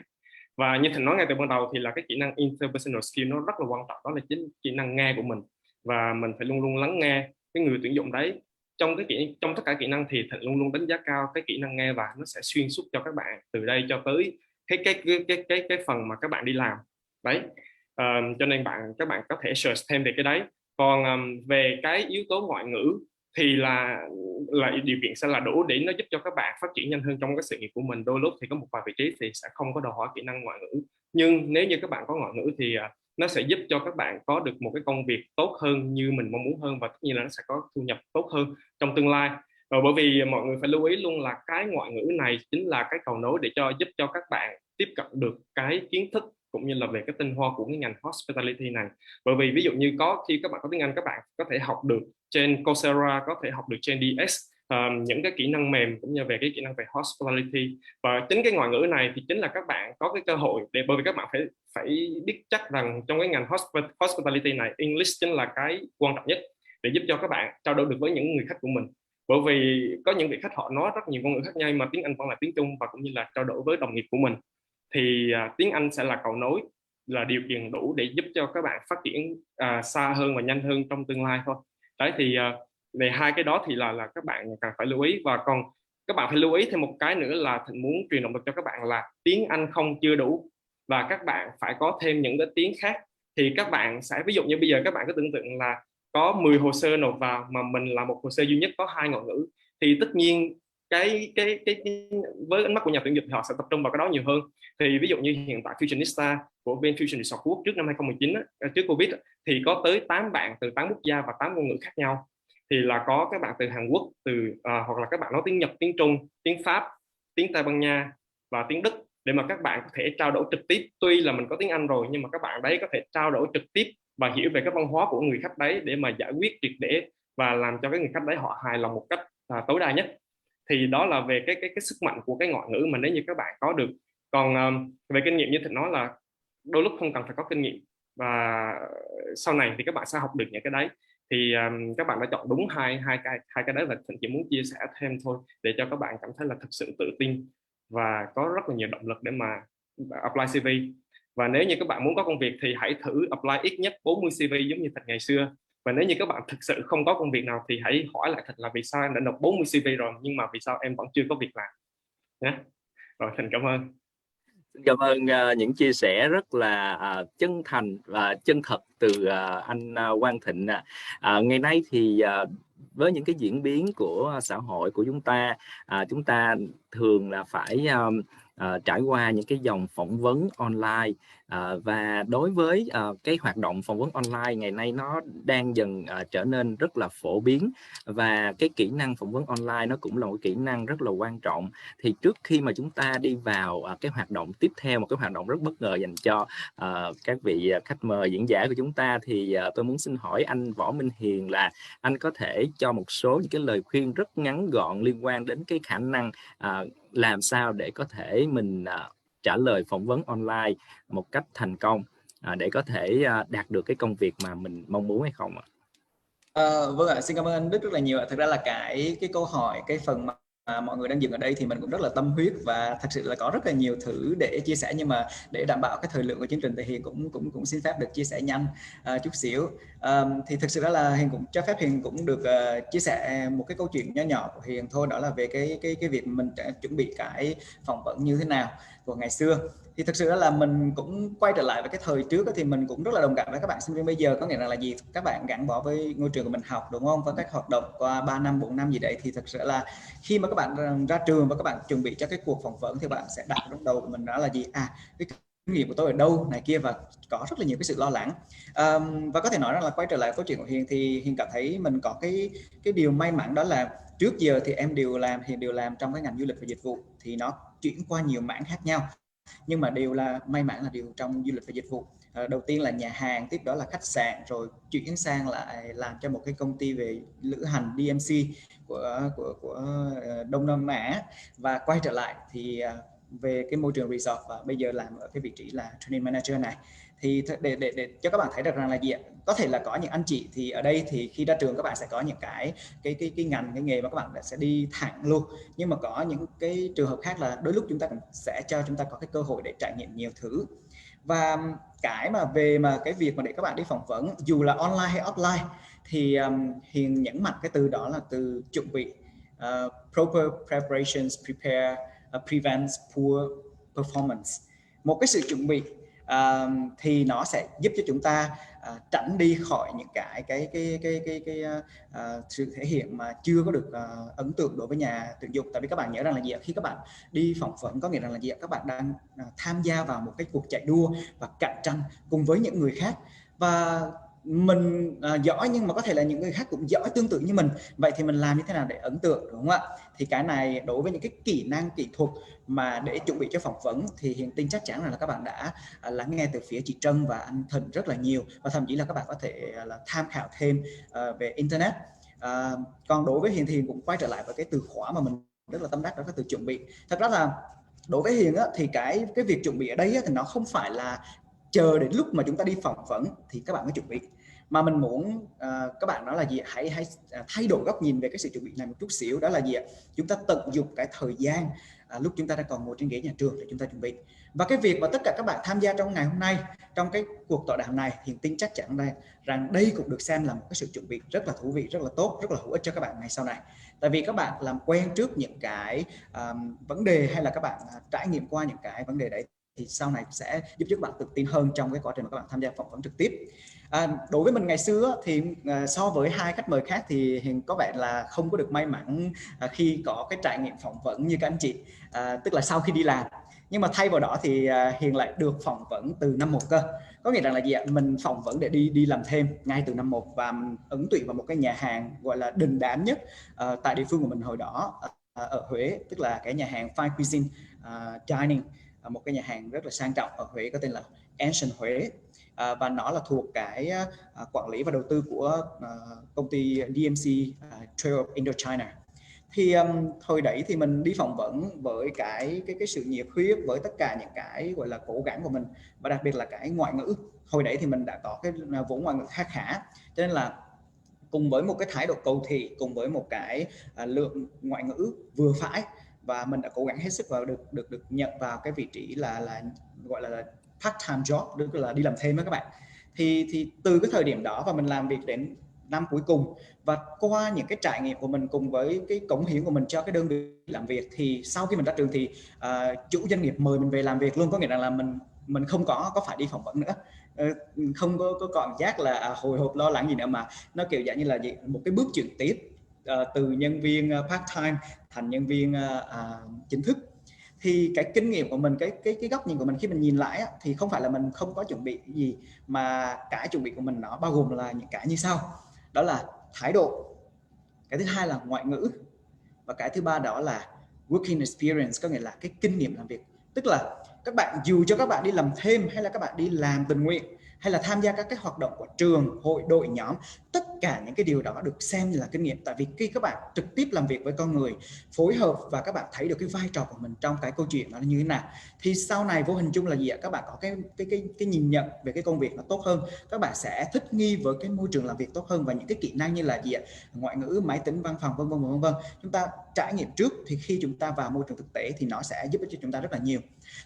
Và như Thịnh nói ngay từ ban đầu thì là cái kỹ năng interpersonal skill nó rất là quan trọng, đó là chính kỹ năng nghe của mình, và mình phải luôn luôn lắng nghe cái người tuyển dụng đấy. Trong tất cả kỹ năng thì Thịnh luôn luôn đánh giá cao cái kỹ năng nghe, và nó sẽ xuyên suốt cho các bạn từ đây cho tới cái phần mà các bạn đi làm đấy. Cho nên các bạn có thể search thêm về cái đấy. Còn về cái yếu tố ngoại ngữ thì là điều kiện sẽ là đủ để nó giúp cho các bạn phát triển nhanh hơn trong cái sự nghiệp của mình. Đôi lúc thì có một vài vị trí thì sẽ không có đòi hỏi kỹ năng ngoại ngữ, nhưng nếu như các bạn có ngoại ngữ thì nó sẽ giúp cho các bạn có được một cái công việc tốt hơn như mình mong muốn hơn, và tất nhiên là nó sẽ có thu nhập tốt hơn trong tương lai. Bởi vì mọi người phải lưu ý luôn là cái ngoại ngữ này chính là cái cầu nối để giúp cho các bạn tiếp cận được cái kiến thức cũng như là về cái tinh hoa của cái ngành hospitality này. Bởi vì ví dụ như khi các bạn có tiếng Anh, các bạn có thể học được trên Coursera, có thể học được trên DS, những cái kỹ năng mềm cũng như về cái kỹ năng về hospitality. Và chính cái ngoại ngữ này thì chính là các bạn có cái cơ hội để, bởi vì các bạn phải biết chắc rằng trong cái ngành hospitality này, English chính là cái quan trọng nhất để giúp cho các bạn trao đổi được với những người khách của mình. Bởi vì có những vị khách họ nói rất nhiều ngôn ngữ khác nhau, mà tiếng Anh vẫn là tiếng Trung, và cũng như là trao đổi với đồng nghiệp của mình thì tiếng Anh sẽ là cầu nối, là điều kiện đủ để giúp cho các bạn phát triển xa hơn và nhanh hơn trong tương lai thôi. Đấy thì về hai cái đó thì là các bạn cần phải lưu ý. Và còn các bạn phải lưu ý thêm một cái nữa là Thịnh muốn truyền động lực cho các bạn là tiếng Anh không chưa đủ, và các bạn phải có thêm những cái tiếng khác. Thì các bạn sẽ, ví dụ như bây giờ các bạn cứ tưởng tượng là có 10 hồ sơ nộp vào mà mình là một hồ sơ duy nhất có 2 ngoại ngữ, thì tất nhiên với ánh mắt của nhà tuyển dụng thì họ sẽ tập trung vào cái đó nhiều hơn. Thì ví dụ như hiện tại Fusionista của bên Fusion Resort Quốc trước năm 2019 trước Covid thì có tới 8 bạn từ 8 quốc gia và 8 ngôn ngữ khác nhau. Thì là có các bạn từ Hàn Quốc, hoặc là các bạn nói tiếng Nhật, tiếng Trung, tiếng Pháp, tiếng Tây Ban Nha và tiếng Đức, để mà các bạn có thể trao đổi trực tiếp. Tuy là mình có tiếng Anh rồi nhưng mà các bạn đấy có thể trao đổi trực tiếp và hiểu về cái văn hóa của người khách đấy để mà giải quyết triệt để và làm cho cái người khách đấy họ hài lòng một cách tối đa nhất. Thì đó là về cái sức mạnh của cái ngoại ngữ mà nếu như các bạn có được. Còn về kinh nghiệm như Thịnh nói là đôi lúc không cần phải có kinh nghiệm, và sau này thì các bạn sẽ học được những cái đấy. Thì các bạn đã chọn đúng hai cái đấy, và Thịnh chỉ muốn chia sẻ thêm thôi để cho các bạn cảm thấy là thực sự tự tin và có rất là nhiều động lực để mà apply CV. Và nếu như các bạn muốn có công việc thì hãy thử apply ít nhất 40 CV giống như Thịnh ngày xưa. Và nếu như các bạn thực sự không có công việc nào thì hãy hỏi lại Thịnh là vì sao em đã nộp 40 CV rồi nhưng mà vì sao em vẫn chưa có việc làm nhé. Rồi, Thịnh cảm ơn. Xin cảm ơn những chia sẻ rất là chân thành và chân thật từ anh Quang Thịnh. Ngày nay thì với những cái diễn biến của xã hội của chúng ta thường là phải trải qua những cái dòng phỏng vấn online, và đối với cái hoạt động phỏng vấn online ngày nay nó đang dần trở nên rất là phổ biến, và cái kỹ năng phỏng vấn online nó cũng là một kỹ năng rất là quan trọng. Thì trước khi mà chúng ta đi vào cái hoạt động tiếp theo, một cái hoạt động rất bất ngờ dành cho các vị khách mời diễn giả của chúng ta, thì tôi muốn xin hỏi anh Võ Minh Hiền là anh có thể cho một số những cái lời khuyên rất ngắn gọn liên quan đến cái khả năng làm sao để có thể mình trả lời phỏng vấn online một cách thành công để có thể đạt được cái công việc mà mình mong muốn hay không ạ? Vâng ạ, xin cảm ơn anh Đức rất là nhiều ạ. Thực ra là cái câu hỏi, cái phần mà mọi người đang dừng ở đây thì mình cũng rất là tâm huyết và thật sự là có rất là nhiều thứ để chia sẻ, nhưng mà để đảm bảo cái thời lượng của chương trình thì Hiền cũng xin phép được chia sẻ nhanh chút xíu. Thì thực sự là Hiền cũng cho phép Hiền cũng được chia sẻ một cái câu chuyện nhỏ nhỏ của Hiền thôi, đó là về cái việc mình chuẩn bị cái phỏng vấn như thế nào của ngày xưa. Thì thực sự là mình cũng quay trở lại với cái thời trước thì mình cũng rất là đồng cảm với các bạn sinh viên bây giờ, có nghĩa là gì, các bạn gắn bó với ngôi trường của mình học, đúng không, có các hoạt động qua 3 năm 4 năm gì đấy, thì thực sự là khi mà các bạn ra trường và các bạn chuẩn bị cho cái cuộc phỏng vấn thì bạn sẽ đặt trong đầu của mình đó là gì, cái kinh nghiệm của tôi ở đâu này kia, và có rất là nhiều cái sự lo lắng. Và có thể nói rằng là quay trở lại câu chuyện của Hiền thì Hiền cảm thấy mình có cái điều may mắn, đó là trước giờ thì Hiền đều làm trong cái ngành du lịch và dịch vụ, thì nó chuyển qua nhiều mảng khác nhau, nhưng mà đều là may mắn là đều trong du lịch và dịch vụ. Đầu tiên là nhà hàng, tiếp đó là khách sạn, rồi chuyển sang lại làm cho một cái công ty về lữ hành DMC của Đông Nam Á, và quay trở lại thì về cái môi trường resort và bây giờ làm ở cái vị trí là training manager này. Thì để cho các bạn thấy được rằng là gì ạ, có thể là có những anh chị thì ở đây thì khi ra trường các bạn sẽ có những cái ngành, cái nghề mà các bạn sẽ đi thẳng luôn, nhưng mà có những cái trường hợp khác là đôi lúc chúng ta cũng sẽ cho chúng ta có cái cơ hội để trải nghiệm nhiều thứ. Và cái mà về mà cái việc mà để các bạn đi phỏng vấn dù là online hay offline thì Hiền nhấn mạnh cái từ đó là từ chuẩn bị. Proper preparations prevents poor performance. Một cái sự chuẩn bị thì nó sẽ giúp cho chúng ta tránh đi khỏi những sự thể hiện mà chưa có được ấn tượng đối với nhà tuyển dụng. Tại vì các bạn nhớ rằng là gì ạ? Khi các bạn đi phỏng vấn có nghĩa rằng là gì ạ? Các bạn đang tham gia vào một cái cuộc chạy đua và cạnh tranh cùng với những người khác, và mình giỏi nhưng mà có thể là những người khác cũng giỏi tương tự như mình. Vậy thì mình làm như thế nào để ấn tượng, đúng không ạ? Thì cái này đối với những cái kỹ năng kỹ thuật mà để chuẩn bị cho phỏng vấn thì Hiền tin chắc chắn là các bạn đã lắng nghe từ phía chị Trân và anh Thịnh rất là nhiều, và thậm chí là các bạn có thể là tham khảo thêm về internet. Còn đối với Hiền thì Hiền cũng quay trở lại với cái từ khóa mà mình rất là tâm đắc, đó là từ chuẩn bị. Thật ra là đối với Hiền á, thì cái việc chuẩn bị ở đây á, thì nó không phải là chờ đến lúc mà chúng ta đi phỏng vấn thì các bạn mới chuẩn bị, mà mình muốn các bạn đó là gì, hãy thay đổi góc nhìn về cái sự chuẩn bị này một chút xíu. Đó là gì ạ? Chúng ta tận dụng cái thời gian lúc chúng ta đang còn ngồi trên ghế nhà trường để chúng ta chuẩn bị. Và cái việc mà tất cả các bạn tham gia trong ngày hôm nay, trong cái cuộc tọa đàm này, Hiền tin chắc chắn rằng đây cũng được xem là một cái sự chuẩn bị rất là thú vị, rất là tốt, rất là hữu ích cho các bạn ngày sau này. Tại vì các bạn làm quen trước những cái vấn đề, hay là các bạn trải nghiệm qua những cái vấn đề đấy, thì sau này sẽ giúp cho các bạn tự tin hơn trong cái quá trình mà các bạn tham gia phỏng vấn trực tiếp. Đối với mình ngày xưa thì so với hai khách mời khác thì Hiền có vẻ là không có được may mắn khi có cái trải nghiệm phỏng vấn như các anh chị, tức là sau khi đi làm. Nhưng mà thay vào đó thì Hiền lại được phỏng vấn từ năm 1 cơ. Có nghĩa rằng là gì ạ? Mình phỏng vấn để đi làm thêm ngay từ năm 1 và ứng tuyển vào một cái nhà hàng gọi là đình đám nhất tại địa phương của mình hồi đó ở Huế, tức là cái nhà hàng Fine Cuisine Dining, một cái nhà hàng rất là sang trọng ở Huế có tên là Ancient Huế, và nó là thuộc cái quản lý và đầu tư của công ty DMC Trail of Indochina. Thì hồi đấy thì mình đi phỏng vấn với cái sự nhiệt huyết, với tất cả những cái gọi là cố gắng của mình, và đặc biệt là cái ngoại ngữ. Hồi đấy thì mình đã có cái vốn ngoại ngữ khá, cho nên là cùng với một cái thái độ cầu thị, cùng với một cái lượng ngoại ngữ vừa phải, và mình đã cố gắng hết sức và được nhận vào cái vị trí là gọi là part time job, tức là đi làm thêm đó các bạn. Thì từ cái thời điểm đó và mình làm việc đến năm cuối cùng, và qua những cái trải nghiệm của mình cùng với cái cống hiến của mình cho cái đơn vị làm việc, thì sau khi mình ra trường thì chủ doanh nghiệp mời mình về làm việc luôn. Có nghĩa là mình không có phải đi phỏng vấn nữa, không có cảm giác là hồi hộp lo lắng gì nữa, mà nó kiểu dạng như là một cái bước chuyển tiếp từ nhân viên part time thành nhân viên chính thức. Thì cái kinh nghiệm của mình, cái góc nhìn của mình khi mình nhìn lại thì không phải là mình không có chuẩn bị gì, mà cái chuẩn bị của mình nó bao gồm là những cái như sau. Đó là thái độ, cái thứ hai là ngoại ngữ, và cái thứ ba đó là working experience, có nghĩa là cái kinh nghiệm làm việc. Tức là các bạn, dù cho các bạn đi làm thêm hay là các bạn đi làm tình nguyện hay là tham gia các cái hoạt động của trường, hội, đội, nhóm, tất cả những cái điều đó được xem như là kinh nghiệm. Tại vì khi các bạn trực tiếp làm việc với con người, phối hợp, và các bạn thấy được cái vai trò của mình trong cái câu chuyện nó như thế nào, thì sau này vô hình chung là gì ạ? Các bạn có cái nhìn nhận về cái công việc nó tốt hơn, các bạn sẽ thích nghi với cái môi trường làm việc tốt hơn, và những cái kỹ năng như là gì ạ? Ngoại ngữ, máy tính, văn phòng, vân vân. Chúng ta trải nghiệm trước, thì khi chúng ta vào môi trường thực tế thì nó sẽ giúp cho chúng ta rất là nhiều.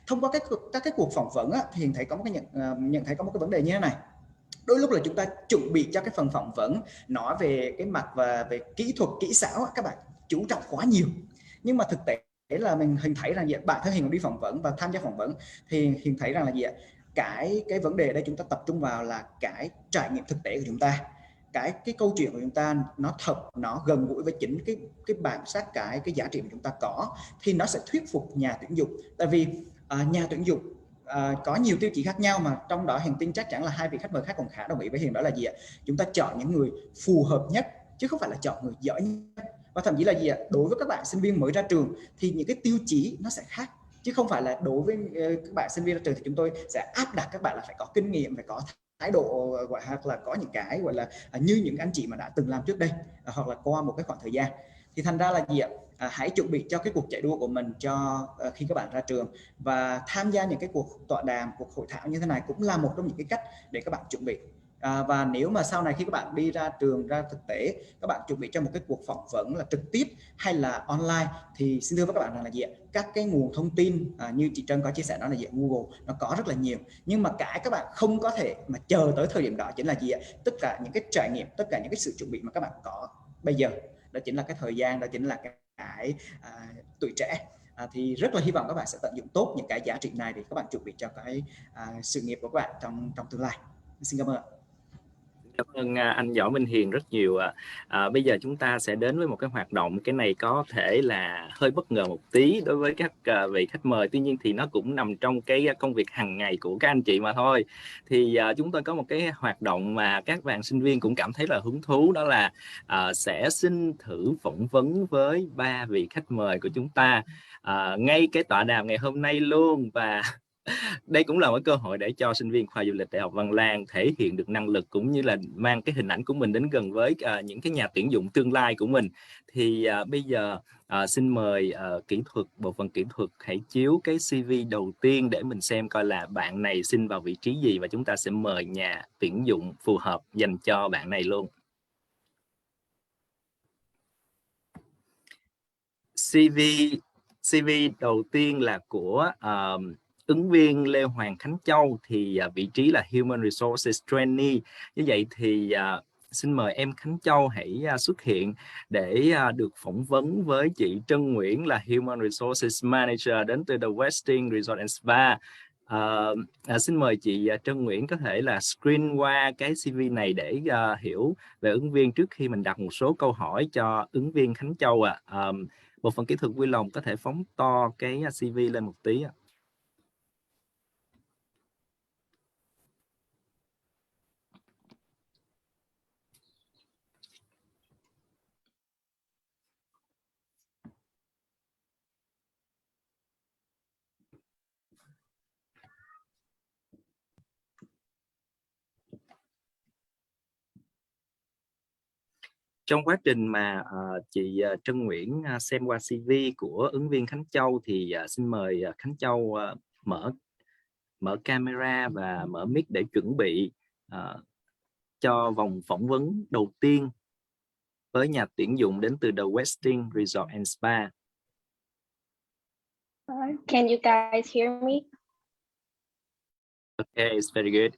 Thông qua các cái cuộc phỏng vấn thì Hiền thấy có một cái nhận thấy có một cái vấn đề như thế này. Đôi lúc là chúng ta chuẩn bị cho cái phần phỏng vấn nói về cái mặt và về kỹ thuật, kỹ xảo, các bạn chú trọng quá nhiều, nhưng mà thực tế là Hiền thấy rằng bản thân Hiền đi phỏng vấn và tham gia phỏng vấn thì Hiền thấy rằng là gì ạ? Cái vấn đề đây chúng ta tập trung vào là cái trải nghiệm thực tế của chúng ta, cái câu chuyện của chúng ta nó thật, nó gần gũi với chính cái bản sắc, cái giá trị mà chúng ta có, thì nó sẽ thuyết phục nhà tuyển dụng. Tại vì nhà tuyển dụng có nhiều tiêu chí khác nhau, mà trong đó Hiền tin chắc chắn là hai vị khách mời khác còn khá đồng ý với Hiền, đó là gì ạ? Chúng ta chọn những người phù hợp nhất, chứ không phải là chọn người giỏi nhất. Và thậm chí là gì ạ? Đối với các bạn sinh viên mới ra trường thì những cái tiêu chí nó sẽ khác, chứ không phải là đối với các bạn sinh viên ra trường thì chúng tôi sẽ áp đặt các bạn là phải có kinh nghiệm, phải có thái độ, hoặc là có những cái gọi là như những anh chị mà đã từng làm trước đây, hoặc là qua một cái khoảng thời gian. Thì thành ra là gì ạ? hãy chuẩn bị cho cái cuộc chạy đua của mình cho khi các bạn ra trường, và tham gia những cái cuộc tọa đàm, cuộc hội thảo như thế này cũng là một trong những cái cách để các bạn chuẩn bị. Và nếu mà sau này khi các bạn đi ra trường, ra thực tế, các bạn chuẩn bị cho một cái cuộc phỏng vấn là trực tiếp hay là online, thì xin thưa với các bạn rằng là gì ạ? Các cái nguồn thông tin như chị Trân có chia sẻ đó là gì ạ? Google nó có rất là nhiều, nhưng mà cái các bạn không có thể mà chờ tới thời điểm đó chính là gì ạ? Tất cả những cái trải nghiệm, tất cả những cái sự chuẩn bị mà các bạn có bây giờ, đó chính là cái thời gian, đó chính là cái tuổi trẻ. Thì rất là hy vọng các bạn sẽ tận dụng tốt những cái giá trị này để các bạn chuẩn bị cho cái sự nghiệp của các bạn trong tương lai. Xin cảm ơn. Cảm ơn anh Võ Minh Hiền rất nhiều. Bây giờ chúng ta sẽ đến với một cái hoạt động, cái này có thể là hơi bất ngờ một tí đối với các vị khách mời, tuy nhiên thì nó cũng nằm trong cái công việc hàng ngày của các anh chị mà thôi. Thì chúng tôi có một cái hoạt động mà các bạn sinh viên cũng cảm thấy là hứng thú, đó là sẽ xin thử phỏng vấn với 3 vị khách mời của chúng ta ngay cái tọa đàm ngày hôm nay luôn. Và đây cũng là một cơ hội để cho sinh viên khoa du lịch Đại học Văn Lang thể hiện được năng lực, cũng như là mang cái hình ảnh của mình đến gần với những cái nhà tuyển dụng tương lai của mình. Thì bây giờ xin mời kỹ thuật, bộ phận kỹ thuật hãy chiếu cái CV đầu tiên để mình xem coi là bạn này xin vào vị trí gì, và chúng ta sẽ mời nhà tuyển dụng phù hợp dành cho bạn này luôn. CV đầu tiên là của ứng viên Lê Hoàng Khánh Châu, thì vị trí là Human Resources Trainee. Như vậy thì xin mời em Khánh Châu hãy xuất hiện để được phỏng vấn với chị Trân Nguyễn là Human Resources Manager đến từ The Westin Resort and Spa. Xin mời chị Trân Nguyễn có thể là screen qua cái CV này để hiểu về ứng viên trước khi mình đặt một số câu hỏi cho ứng viên Khánh Châu ạ. Bộ phận kỹ thuật vui lòng có thể phóng to cái CV lên một tí ạ. Trong quá trình mà chị Trân Nguyễn xem qua CV của ứng viên Khánh Châu thì xin mời Khánh Châu mở camera và mở mic để chuẩn bị cho vòng phỏng vấn đầu tiên với nhà tuyển dụng đến từ The Westin Resort and Spa. Can you guys hear me? Okay, it's very good.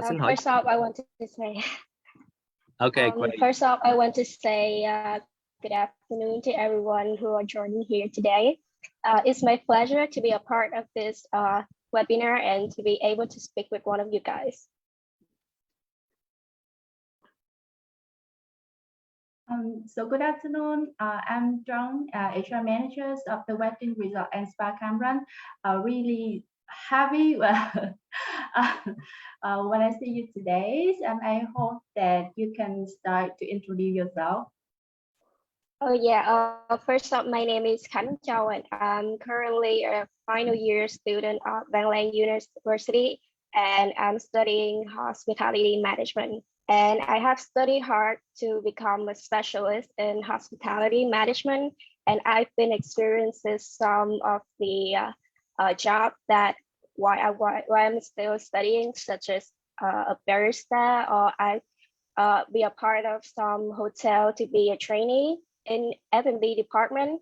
Xin hỏi. First off, I want to say. Okay, great. First off, I want to say good afternoon to everyone who are joining here today. It's my pleasure to be a part of this webinar and to be able to speak with one of you guys. So good afternoon. I'm John, HR manager of the Westin Resort and Spa Cam Ranh. Really happy when I see you today, and I hope that you can start to introduce yourself. Oh yeah. First up, my name is Khánh Châu, and I'm currently a final year student at Văn Lang University, and I'm studying hospitality management. And I have studied hard to become a specialist in hospitality management, and I've been experiencing some of the job that while I'm still studying, such as a barista, or I be a part of some hotel to be a trainee in F&B department.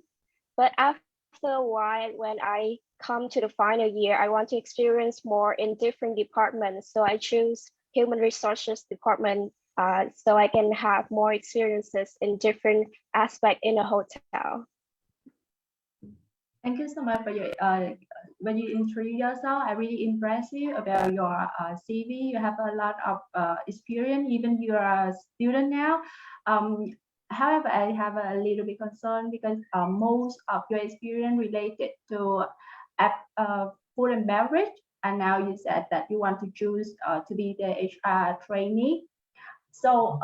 But after a while, when I come to the final year, I want to experience more in different departments. So I choose Human Resources Department so I can have more experiences in different aspects in a hotel. Thank you so much for your when you introduce yourself. I really impressed you about your CV. You have a lot of experience, even you are a student now. However, I have a little bit concern because most of your experience related to food and beverage, and now you said that you want to choose to be the HR trainee. So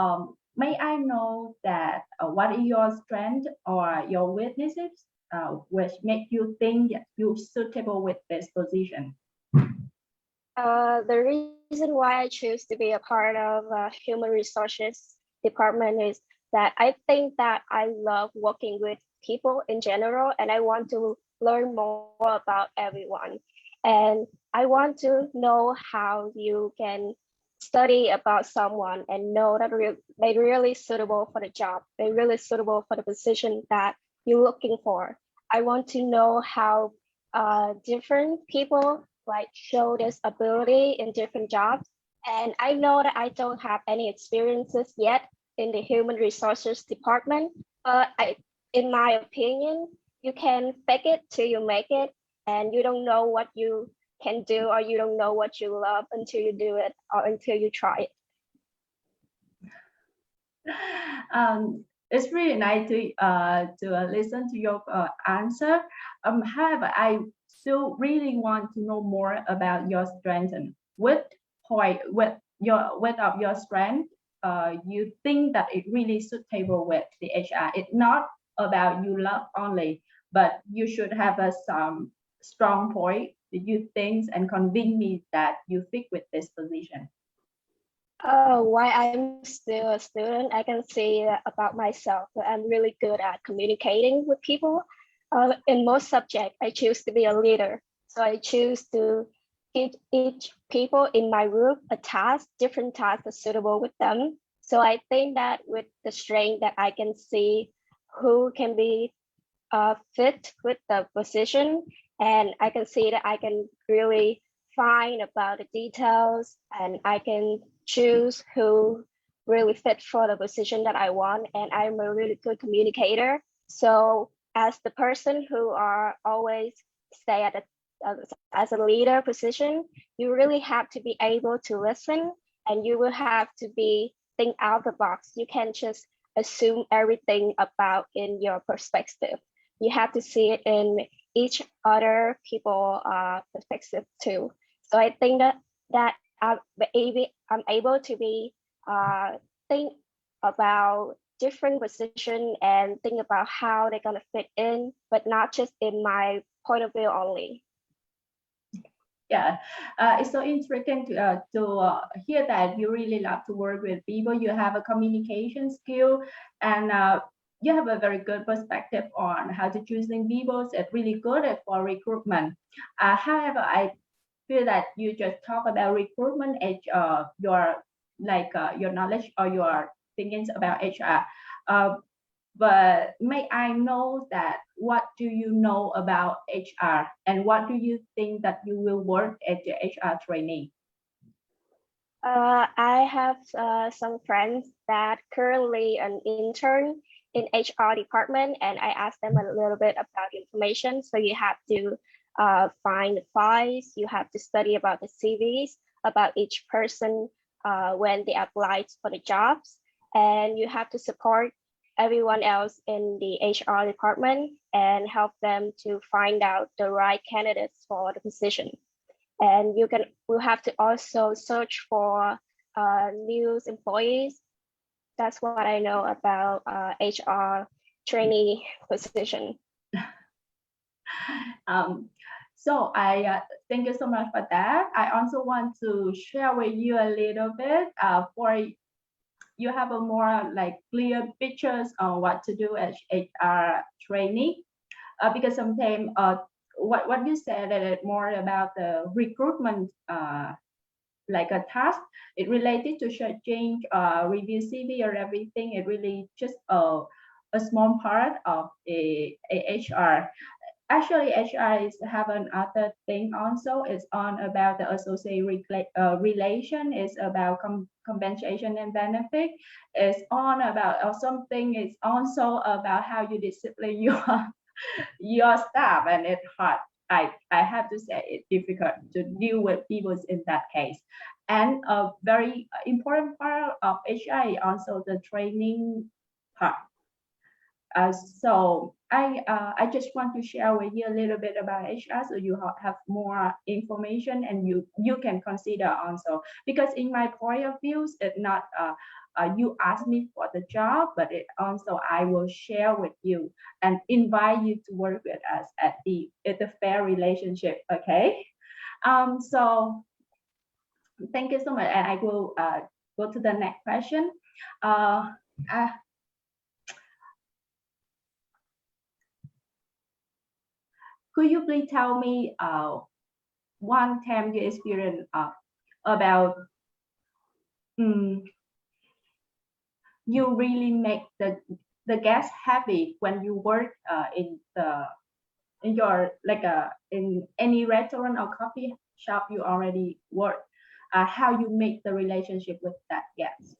may I know that what is your strength or your weaknesses which make you think that you're suitable with this position? The reason why I choose to be a part of Human Resources Department is that I think that I love working with people in general, and I want to learn more about everyone. And I want to know how you can study about someone and know that they're really suitable for the job. They're really suitable for the position that you're looking for. I want to know how different people like show this ability in different jobs. And I know that I don't have any experiences yet in the human resources department, but in my opinion, you can fake it till you make it, and you don't know what you can do, or you don't know what you love until you do it or until you try it. It's really nice to listen to your answer. However, I still really want to know more about your strength and with of your strength you think that it really suitable with the HR. It's not about you love only, but you should have some strong point that you think and convince me that you fit with this position. While I'm still a student, I can say about myself that I'm really good at communicating with people. In most subjects, I choose to be a leader. So I choose to give each people in my group a task, different tasks are suitable with them. So I think that with the strength that I can see who can be fit with the position, and I can see that I can really find about the details, and I can choose who really fit for the position that I want, and I'm a really good communicator. So as the person who are always stay at as a leader position, you really have to be able to listen, and you will have to be think out the box. You can't just assume everything about in your perspective. You have to see it in each other people perspective too. So I think that I'm able to be think about different position and think about how they're gonna fit in, but not just in my point of view only. Yeah, it's so interesting to hear that you really love to work with people. You have a communication skill, and you have a very good perspective on how to choosing people. It's really good for recruitment. However, I feel that you just talk about recruitment as your knowledge or your thinkings about HR. But may I know that what do you know about HR, and what do you think that you will work as the HR trainee? I have some friends that currently an intern in HR department, and I asked them a little bit about information. So you have to find the files, you have to study about the CVs, about each person when they applied for the jobs, and you have to support everyone else in the HR department and help them to find out the right candidates for the position. And will have to also search for new employees. That's what I know about HR trainee position. So I thank you so much for that. I also want to share with you a little bit for you have a more like clear pictures on what to do as HR trainee, because sometimes what you said that it's more about the recruitment like a task. It related to searching, review CV or everything. It really just a small part of a HR. Actually, HR is have another thing also. It's on about the associate relation. It's about compensation and benefit. It's on about something. It's also about how you discipline your staff, and it's hard. I have to say it's difficult to deal with people in that case. And a very important part of HR is also the training part. So I just want to share with you a little bit about HR, so you have more information, and you can consider also, because in my point of views, it's not you ask me for the job, but it also I will share with you and invite you to work with us at the fair relationship. Okay. So thank you so much, and I will go to the next question. could you please tell me one time you experience about you really make the guest happy when you work in your in any restaurant or coffee shop you already work, how you make the relationship with that guest?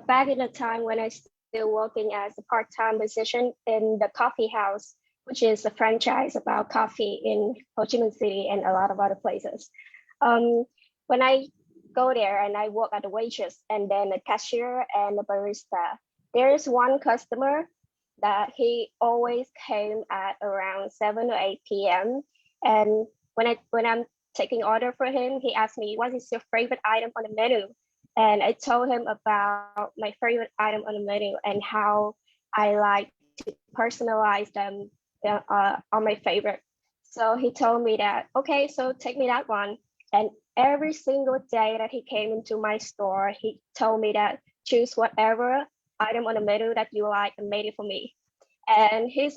Back in the time when I still working as a part-time position in the coffee house, which is a franchise about coffee in Ho Chi Minh City and a lot of other places. When I go there and I work at the waitress and then the cashier and the barista, there is one customer that he always came at around 7 or 8 p.m. And when I'm taking order for him, he asked me, what is your favorite item on the menu? And I told him about my favorite item on the menu and how I like to personalize them on my favorite. So he told me that, okay, so take me that one. And every single day that he came into my store, he told me that choose whatever item on the menu that you like and made it for me. And he's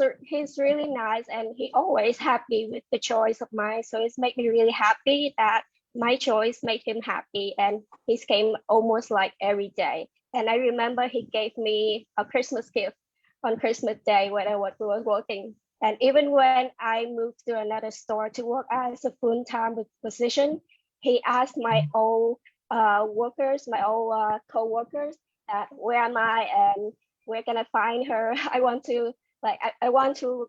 really nice and he always happy with the choice of mine. So it's made me really happy that my choice made him happy, and he came almost like every day. And I remember he gave me a Christmas gift on Christmas Day when I was working. And even when I moved to another store to work as a full-time position, he asked my old workers, my old co-workers, that where am I and where can I find her? I want to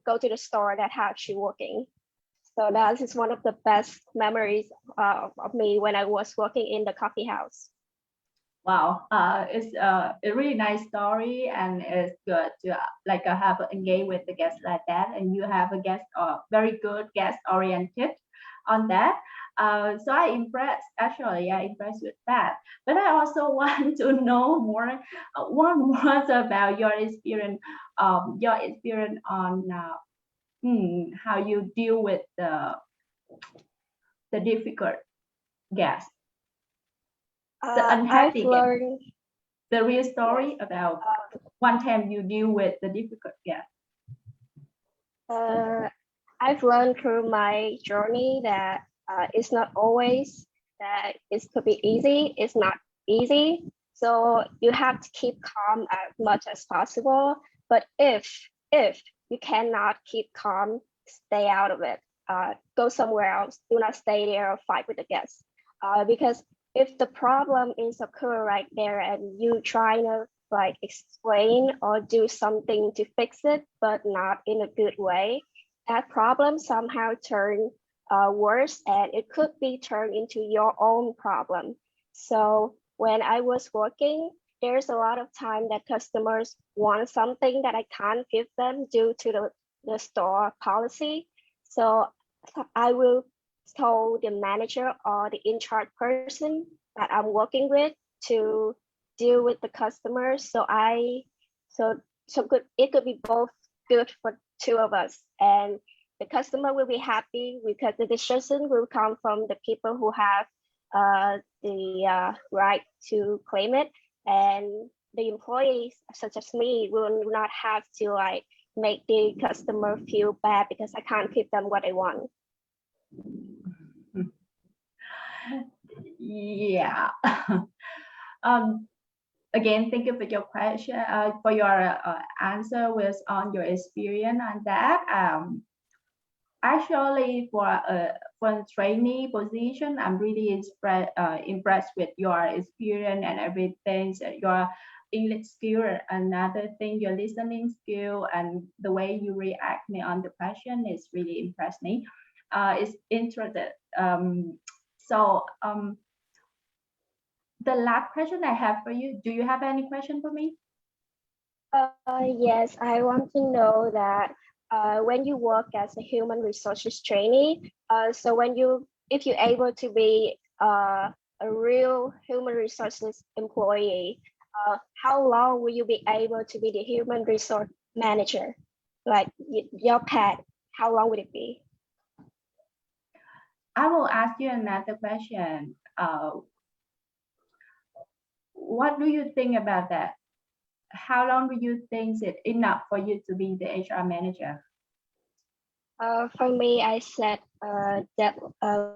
go to the store that has she working. So that is one of the best memories of me when I was working in the coffee house. Wow, it's a really nice story, and it's good to have engage with the guests like that, and you have a guest very good guest oriented on that. So I impressed with that. But I also want to know more about your experience on how you deal with the difficult guests. The unhappy guest. The real story about one time you deal with the difficult guest. I've learned through my journey that it's not always that it could be easy. It's not easy. So you have to keep calm as much as possible. But if you cannot keep calm, stay out of it. Go somewhere else. Do not stay there or fight with the guests. Because if the problem is occur right there and you try to explain or do something to fix it, but not in a good way, that problem somehow turn worse, and it could be turned into your own problem. So when I was working, there's a lot of time that customers want something that I can't give them due to the store policy. So I will tell the manager or the in-charge person that I'm working with to deal with the customers. It could be both good for two of us, and the customer will be happy because the decision will come from the people who have the right to claim it, and the employees such as me will not have to make the customer feel bad because I can't give them what they want. Yeah. Again, thank you for your question, for your answer with on your experience on that. Actually, for a trainee position, I'm really impressed with your experience and everything. So your English skill, another thing, your listening skill, and the way you react me on the question is really impressed me. It's interesting. The last question I have for you, do you have any question for me? Yes, I want to know that when you work as a human resources trainee, so if you're able to be a real human resources employee, how long will you be able to be the human resource manager? Like your path, how long would it be? I will ask you another question. What do you think about that? How long do you think it's enough for you to be the HR manager? For me, I set a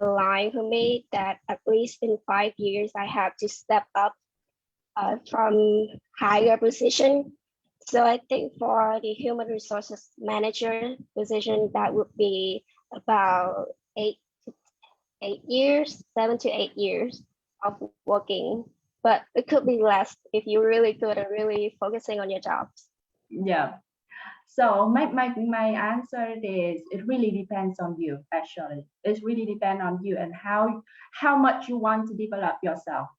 line for me that at least in 5 years, I have to step up from higher position. So I think for the human resources manager position, that would be about 7 to 8 years of working. But it could be less if you're really good and really focusing on your jobs. Yeah. So my answer is it really depends on you. Actually, it really depends on you and how much you want to develop yourself.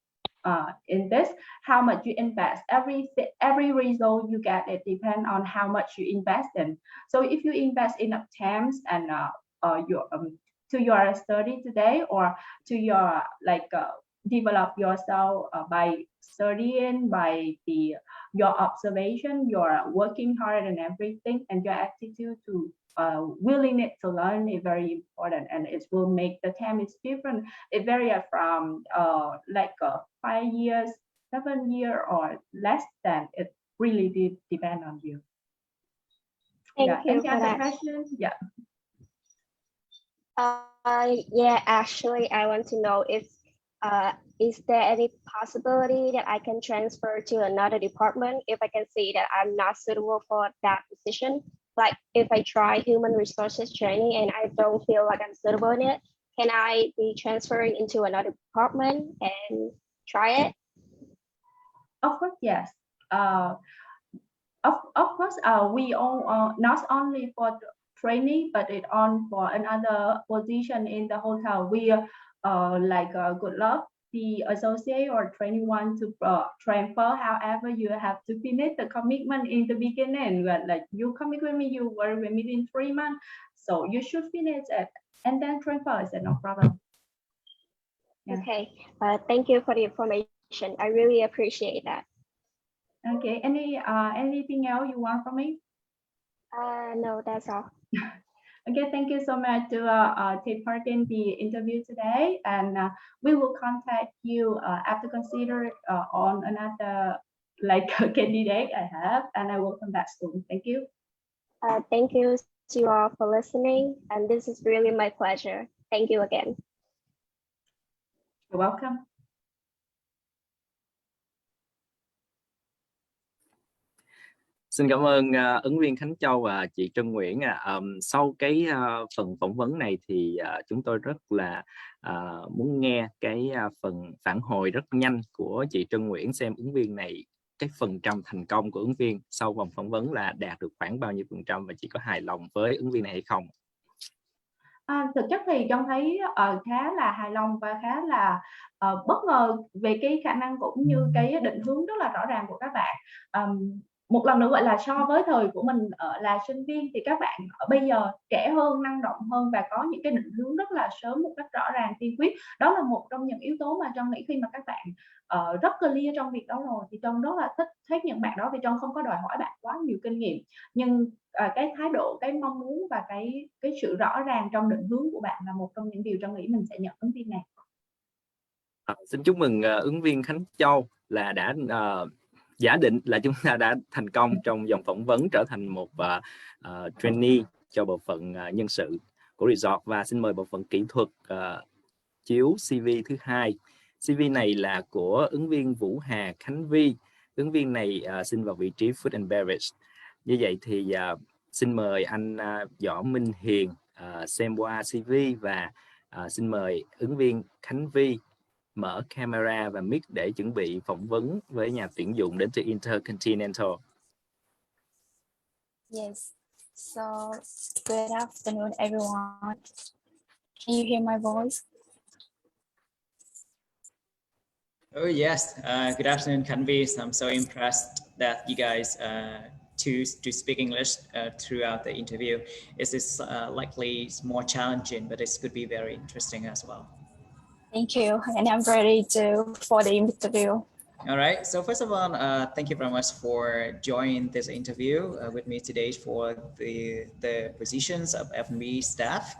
In this, how much you invest. Every result you get, it depends on how much you invest in. So if you invest enough times and to your study today, or to your develop yourself by studying, by your observation, your working hard and everything, and your attitude to willingness to learn is very important, and it will make the time is different. It varies from 5 years, 7 years, or less than. It really did depend on you. Thank you Any for other that. questions? Yeah. Yeah, actually, I want to know if is there any possibility that I can transfer to another department if I can see that I'm not suitable for that position? Like if I try human resources training and I don't feel like I'm suitable in it, can I be transferring into another department and try it? Of course, yes. Of course, we all not only for training, but it on for another position in the hotel. We good luck. The associate or training want to transfer. However, you have to finish the commitment in the beginning. Like you commit with me, you work with me in 3 months, so you should finish it and then transfer. Is no problem. Yeah. Okay. Thank you for the information. I really appreciate that. Okay. Anything else you want from me? No, that's all. Okay, thank you so much to take part in the interview today, and we will contact you after consider on another candidate I have, and I will come back soon. Thank you. Thank you to you all for listening, and this is really my pleasure. Thank you again. You're welcome. Xin cảm ơn ứng viên Khánh Châu và chị Trân Nguyễn. Sau cái phần phỏng vấn này thì chúng tôi rất là muốn nghe cái phần phản hồi rất nhanh của chị Trân Nguyễn, xem ứng viên này cái phần trăm thành công của ứng viên sau vòng phỏng vấn là đạt được khoảng bao nhiêu % và chị có hài lòng với ứng viên này hay không? Thực chất thì Trân thấy khá là hài lòng và khá là bất ngờ về cái khả năng cũng như cái định hướng rất là rõ ràng của các bạn. Một lần nữa gọi là so với thời của mình là sinh viên thì các bạn ở bây giờ trẻ hơn, năng động hơn và có những cái định hướng rất là sớm một cách rõ ràng, kiên quyết. Đó là một trong những yếu tố mà Trân nghĩ khi mà các bạn rất clear trong việc đó rồi thì Trân rất là thích những bạn đó, vì Trân không có đòi hỏi bạn quá nhiều kinh nghiệm, nhưng cái thái độ, cái mong muốn và cái sự rõ ràng trong định hướng của bạn là một trong những điều Trân nghĩ mình sẽ nhận ứng viên này. Xin chúc mừng ứng viên Khánh Châu là đã giả định là chúng ta đã thành công trong vòng phỏng vấn trở thành một trainee cho bộ phận nhân sự của resort. Và xin mời bộ phận kỹ thuật chiếu CV thứ hai. CV này là của ứng viên Vũ Hà Khánh Vi. Ứng viên này xin vào vị trí Food and Beverage. Như vậy thì xin mời anh Võ Minh Hiền xem qua CV và xin mời ứng viên Khánh Vi mở camera và mic để chuẩn bị phỏng vấn với nhà tuyển dụng đến từ Intercontinental. Yes. So, good afternoon, everyone. Can you hear my voice? Oh yes, good afternoon, Khánh Vi. I'm so impressed that you guys choose to speak English throughout the interview. It's likely more challenging, but it could be very interesting as well. Thank you, and I'm ready for the interview. All right. So first of all, thank you very much for joining this interview with me today for the positions of F&B staff.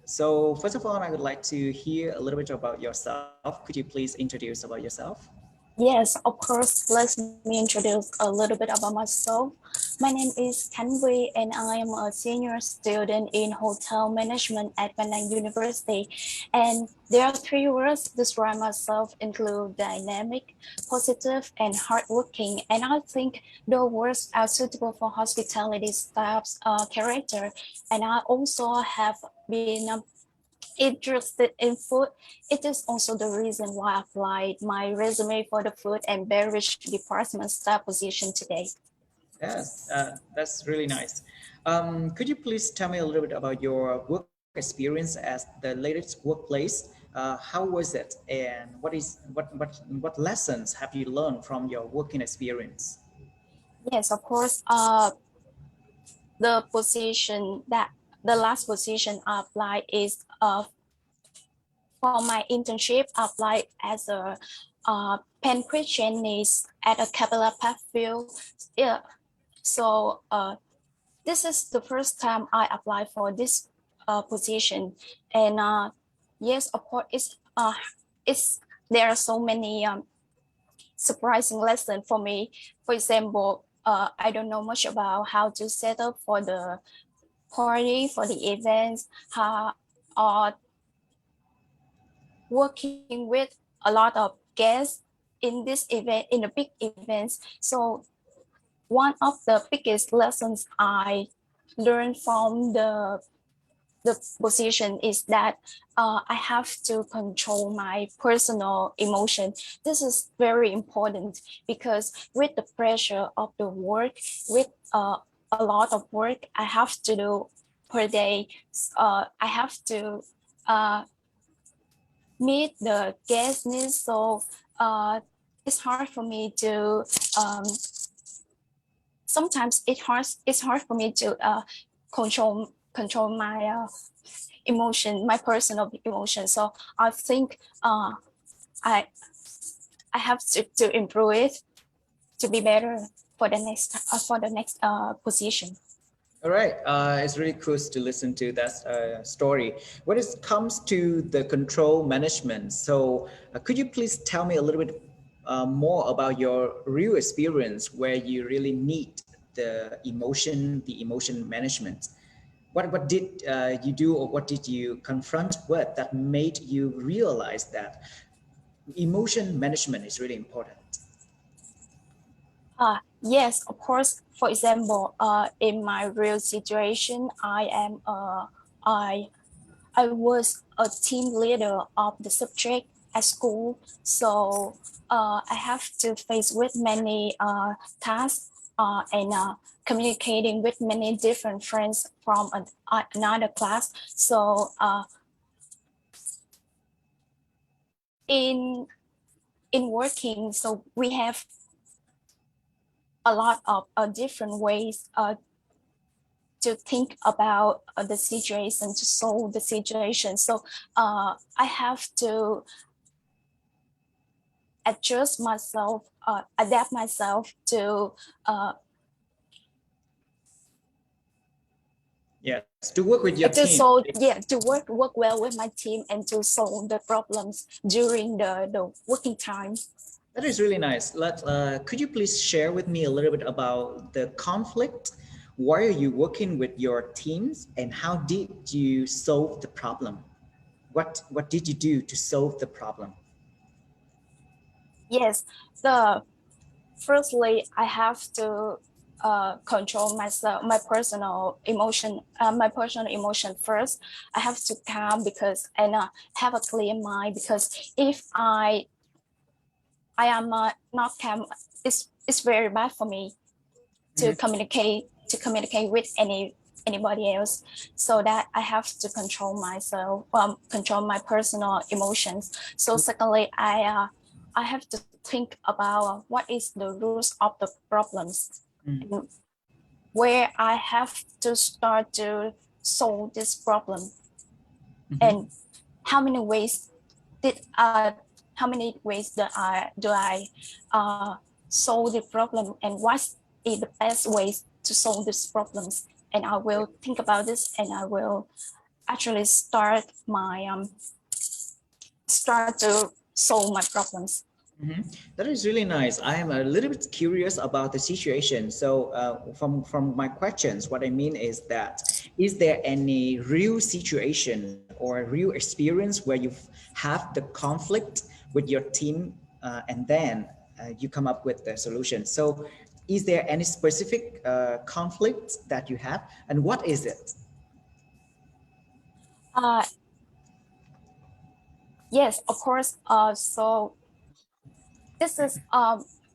So first of all, I would like to hear a little bit about yourself. Could you please introduce about yourself? Yes, of course. Let me introduce a little bit about myself. My name is Khánh Vi, and I am a senior student in hotel management at Văn Lang University. And there are 3 words to describe myself: include dynamic, positive, and hardworking. And I think those words are suitable for hospitality staff's character. And I also have been interested in food. It is also the reason why I applied my resume for the food and beverage department staff position today. Yes, that's really nice. Could you please tell me a little bit about your work experience at the latest workplace? How was it, and what lessons have you learned from your working experience? Yes, of course. The last position I applied is for my internship. I applied as a pancreatinist at a Capella Pathfield. Yeah. So this is the first time I applied for this position, and yes, of course, it's there are so many surprising lessons for me. For example, I don't know much about how to set up for the party, for the events, how working with a lot of guests in this event, in the big events. So one of the biggest lessons I learned from the position is that I have to control my personal emotion. This is very important because with the pressure of the work, with a lot of work I have to do per day, I have to meet the guest needs. So it's hard for me to sometimes it's hard for me to control my emotion, my personal emotion. So I think I have to improve it to be better for the next position. All right, it's really cool to listen to that story. When it comes to the control management, so could you please tell me a little bit more about your real experience where you really need the emotion management? What did you do, or what did you confront with that made you realize that emotion management is really important? Yes, of course. For example, in my real situation, I was a team leader of the subject at school. So I have to face with many tasks and communicating with many different friends from another class. So in working, so we have a lot of different ways to think about the situation, to solve the situation. So I have to adjust myself, adapt myself to yes, to work with your team. To work well with my team and to solve the problems during the working time. That is really nice. Could you please share with me a little bit about the conflict? Why are you working with your teams, and how did you solve the problem? What did you do to solve the problem? Yes, firstly, I have to control myself, my personal emotion first. I have to calm and have a clear mind, because if I am not calm, it's very bad for me to communicate with anybody else. So that I have to control myself, control my personal emotions. So secondly, I have to think about what is the roots of the problems, and where I have to start to solve this problem, and how many ways do I solve the problem, and what is the best ways to solve these problems. And I will think about this, and I will actually start to solve my problems. That is really nice. I am a little bit curious about the situation. So from my questions, what I mean is that, is there any real situation or real experience where you have the conflict with your team and then you come up with the solution? So is there any specific conflict that you have, and what is it? Yes, of course. So this is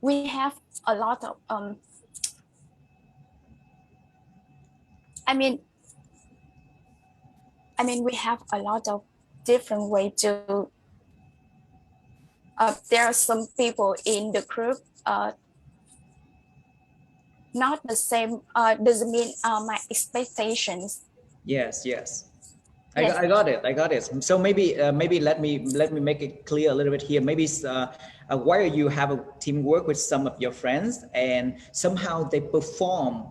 we have a lot of I mean we have a lot of different way to there are some people in the group not the same doesn't mean my expectations. Yes. Yes. I got it. So maybe let me make it clear a little bit here. Maybe while you have a teamwork with some of your friends and somehow they perform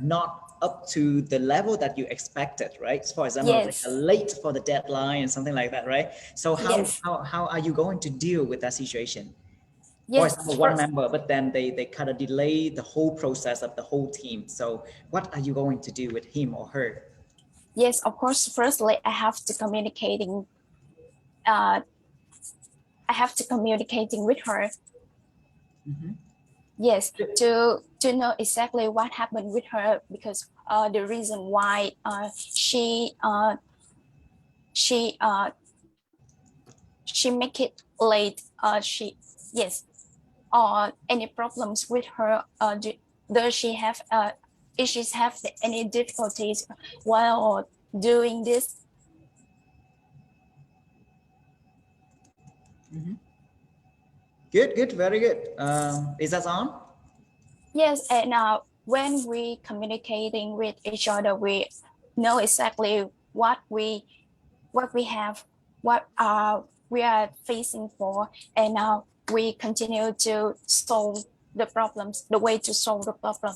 not up to the level that you expected, right? For example, Yes. like late for the deadline and something like that, right? So Yes. how are you going to deal with that situation? For Yes. example, one member, but then they kind of delay the whole process of the whole team. So what are you going to do with him or her? Yes, of course. Firstly, I have to communicating with her. Yes, to know exactly what happened with her, because the reason why she make it late. Or any problems with her. Does she have if she have any difficulties while doing this? Good, very good. Is that on? Yes, and when we communicating with each other, we know exactly what we have, what we are facing for, and we continue to solve the problems, the way to solve the problem.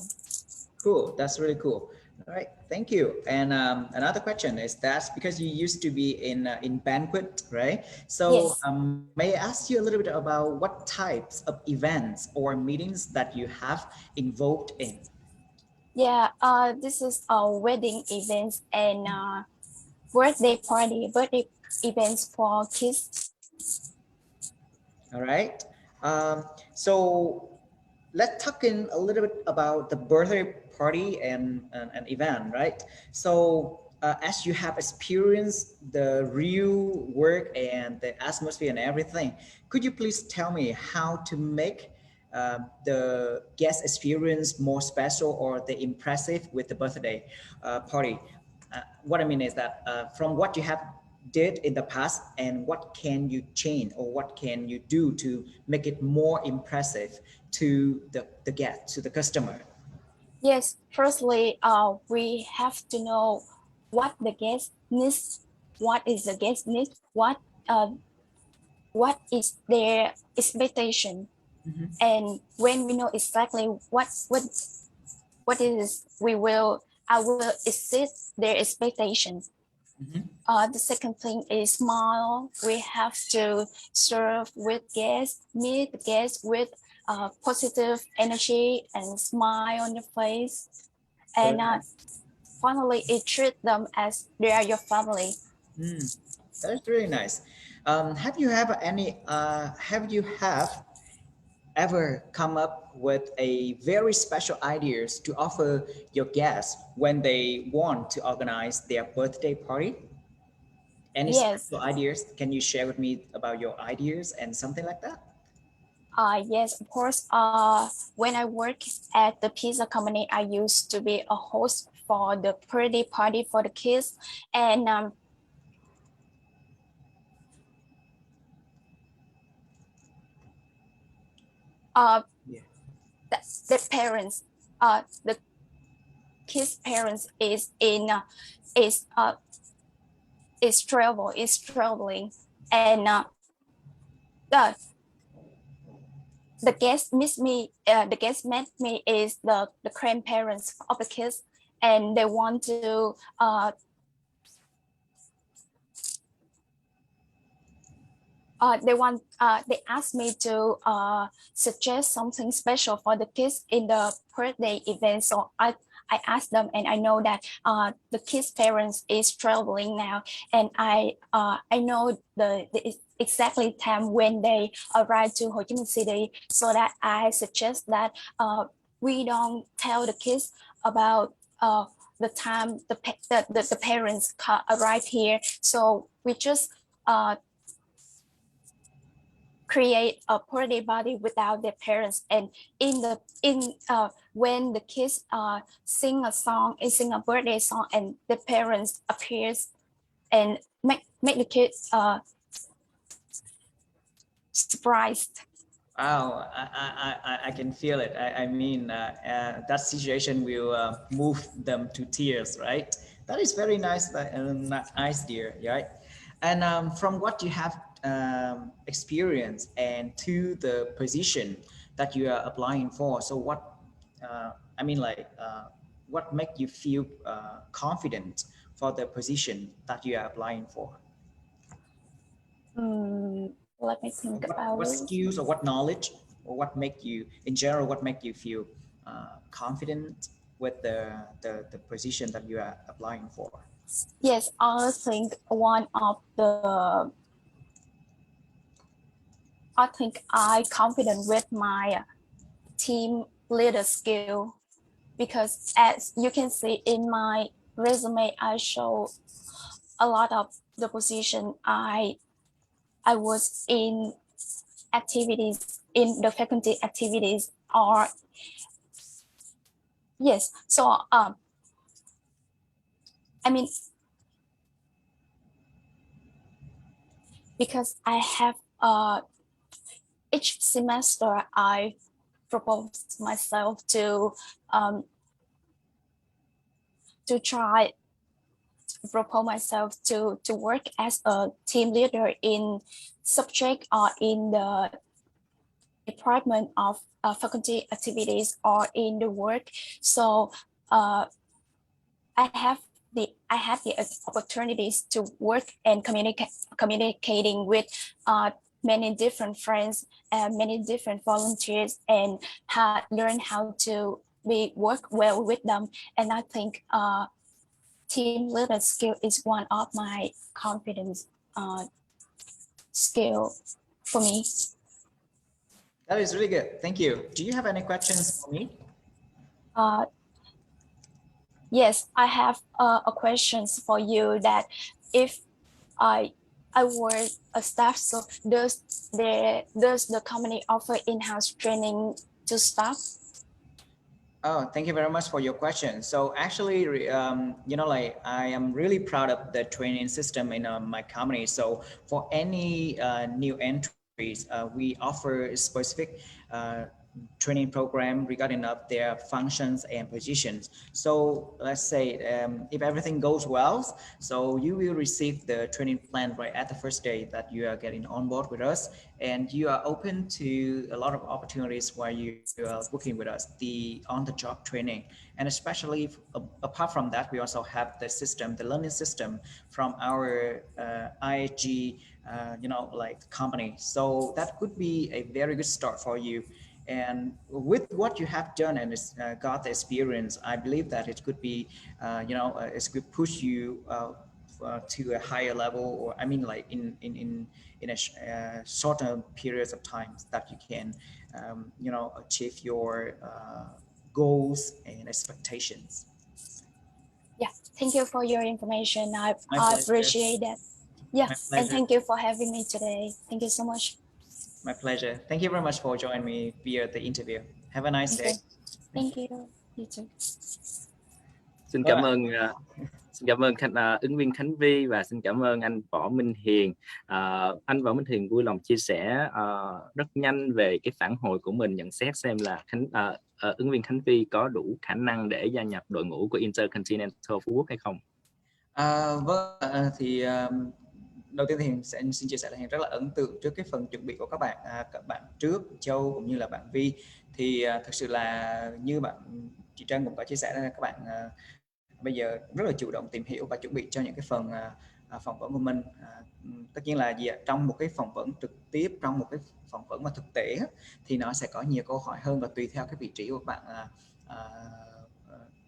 Cool, that's really cool. All right, thank you. And another question is, that's because you used to be in banquet, right? So Yes. May I ask you a little bit about what types of events or meetings that you have involved in? Yeah, this is wedding events and birthday events for kids. All right. So let's talk in a little bit about the birthday party and an event, right? So as you have experienced the real work and the atmosphere and everything, could you please tell me how to make the guest experience more special or the impressive with the birthday party? What I mean is that from what you have did in the past, and what can you change or what can you do to make it more impressive to the guest, to the customer? Yes, firstly, we have to know what the guest needs, what is the guest needs, what is their expectation. And when we know exactly what is, I will exceed their expectations. The second thing is smile. We have to serve with guests, meet the guests with positive energy and smile on the face. And finally, treat them as they are your family. That's really nice. Have you ever come up with a very special ideas to offer your guests when they want to organize their birthday party? Any special ideas? Can you share with me about your ideas and something like that? Yes, of course. When I work at the pizza company, I used to be a host for the birthday party for the kids, and the parents, the kids' parents is traveling, and the guest met me is the grandparents of the kids, and they want to they asked me to suggest something special for the kids in the birthday event. So I asked them, and I know that the kids' parents is traveling now, and I know the exactly time when they arrive to Ho Chi Minh City, so that I suggest that we don't tell the kids about the time the parents arrive here. So we just create a birthday party without their parents, and when the kids sing a birthday song, and the parents appears and make the kids surprised. Wow, I can feel it. I mean, that situation will move them to tears, right? That is very nice, nice, dear, right? And from what you have experience and to the position that you are applying for, so what I mean, like what make you feel confident for the position that you are applying for? Let me think about what it. skills or what knowledge or what make you in general, what make you feel confident with the position that you are applying for? Yes, I think I confident with my team leader skill, because as you can see in my resume, I show a lot of the position I was in activities, in the faculty activities, or yes. So I mean, because I have each semester I propose myself to try propose myself to work as a team leader in subject or in the department of faculty activities or in the work. So I have the opportunities to work and communicating with many different friends and many different volunteers, and learn how to work well with them. And I think team leader skill is one of my confidence skill for me. That is really good. Thank you. Do you have any questions for me? Yes, I have a questions for you. That if I were a staff, so does the company offer in-house training to staff? Oh, thank you very much for your question. So actually, you know, like I am really proud of the training system in my company. So for any new entries, we offer a specific training program regarding of their functions and positions. So let's say if everything goes well, so you will receive the training plan right at the first day that you are getting on board with us, and you are open to a lot of opportunities while you are working with us, the on-the-job training. And especially apart from that, we also have the system, the learning system from our IHG, you know, like company. So that could be a very good start for you. And with what you have done and got the experience, I believe that it could be, you know, it could push you to a higher level, or I mean, like in a shorter periods of time that you can, you know, achieve your goals and expectations. Yeah, thank you for your information. I pleasure. appreciate that. Yeah, My and pleasure. thank you for having me today. Thank you so much. My pleasure. Thank you very much for joining me via the interview. Have a nice day. Thank you. You too. Xin cảm ơn ứng viên Khánh Vi, và xin cảm ơn anh Võ Minh Hiền. Anh Võ Minh Hiền vui lòng chia sẻ rất nhanh về cái phản hồi của mình, nhận xét xem là ứng viên Khánh Vi có đủ khả năng để gia nhập đội ngũ của Intercontinental Phú Quốc hay không? Vâng, thì đầu tiên thì xin chia sẻ là Hiền rất là ấn tượng trước cái phần chuẩn bị của các bạn trước, Châu cũng như là bạn Vi. Thì thực sự là như chị Trân cũng có chia sẻ là các bạn bây giờ rất là chủ động tìm hiểu và chuẩn bị cho những cái phần phỏng vấn của mình. Tất nhiên là gì ạ? Trong một cái phỏng vấn trực tiếp, trong một cái phỏng vấn mà thực tế thì nó sẽ có nhiều câu hỏi hơn, và tùy theo cái vị trí của các bạn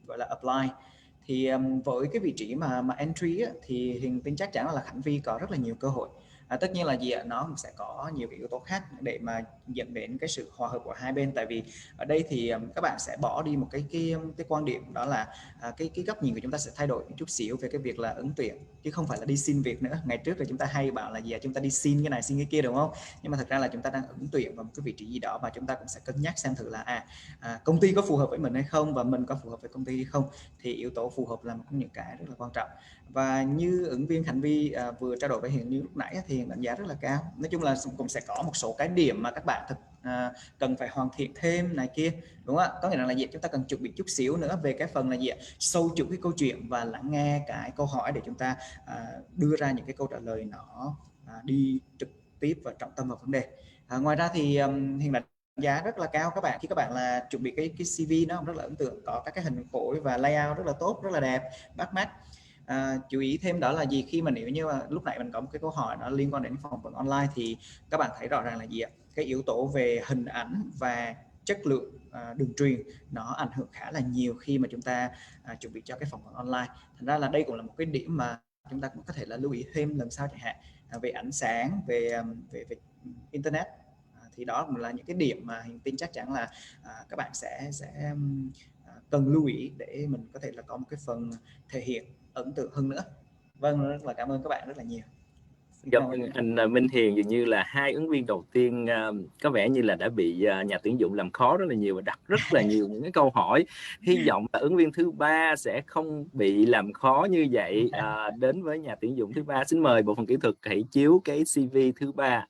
gọi là apply. Thì với cái vị trí mà entry thì Hiền tin chắc chắn là Khánh Vi có rất là nhiều cơ hội. Tất nhiên là gì ạ? Nó sẽ có nhiều cái yếu tố khác để mà dẫn đến cái sự hòa hợp của hai bên. Tại vì ở đây thì các bạn sẽ bỏ đi một cái quan điểm, đó là cái góc nhìn của chúng ta sẽ thay đổi một chút xíu về cái việc là ứng tuyển, chứ không phải là đi xin việc nữa. Ngày trước là chúng ta hay bảo là gì ạ? Chúng ta đi xin cái này xin cái kia, đúng không? Nhưng mà thật ra là chúng ta đang ứng tuyển vào một cái vị trí gì đó, và chúng ta cũng sẽ cân nhắc xem thử là công ty có phù hợp với mình hay không, và mình có phù hợp với công ty hay không. Thì yếu tố phù hợp là một trong những cái rất là quan trọng. Và như ứng viên Khánh Vi vừa trao đổi với Hiền như lúc nãy thì Hiền đánh giá rất là cao. Nói chung là cũng sẽ có một số cái điểm mà các bạn cần phải hoàn thiện thêm này kia, đúng không ạ? Có nghĩa là gì? Chúng ta cần chuẩn bị chút xíu nữa về cái phần là gì ạ? Sâu chuỗi cái câu chuyện và lắng nghe cái câu hỏi để chúng ta đưa ra những cái câu trả lời nó đi trực tiếp và trọng tâm vào vấn đề. Ngoài ra thì Hiền đánh giá rất là cao các bạn khi các bạn là chuẩn bị cái CV nó rất là ấn tượng, có các cái hình khối và layout rất là tốt, rất là đẹp, bắt mắt. Chú ý thêm đó là gì, khi mà nếu như mà lúc nãy mình có một cái câu hỏi nó liên quan đến phỏng vấn online thì các bạn thấy rõ ràng là gì ạ? Cái yếu tố về hình ảnh và chất lượng đường truyền nó ảnh hưởng khá là nhiều khi mà chúng ta chuẩn bị cho cái phỏng vấn online. Thành ra là đây cũng là một cái điểm mà chúng ta cũng có thể là lưu ý thêm lần sau chẳng hạn, về ánh sáng, về internet. Thì đó cũng là những cái điểm mà Hiền tin chắc chắn là các bạn sẽ cần lưu ý để mình có thể là có một cái phần thể hiện ấn tượng hơn nữa. Vâng, rất là cảm ơn các bạn rất là nhiều. Dạ vâng, anh Minh Hiền, dường như là hai ứng viên đầu tiên có vẻ như là đã bị nhà tuyển dụng làm khó rất là nhiều và đặt rất là nhiều những cái câu hỏi. Hy vọng là ứng viên thứ ba sẽ không bị làm khó như vậy. Đến với nhà tuyển dụng thứ ba, xin mời bộ phận kỹ thuật hãy chiếu cái CV thứ ba.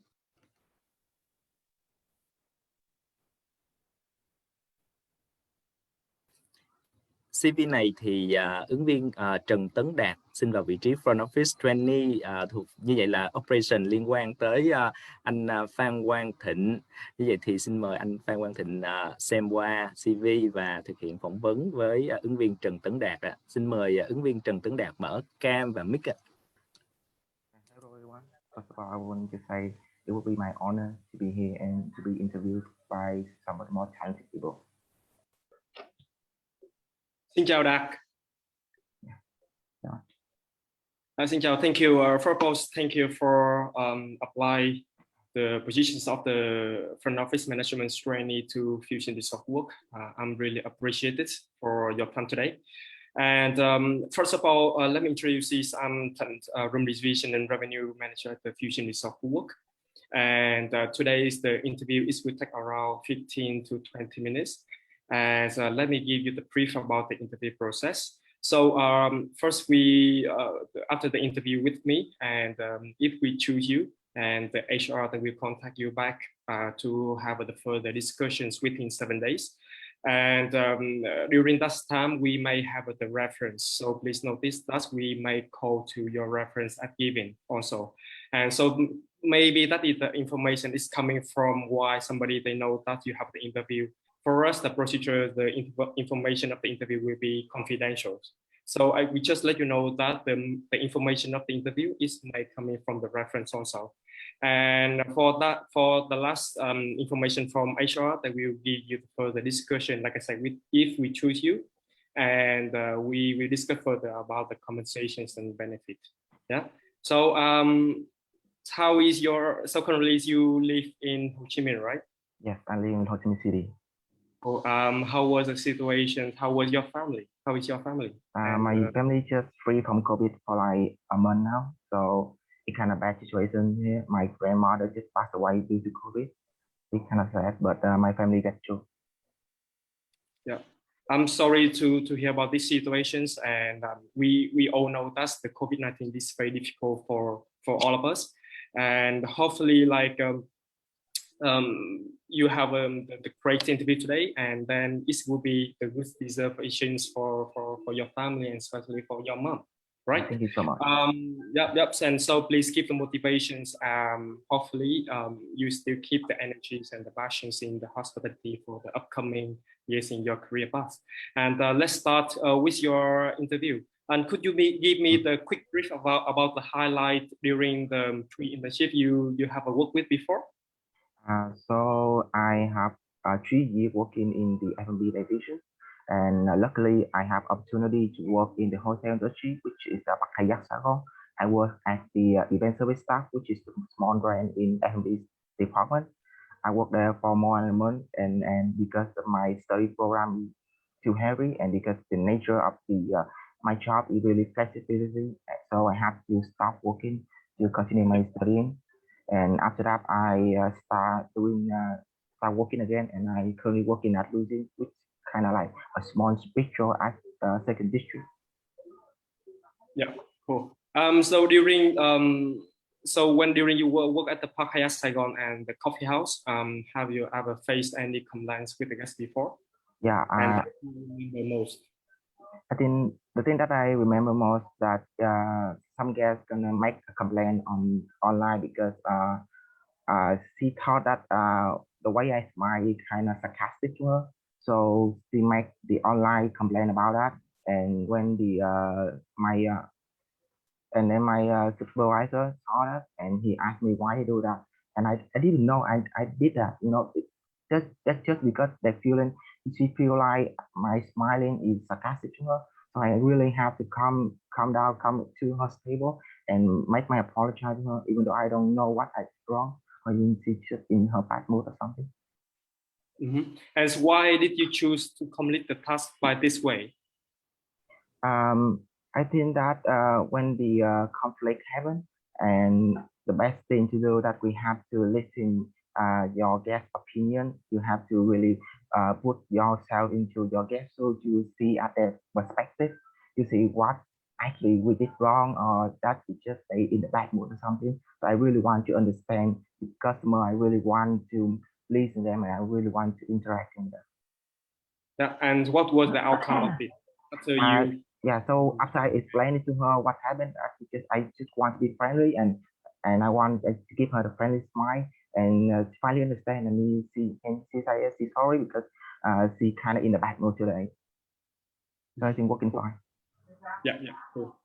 CV này thì ứng viên Trần Tấn Đạt xin vào vị trí Front Office Trainee, thuộc như vậy là Operation liên quan tới anh Phan Quang Thịnh. Như vậy thì xin mời anh Phan Quang Thịnh xem qua CV và thực hiện phỏng vấn với ứng viên Trần Tấn Đạt. Xin mời ứng viên Trần Tấn Đạt mở cam và mic. Hello everyone. First of all, I want to say it will be my honor to be here and to be interviewed by some of the more talented people. Xin chào Đạt. Xin chào, thank you. First, thank you for applying the positions of the front office management trainee to Fusion Resource Work. I'm really appreciated for your time today. And first of all, let me introduce this. I'm Room Division and Revenue Manager at the Fusion Resource Work. And today's the interview will take around 15 to 20 minutes. And let me give you the brief about the interview process. So first, after the interview with me, and if we choose you, and the HR that will contact you back to have the further discussions within 7 days. And during that time, we may have the reference. So please notice that we may call to your reference at given also. And so maybe that is the information is coming from why somebody they know that you have the interview. For us, the procedure, the information of the interview will be confidential. So we just let you know that the information of the interview is coming from the reference also. And for the last information from HR, that will give you further discussion. Like I said, if we choose you, and we will discuss further about the compensations and benefits. Yeah. So how is your? So currently you live in Ho Chi Minh, right? Yes, I live in Ho Chi Minh City. How was the situation? How was your family? How is your family? My family just free from COVID for like a month now, so it's kind of bad situation here. My grandmother just passed away due to COVID. It's kind of sad, but my family gets through. Yeah, I'm sorry to hear about these situations, and we all know that the COVID-19 is very difficult for all of us, and hopefully like you have the great interview today, and then it will be the good deservations for your family and especially for your mom, right? Thank you so much. Yep. And so please keep the motivations. Hopefully you still keep the energies and the passions in the hospitality for the upcoming years in your career path. And let's start with your interview. And could you give me the quick brief about the highlight during the 3 internship you have worked with before? So I have 3 years working in the F&B division, and luckily I have opportunity to work in the hotel industry, which is Park Hyatt Saigon. I work as the event service staff, which is a small brand in F&B department. I worked there for more than a month, and because of my study program is too heavy, and because the nature of the my job is really flexibility, so I have to stop working to continue my studying. And after that, I start working again, and I currently working at Lucin, which kind of like a small spiritual at second district. Yeah, cool. So during during you work at the Park Hyatt Saigon and the coffee house, have you ever faced any complaints with the guests before? Yeah, and how do you remember most? I think the thing that I remember most that some guests gonna make a complaint online because she thought that the way I smile is kind of sarcastic to her, so she make the online complaint about that. And when my supervisor saw that, and he asked me why I do that, and I didn't know I did that. You know, just because they feeling she feel like my smiling is sarcastic to her. So I really have to calm down, come to her table and make my apology to her, even though I don't know what I did wrong, or even she's just in her bad mood or something. Mm-hmm. And why did you choose to complete the task by this way? I think that when the conflict happens, and the best thing to do that we have to listen your guest opinion. You have to really put yourself into your guest, so you see at their perspective, you see what actually we did wrong, or that we just say in the bad mood or something. So I really want to understand the customer. I really want to listen to them, and I really want to interact with them. Yeah, and what was the outcome of it after you? Yeah, so after I explained it to her what happened, I just want to be friendly, and I want to give her the friendly smile, and finally understand, and she said she's sorry because she kind of in the bad mood today. So I think working fine. Yeah, cool.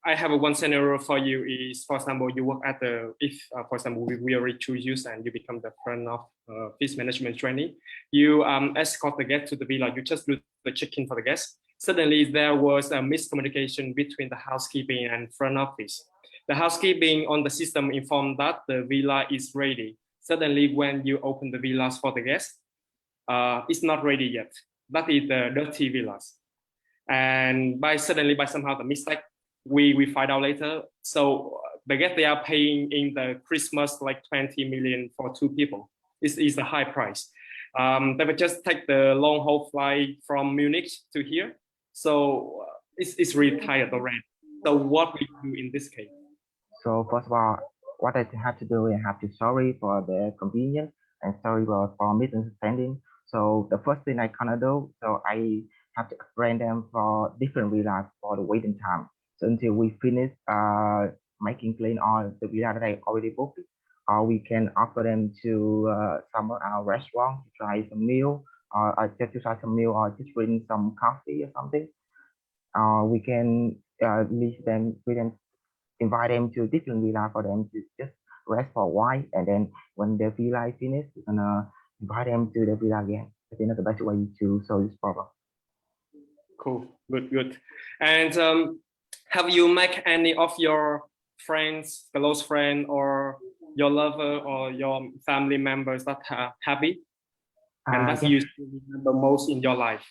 I have one scenario for you is, for example, you work at for example, we already choose you and you become the front of office management trainee. You escort the guest to the villa, you just do the check-in for the guest. Suddenly there was a miscommunication between the housekeeping and front office. The housekeeping on the system informed that the villa is ready. Suddenly when you open the villas for the guest, it's not ready yet. That is the dirty villas. And by somehow the mistake, we find out later. So the guests, they are paying in the Christmas like 20 million for 2 people. This is a high price. They would just take the long haul flight from Munich to here. So it's really tired already. So what we do in this case? So first of all, what I have to do, I have to sorry for the inconvenience and sorry for misunderstanding. So the first thing I gonna do, so I have to arrange them for different villas for the waiting time. So until we finish making clean all the villa that I already booked, or we can offer them to some of our restaurants to try some meal, or just to try some meal, or just drink some coffee or something. We can leave them, we can invite them to different villa for them to just rest for a while, and then when the villa is finished, we're gonna invite them to the villa again. I think that's the best way to solve this problem. Cool, good. And have you met any of your friends, close friend, or your lover, or your family members that are happy, and that you remember most in your life?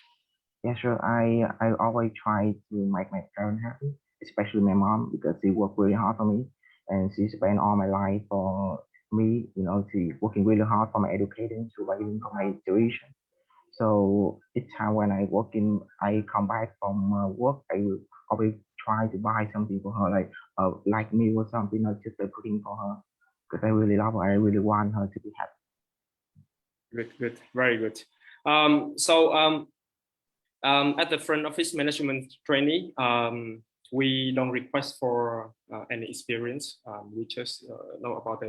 Yeah, sure. I always try to make my parents happy, especially my mom, because she worked really hard for me, and she spent all my life for me. You know, she working really hard for my education, surviving for my tuition. So each time when I come back from work, I will always try to buy something for her, like meal or something, or just a cooking for her, because I really love her. I really want her to be happy. Good, very good. At the front office management trainee, we don't request for any experience. We just know about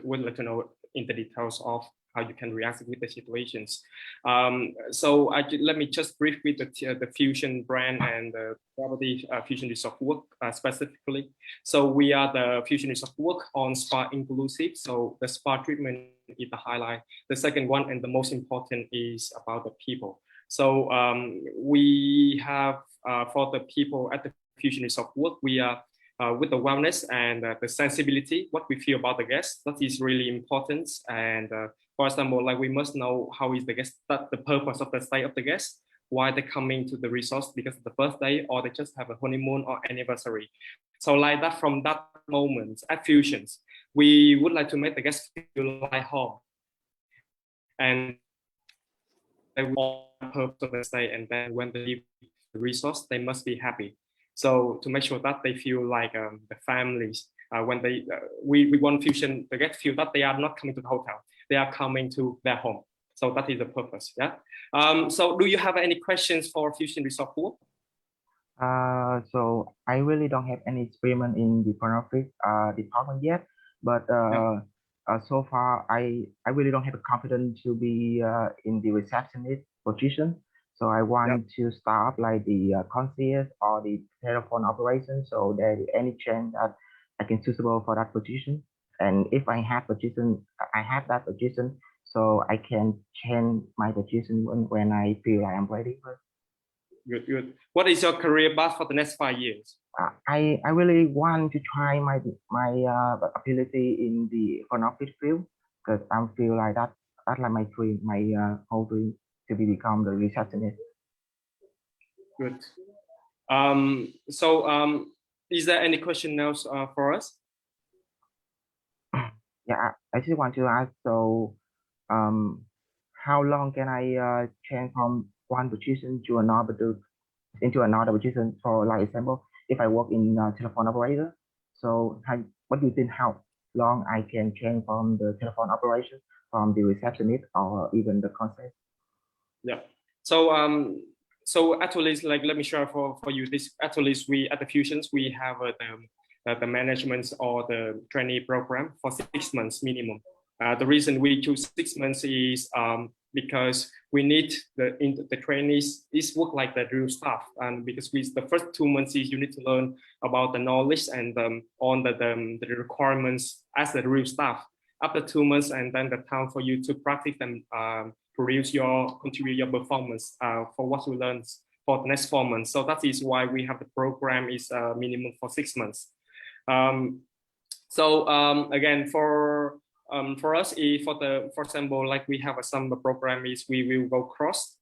would like to know in the details of how you can react with the situations. So let me just brief with the Fusion brand and the property Fusion Resort Work specifically. So we are the Fusion Resort Work on spa inclusive. So the spa treatment is the highlight. The second one and the most important is about the people. So we have for the people at the Fusion Resort Work, we are with the wellness and the sensibility, what we feel about the guests, that is really important. And for example, like we must know how is the guest, that the purpose of the stay of the guest, why they're coming to the resort, because of the birthday or they just have a honeymoon or anniversary. So like that, from that moment at Fusions, we would like to make the guests feel like home. And they want the purpose of the stay, and then when they leave the resort, they must be happy. So to make sure that they feel like the families, when they we want Fusion, the guests feel that they are not coming to the hotel, they are coming to their home. So that is the purpose. Yeah. So do you have any questions for Fusion Resort Work? So I really don't have any experiment in the front office department yet, but so far I really don't have the confidence to be in the receptionist position. So I want to start up like the concierge or the telephone operation. So there is any chance that I can suitable for that position. And if I have that position, so I can change my position when I feel like I'm ready. Good, good. What is your career path for the next 5 years? I really want to try my ability in the front office field, because I feel like that's like my dream, my whole dream, to become the receptionist. Good. Is there any question else for us? Yeah, I just want to ask, so how long can I change from one position to another, into another position? For like example, if I work in telephone operator, so what do you think, how long I can change from the telephone operation, from the receptionist, or even the concierge? Yeah. So actually, like, let me share for you this. Actually, we at the Fusions, we have the management or the trainee program for 6 months minimum. The reason we choose 6 months is because we need the trainees is work like the real staff, and because the first 2 months is you need to learn about the knowledge and on the requirements as the real staff. After 2 months, and then the time for you to practice and contribute your performance for what you learn for the next 4 months. So that is why we have the program is minimum for 6 months. Again, for us, for example, like we have some program is we will go cross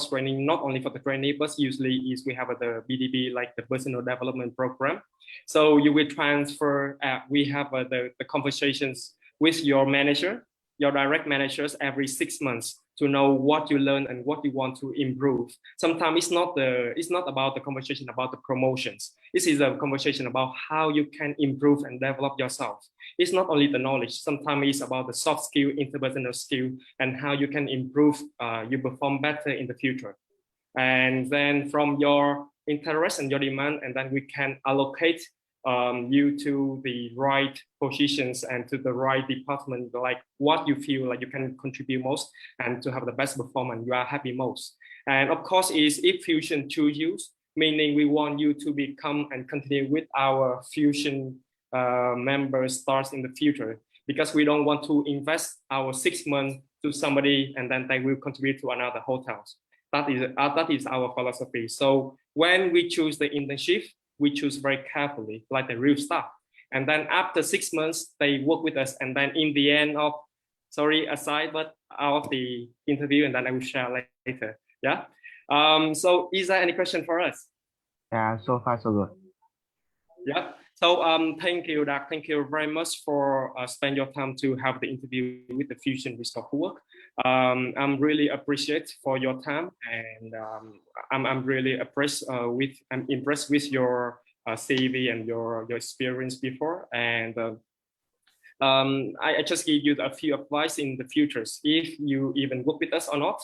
training, not only for the trainee, but usually is we have the BDB, like the personal development program. So you will transfer. We have the conversations with your manager, your direct managers every 6 months to know what you learn and what you want to improve. Sometimes it's not about the conversation about the promotions. This is a conversation about how you can improve and develop yourself. It's not only the knowledge. Sometimes it's about the soft skill, interpersonal skill, and how you can improve, you perform better in the future. And then from your interest and your demand, and then we can allocate you to the right positions and to the right department, like what you feel like you can contribute most and to have the best performance, you are happy most. And of course, is if Fusion choose you, meaning we want you to become and continue with our Fusion members stars in the future, because we don't want to invest our 6 months to somebody and then they will contribute to another hotels. That is our philosophy. So when we choose the internship, we choose very carefully, like the real staff. And then after 6 months, they work with us. And then in the end of, aside, but out of the interview, and then I will share later. Yeah. So is there any question for us? Yeah, so far so good. Yeah. So thank you, Doc. Thank you very much for spending your time to have the interview with the Fusion Resort Work. I'm really appreciate for your time, and I'm really impressed with your CV and your experience before. And I just give you a few advice in the futures, if you even work with us or not.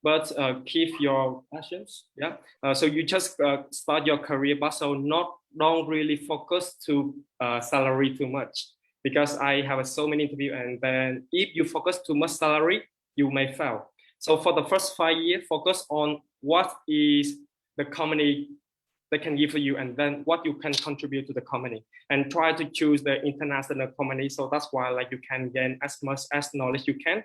But keep your passions. Yeah. So you just start your career, but so don't really focus to salary too much, because I have so many interviews, and then if you focus too much salary, you may fail. So for the first 5 years, focus on what is the company they can give for you, and then what you can contribute to the company, and try to choose the international company. So that's why like you can gain as much as knowledge you can.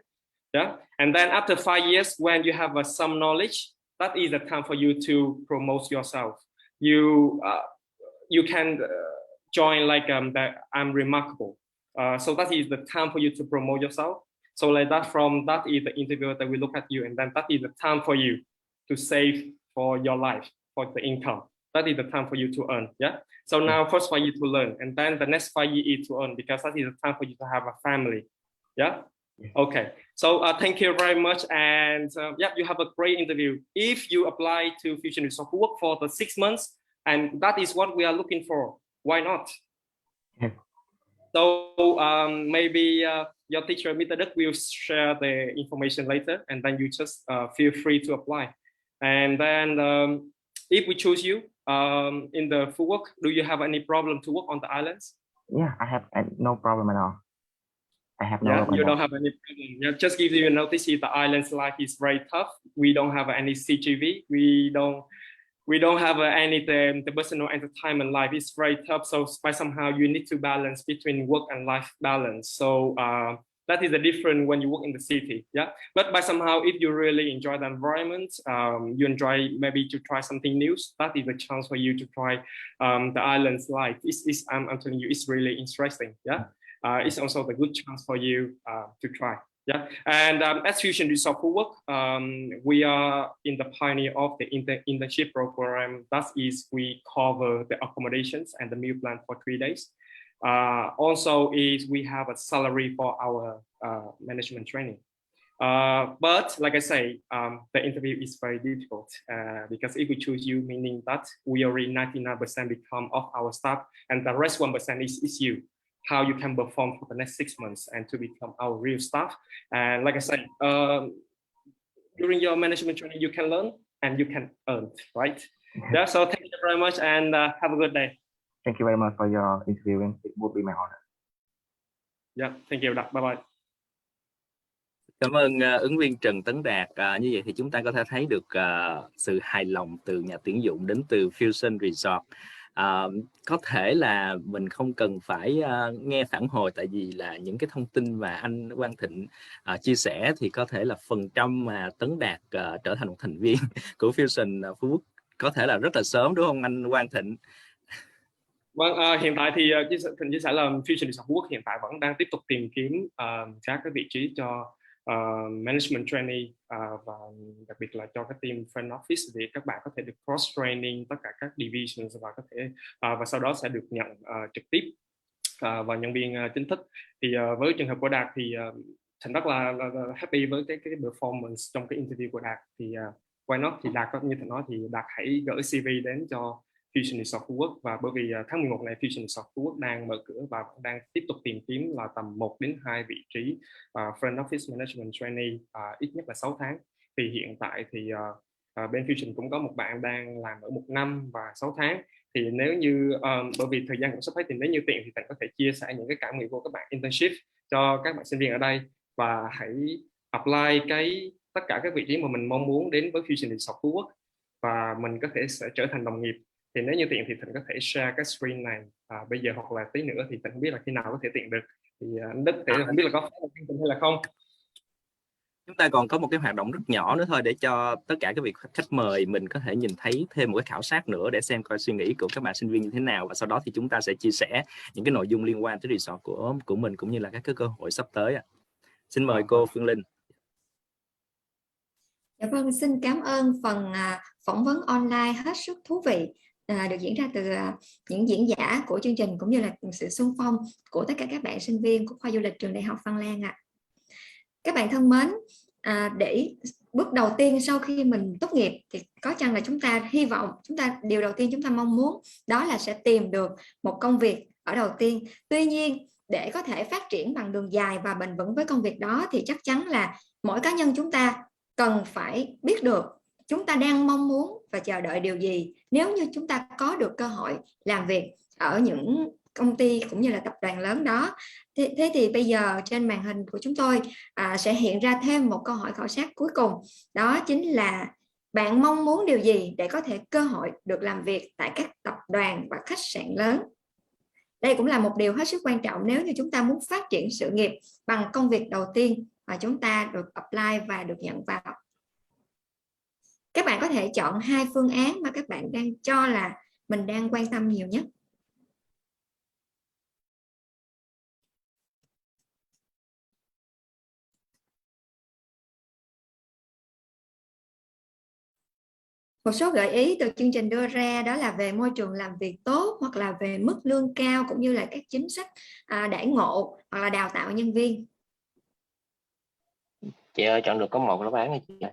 Yeah, and then after 5 years, when you have some knowledge, that is the time for you to promote yourself. You can join like that I'm remarkable. So that is the time for you to promote yourself. So like that, from that is the interviewer that will look at you, and then that is the time for you to save for your life, for the income. That is the time for you to earn. Yeah. So now first 5 years to learn, and then the next 5 years is to earn, because that is the time for you to have a family. Yeah. Okay. So thank you very much, and yeah, you have a great interview. If you apply to Fusion Resort Phú Quốc for the 6 months, and that is what we are looking for, why not? So maybe your teacher, Mr. Đức, will share the information later, and then you just feel free to apply. And then if we choose you in the Phú Quốc, do you have any problem to work on the islands? Yeah, I have no problem at all. I have no problem. You don't have any problem. Yeah, just give you a notice here, the islands life is very tough. We don't have any CGV. We don't have anything. The personal entertainment life is very tough. So by somehow you need to balance between work and life balance. So that is the difference when you work in the city. Yeah, but by somehow, if you really enjoy the environment, you enjoy maybe to try something new, that is a chance for you to try the islands life. I'm telling you, it's really interesting. Yeah. It's also a good chance for you to try. Yeah, and at Fusion Resort Phú Quốc, we are in the pioneer of the internship program. That is, we cover the accommodations and the meal plan for 3 days. Also, is we have a salary for our management training. But like I say, the interview is very difficult because if we choose you, meaning that we already 99% become of our staff, and the rest 1% is you. How you can perform for the next 6 months and to become our real staff. And like I said, during your management training, you can learn and you can earn, right? Yeah, so thank you very much, and have a good day. Thank you very much for your interviewing. It would be my honor. Yeah, thank you. Bye bye. Cảm ơn ứng viên Trần Tấn Đạt. Như vậy thì chúng ta có thể thấy được sự hài lòng từ nhà tuyển dụng đến từ Fusion Resort. Có thể là mình không cần phải nghe phản hồi, tại vì là những cái thông tin mà anh Quang Thịnh chia sẻ thì có thể là phần trăm mà Tấn Đạt trở thành một thành viên của Fusion Phú Quốc có thể là rất là sớm, đúng không anh Quang Thịnh? Vâng, hiện tại thì Thịnh chia sẻ là Fusion Resort Phú Quốc hiện tại vẫn đang tiếp tục tìm kiếm các cái vị trí cho management trainee và đặc biệt là cho cái team front office, để các bạn có thể được cross training tất cả các divisions và có thể và sau đó sẽ được nhận trực tiếp vào nhân viên chính thức. Thì với trường hợp của Đạt thì Thành rất là happy với cái performance trong cái interview của Đạt. Thì why not, thì Đạt có như Thành nói thì Đạt hãy gửi CV đến cho Fusion Resort Phú Quốc, và bởi vì tháng 11 này Fusion Resort Phú Quốc đang mở cửa và đang tiếp tục tìm kiếm là tầm 1 đến 2 vị trí front office management trainee ít nhất là 6 tháng. Thì hiện tại thì bên Fusion cũng có một bạn đang làm ở 1 năm và 6 tháng. Thì nếu như bởi vì thời gian cũng sắp hết, thì nếu như tiện thì Thành có thể chia sẻ những cái cảm nghĩ của các bạn internship cho các bạn sinh viên ở đây, và hãy apply tất cả các vị trí mà mình mong muốn đến với Fusion Resort Phú Quốc, và mình có thể sẽ trở thành đồng nghiệp. Thì nếu như tiện thì Thịnh có thể share cái screen này bây giờ, hoặc là tí nữa, thì Thịnh không biết là khi nào có thể tiện được. Thì anh Đức thì không biết là có chương trình hay là không. Chúng ta còn có một cái hoạt động rất nhỏ nữa thôi, để cho tất cả các vị khách mời mình có thể nhìn thấy thêm một cái khảo sát nữa để xem coi suy nghĩ của các bạn sinh viên như thế nào, và sau đó thì chúng ta sẽ chia sẻ những cái nội dung liên quan tới resort của mình cũng như là các cái cơ hội sắp tới. Xin mời cô Phương Linh. Dạ vâng, xin cảm ơn phần phỏng vấn online hết sức thú vị được diễn ra từ những diễn giả của chương trình, cũng như là sự xung phong của tất cả các bạn sinh viên của khoa du lịch trường Đại học Văn Lang ạ. Các bạn thân mến, để bước đầu tiên sau khi mình tốt nghiệp thì có chăng là chúng ta hy vọng, điều đầu tiên chúng ta mong muốn đó là sẽ tìm được một công việc ở đầu tiên. Tuy nhiên, để có thể phát triển bằng đường dài và bền vững với công việc đó thì chắc chắn là mỗi cá nhân chúng ta cần phải biết được chúng ta đang mong muốn và chờ đợi điều gì nếu như chúng ta có được cơ hội làm việc ở những công ty cũng như là tập đoàn lớn đó. Thế thì bây giờ trên màn hình của chúng tôi sẽ hiện ra thêm một câu hỏi khảo sát cuối cùng, đó chính là bạn mong muốn điều gì để có thể cơ hội được làm việc tại các tập đoàn và khách sạn lớn? Đây cũng là một điều hết sức quan trọng nếu như chúng ta muốn phát triển sự nghiệp bằng công việc đầu tiên mà chúng ta được apply và được nhận vào. Các bạn có thể chọn 2 phương án mà các bạn đang cho là mình đang quan tâm nhiều nhất. Một số gợi ý từ chương trình đưa ra đó là về môi trường làm việc tốt, hoặc là về mức lương cao, cũng như là các chính sách đãi ngộ hoặc là đào tạo nhân viên. Chị ơi, chọn được có một đáp án này chị ơi.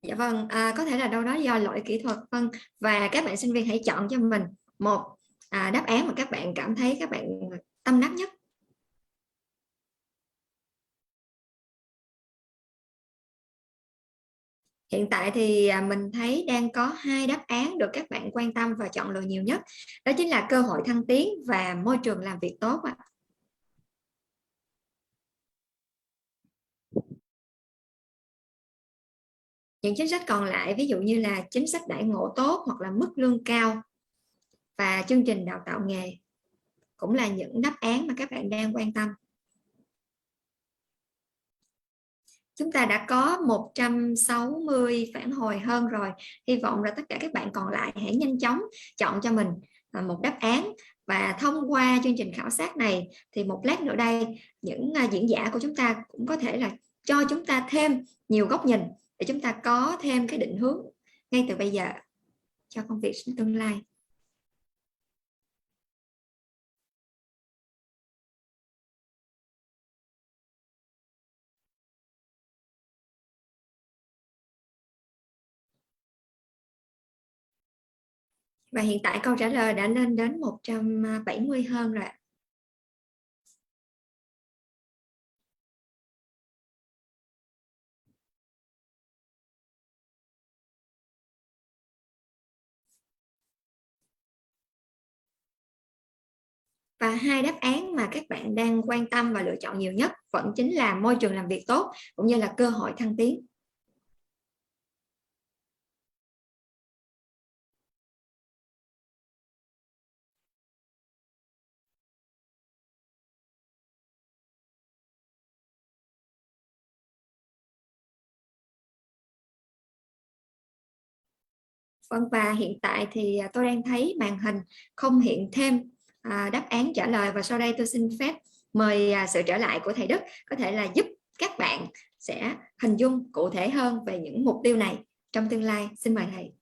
Dạ vâng, có thể là đâu đó do lỗi kỹ thuật. Vâng, và các bạn sinh viên hãy chọn cho mình một đáp án mà các bạn cảm thấy các bạn tâm đắc nhất. Hiện tại thì mình thấy đang có 2 đáp án được các bạn quan tâm và chọn lựa nhiều nhất. Đó chính là cơ hội thăng tiến và môi trường làm việc tốt ạ. Những chính sách còn lại, ví dụ như là chính sách đãi ngộ tốt hoặc là mức lương cao và chương trình đào tạo nghề, cũng là những đáp án mà các bạn đang quan tâm. Chúng ta đã có 160 phản hồi hơn rồi. Hy vọng là tất cả các bạn còn lại hãy nhanh chóng chọn cho mình một đáp án. Và thông qua chương trình khảo sát này thì một lát nữa đây, những diễn giả của chúng ta cũng có thể là cho chúng ta thêm nhiều góc nhìn để chúng ta có thêm cái định hướng ngay từ bây giờ cho công việc tương lai. Và hiện tại câu trả lời đã lên đến 170 hơn rồi. Và 2 đáp án mà các bạn đang quan tâm và lựa chọn nhiều nhất vẫn chính là môi trường làm việc tốt cũng như là cơ hội thăng tiến. Vâng, và hiện tại thì tôi đang thấy màn hình không hiện thêm đáp án trả lời, và sau đây tôi xin phép mời sự trở lại của thầy Đức có thể là giúp các bạn sẽ hình dung cụ thể hơn về những mục tiêu này trong tương lai. Xin mời thầy.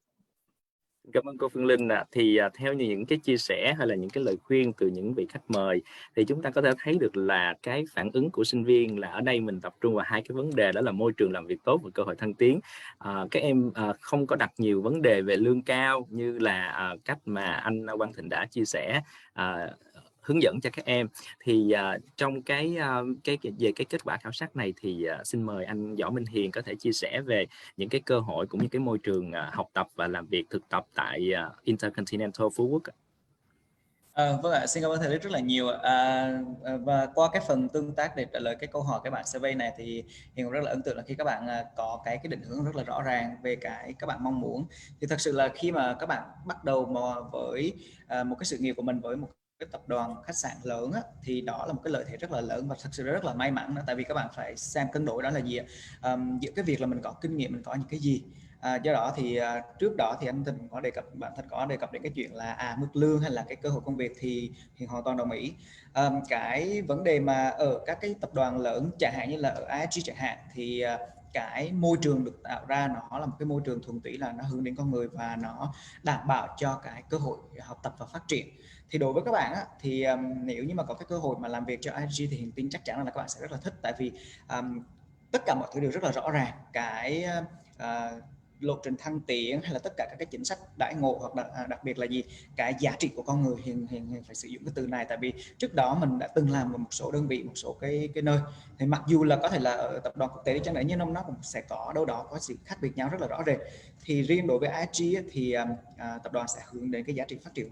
Cảm ơn cô Phương Linh ạ. Thì theo như những cái chia sẻ hay là những cái lời khuyên từ những vị khách mời thì chúng ta có thể thấy được là cái phản ứng của sinh viên là ở đây mình tập trung vào 2 cái vấn đề, đó là môi trường làm việc tốt và cơ hội thăng tiến. Các em không có đặt nhiều vấn đề về lương cao như là cách mà anh Quang Thịnh đã chia sẻ, hướng dẫn cho các em. Thì trong cái về cái kết quả khảo sát này thì xin mời anh Võ Minh Hiền có thể chia sẻ về những cái cơ hội cũng như cái môi trường học tập và làm việc thực tập tại Intercontinental Phú Quốc. Vâng ạ, xin cảm ơn thầy rất là nhiều. Và qua cái phần tương tác để trả lời cái câu hỏi các bạn survey này thì Hiền cũng rất là ấn tượng là khi các bạn có cái định hướng rất là rõ ràng về cái các bạn mong muốn. Thì thật sự là khi mà các bạn bắt đầu với một cái sự nghiệp của mình với một cái tập đoàn khách sạn lớn á, thì đó là một cái lợi thế rất là lớn và thật sự rất là may mắn đó, tại vì các bạn phải xem cân đối đó là gì giữa cái việc là mình có kinh nghiệm, mình có những cái gì. Do đó thì trước đó thì anh Thịnh có đề cập, bạn Thịnh có đề cập đến cái chuyện là mức lương hay là cái cơ hội công việc thì Hiền hoàn toàn đồng ý. Cái vấn đề mà ở các cái tập đoàn lớn chẳng hạn như là ở ISG chẳng hạn thì cái môi trường được tạo ra nó là một cái môi trường thuần túy là nó hướng đến con người và nó đảm bảo cho cái cơ hội học tập và phát triển. Thì đối với các bạn á, thì nếu như mà có cái cơ hội mà làm việc cho ISG thì Hiền tin chắc chắn là các bạn sẽ rất là thích, tại vì tất cả mọi thứ đều rất là rõ ràng. Cái lộ trình thăng tiến hay là tất cả các cái chính sách đãi ngộ, hoặc đặc biệt là gì cái giá trị của con người. Hiền phải sử dụng cái từ này tại vì trước đó mình đã từng làm ở một số đơn vị, một số cái nơi thì mặc dù là có thể là ở tập đoàn quốc tế đi chăng nữa nhưng nó cũng sẽ có đâu đó có sự khác biệt nhau rất là rõ rệt. Thì riêng đối với ISG thì tập đoàn sẽ hướng đến cái giá trị phát triển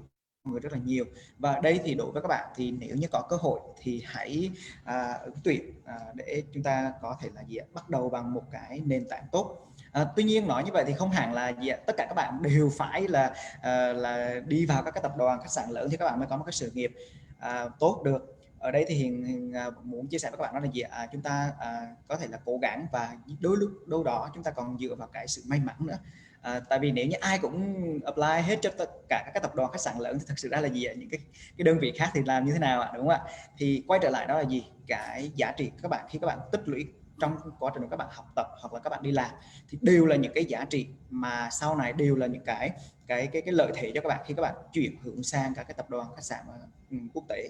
người rất là nhiều. Và đây thì đối với các bạn thì nếu như có cơ hội thì hãy ứng tuyển để chúng ta có thể là bắt đầu bằng một cái nền tảng tốt. Tuy nhiên nói như vậy thì không hẳn là tất cả các bạn đều phải là đi vào các cái tập đoàn khách sạn lớn thì các bạn mới có một cái sự nghiệp tốt được. Ở đây thì Hiền muốn chia sẻ với các bạn đó là chúng ta có thể là cố gắng, và đôi lúc đâu đó chúng ta còn dựa vào cái sự may mắn nữa. Tại vì nếu như ai cũng apply hết cho tất cả các tập đoàn khách sạn lớn thì thật sự ra là những cái đơn vị khác thì làm như thế nào ạ, đúng không ạ? Thì quay trở lại đó là cái giá trị các bạn khi các bạn tích lũy trong quá trình các bạn học tập hoặc là các bạn đi làm thì đều là những cái giá trị mà sau này đều là những cái lợi thế cho các bạn khi các bạn chuyển hướng sang các cái tập đoàn khách sạn quốc tế.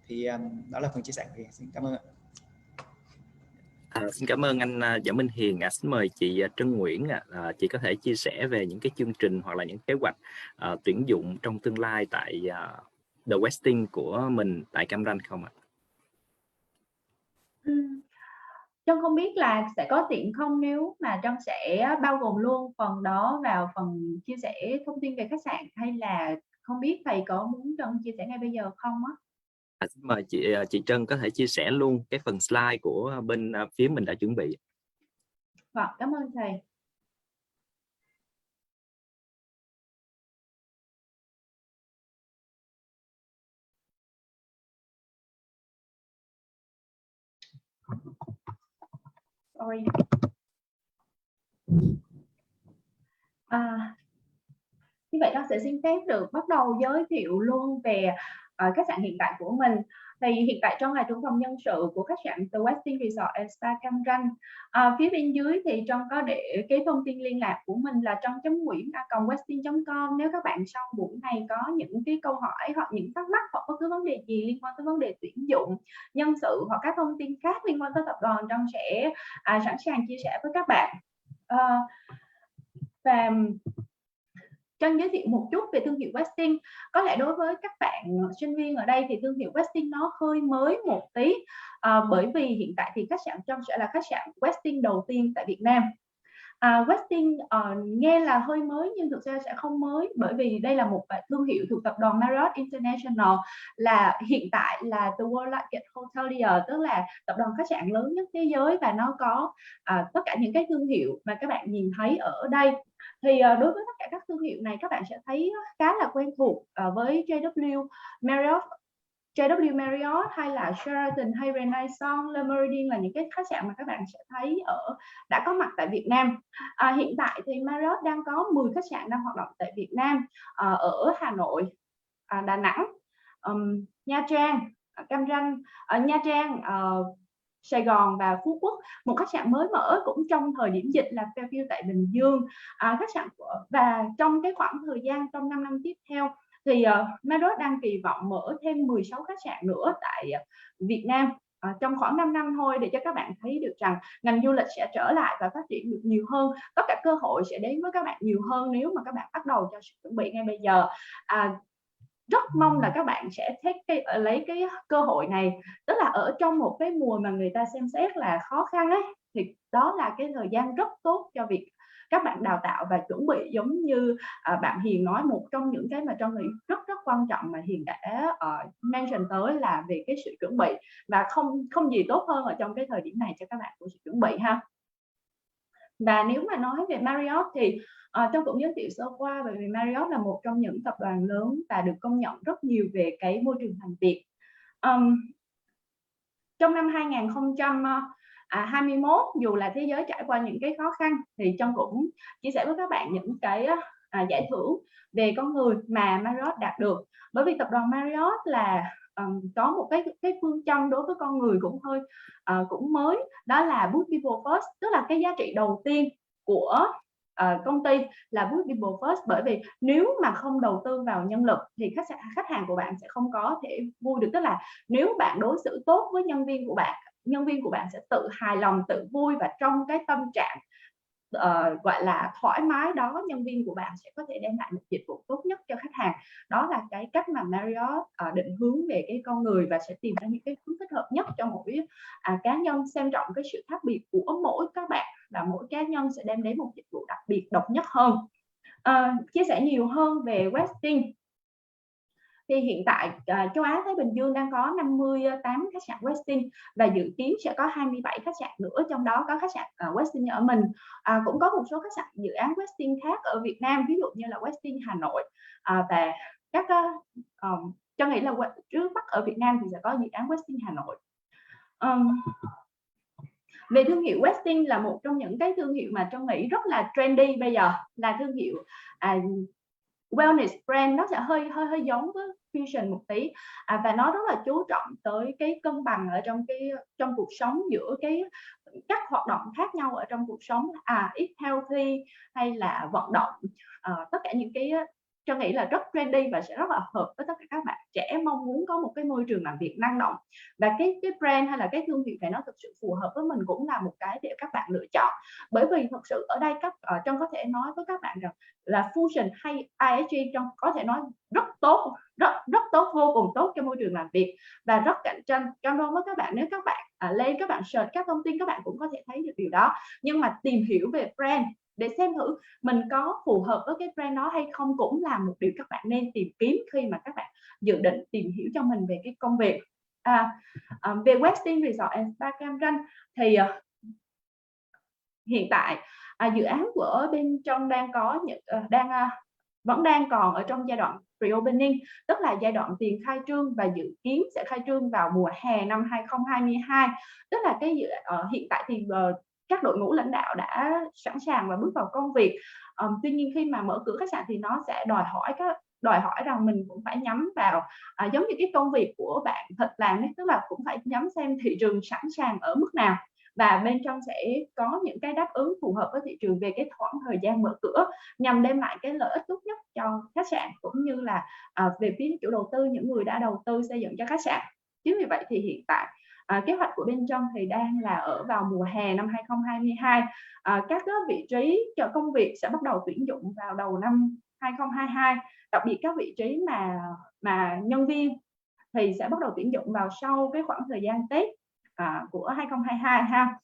Thì đó là phần chia sẻ của Hiền. Xin cảm ơn. Xin cảm ơn anh Võ Minh Hiền. Xin mời chị Trân Nguyễn, chị có thể chia sẻ về những cái chương trình hoặc là những kế hoạch tuyển dụng trong tương lai tại The Westin của mình tại Cam Ranh không ạ? Trân không biết là sẽ có tiện không nếu mà Trân sẽ bao gồm luôn phần đó vào phần chia sẻ thông tin về khách sạn, hay là không biết thầy có muốn Trân chia sẻ ngay bây giờ không á? Xin mời chị Trân có thể chia sẻ luôn cái phần slide của bên phía mình đã chuẩn bị. Vâng, cảm ơn thầy. Sorry. Như vậy Trân sẽ xin phép được bắt đầu giới thiệu luôn về khách sạn hiện tại của mình. Thì hiện tại Trân là trưởng phòng nhân sự của khách sạn The Westin Resort and Spa Cam Ranh. Phía bên dưới thì Trân có để cái thông tin liên lạc của mình là trân.nguyễn@westin.com. Nếu các bạn sau buổi này có những cái câu hỏi hoặc những thắc mắc hoặc bất cứ vấn đề gì liên quan tới vấn đề tuyển dụng, nhân sự hoặc các thông tin khác liên quan tới tập đoàn, Trân sẽ sẵn sàng chia sẻ với các bạn. Và Trân giới thiệu một chút về thương hiệu Westin. Có lẽ đối với các bạn sinh viên ở đây thì thương hiệu Westin nó hơi mới một tí, bởi vì hiện tại thì khách sạn Trân sẽ là khách sạn Westin đầu tiên tại Việt Nam. Westin nghe là hơi mới nhưng thực ra sẽ không mới, bởi vì đây là một thương hiệu thuộc tập đoàn Marriott International, là hiện tại là the World Largest Hotelier, tức là tập đoàn khách sạn lớn nhất thế giới, và nó có tất cả những cái thương hiệu mà các bạn nhìn thấy ở đây. Thì đối với tất cả các thương hiệu này các bạn sẽ thấy khá là quen thuộc với JW Marriott hay là Sheraton hay Renaissance, Le Méridien là những cái khách sạn mà các bạn sẽ thấy đã có mặt tại Việt Nam. Hiện tại thì Marriott đang có 10 khách sạn đang hoạt động tại Việt Nam, ở Hà Nội, Đà Nẵng, Nha Trang, Cam Ranh, Nha Trang, Sài Gòn và Phú Quốc. Một khách sạn mới mở cũng trong thời điểm dịch là Fairview tại Bình Dương. Khách sạn và trong cái khoảng thời gian trong 5 năm tiếp theo thì Marriott đang kỳ vọng mở thêm 16 khách sạn nữa tại Việt Nam trong khoảng 5 năm thôi, để cho các bạn thấy được rằng ngành du lịch sẽ trở lại và phát triển được nhiều hơn. Tất cả cơ hội sẽ đến với các bạn nhiều hơn nếu mà các bạn bắt đầu cho sự chuẩn bị ngay bây giờ. Rất mong là các bạn sẽ lấy cái cơ hội này, tức là ở trong một cái mùa mà người ta xem xét là khó khăn ấy, thì đó là cái thời gian rất tốt cho việc các bạn đào tạo và chuẩn bị. Giống như bạn Hiền nói, một trong những cái mà trong nghĩ rất quan trọng mà Hiền đã mention tới là về cái sự chuẩn bị, và không gì tốt hơn ở trong cái thời điểm này cho các bạn của sự chuẩn bị ha. Và nếu mà nói về Marriott thì Trân cũng giới thiệu sơ qua, bởi vì Marriott là một trong những tập đoàn lớn và được công nhận rất nhiều về cái môi trường làm việc. Trong năm 2021, dù là thế giới trải qua những cái khó khăn, thì Trân cũng chia sẻ với các bạn những cái giải thưởng về con người mà Marriott đạt được. Bởi vì tập đoàn Marriott là có một cái phương châm đối với con người cũng mới, đó là put people first, tức là cái giá trị đầu tiên của công ty là put people first. Bởi vì nếu mà không đầu tư vào nhân lực thì khách hàng của bạn sẽ không có thể vui được. Tức là nếu bạn đối xử tốt với nhân viên của bạn sẽ tự hài lòng, tự vui, và trong cái tâm trạng gọi là thoải mái đó, nhân viên của bạn sẽ có thể đem lại một dịch vụ tốt nhất cho khách hàng. Đó là cái cách mà Marriott định hướng về cái con người, và sẽ tìm ra những cái hướng thích hợp nhất cho mỗi cá nhân, xem trọng cái sự khác biệt của mỗi các bạn, và mỗi cá nhân sẽ đem đến một dịch vụ đặc biệt, độc nhất hơn. Chia sẻ nhiều hơn về Westin. thì hiện tại châu Á Thái Bình Dương đang có 58 khách sạn Westin và dự kiến sẽ có 27 khách sạn nữa, trong đó có khách sạn Westin ở mình. Cũng có một số khách sạn dự án Westin khác ở Việt Nam, ví dụ như là Westin Hà Nội và các cho nghĩ là trước mắt ở Việt Nam thì sẽ có dự án Westin Hà Nội. Về thương hiệu, Westin là một trong những cái thương hiệu mà Trân nghĩ rất là trendy bây giờ, là thương hiệu wellness brand. Nó sẽ hơi giống với Fusion một tí, và nó rất là chú trọng tới cái cân bằng ở trong cuộc sống giữa các hoạt động khác nhau ở trong cuộc sống, eat healthy hay là vận động, tất cả những cái Trân nghĩ là rất trendy và sẽ rất là hợp với tất cả các bạn trẻ mong muốn có một cái môi trường làm việc năng động. Và cái brand hay là cái thương hiệu này nó thực sự phù hợp với mình cũng là một cái để các bạn lựa chọn. Bởi vì thực sự ở đây Trân có thể nói với các bạn rằng là Fusion hay IHG Trân có thể nói rất tốt, rất tốt, vô cùng tốt cho môi trường làm việc và rất cạnh tranh. Cam đoan với các bạn, nếu các bạn lên các bạn search các thông tin, các bạn cũng có thể thấy được điều đó. Nhưng mà tìm hiểu về brand để xem thử mình có phù hợp với cái brand đó hay không cũng là một điều các bạn nên tìm kiếm khi mà các bạn dự định tìm hiểu cho mình về cái công việc. Về Westin Resort and Spa Cam Ranh thì hiện tại dự án của bên trong vẫn đang còn ở trong giai đoạn pre-opening, tức là giai đoạn tiền khai trương, và dự kiến sẽ khai trương vào mùa hè năm 2022. Tức là hiện tại thì các đội ngũ lãnh đạo đã sẵn sàng và bước vào công việc. Tuy nhiên khi mà mở cửa khách sạn thì nó sẽ đòi hỏi rằng mình cũng phải nhắm vào giống như cái công việc của bạn thật làm ấy, tức là cũng phải nhắm xem thị trường sẵn sàng ở mức nào, và bên trong sẽ có những cái đáp ứng phù hợp với thị trường về cái khoảng thời gian mở cửa nhằm đem lại cái lợi ích tốt nhất cho khách sạn cũng như là về phía chủ đầu tư, những người đã đầu tư xây dựng cho khách sạn. Chính vì vậy thì hiện tại kế hoạch của bên trong thì đang là ở vào mùa hè năm 2022. Các vị trí cho công việc sẽ bắt đầu tuyển dụng vào đầu năm 2022, đặc biệt các vị trí mà nhân viên thì sẽ bắt đầu tuyển dụng vào sau cái khoảng thời gian Tết của 2022 ha.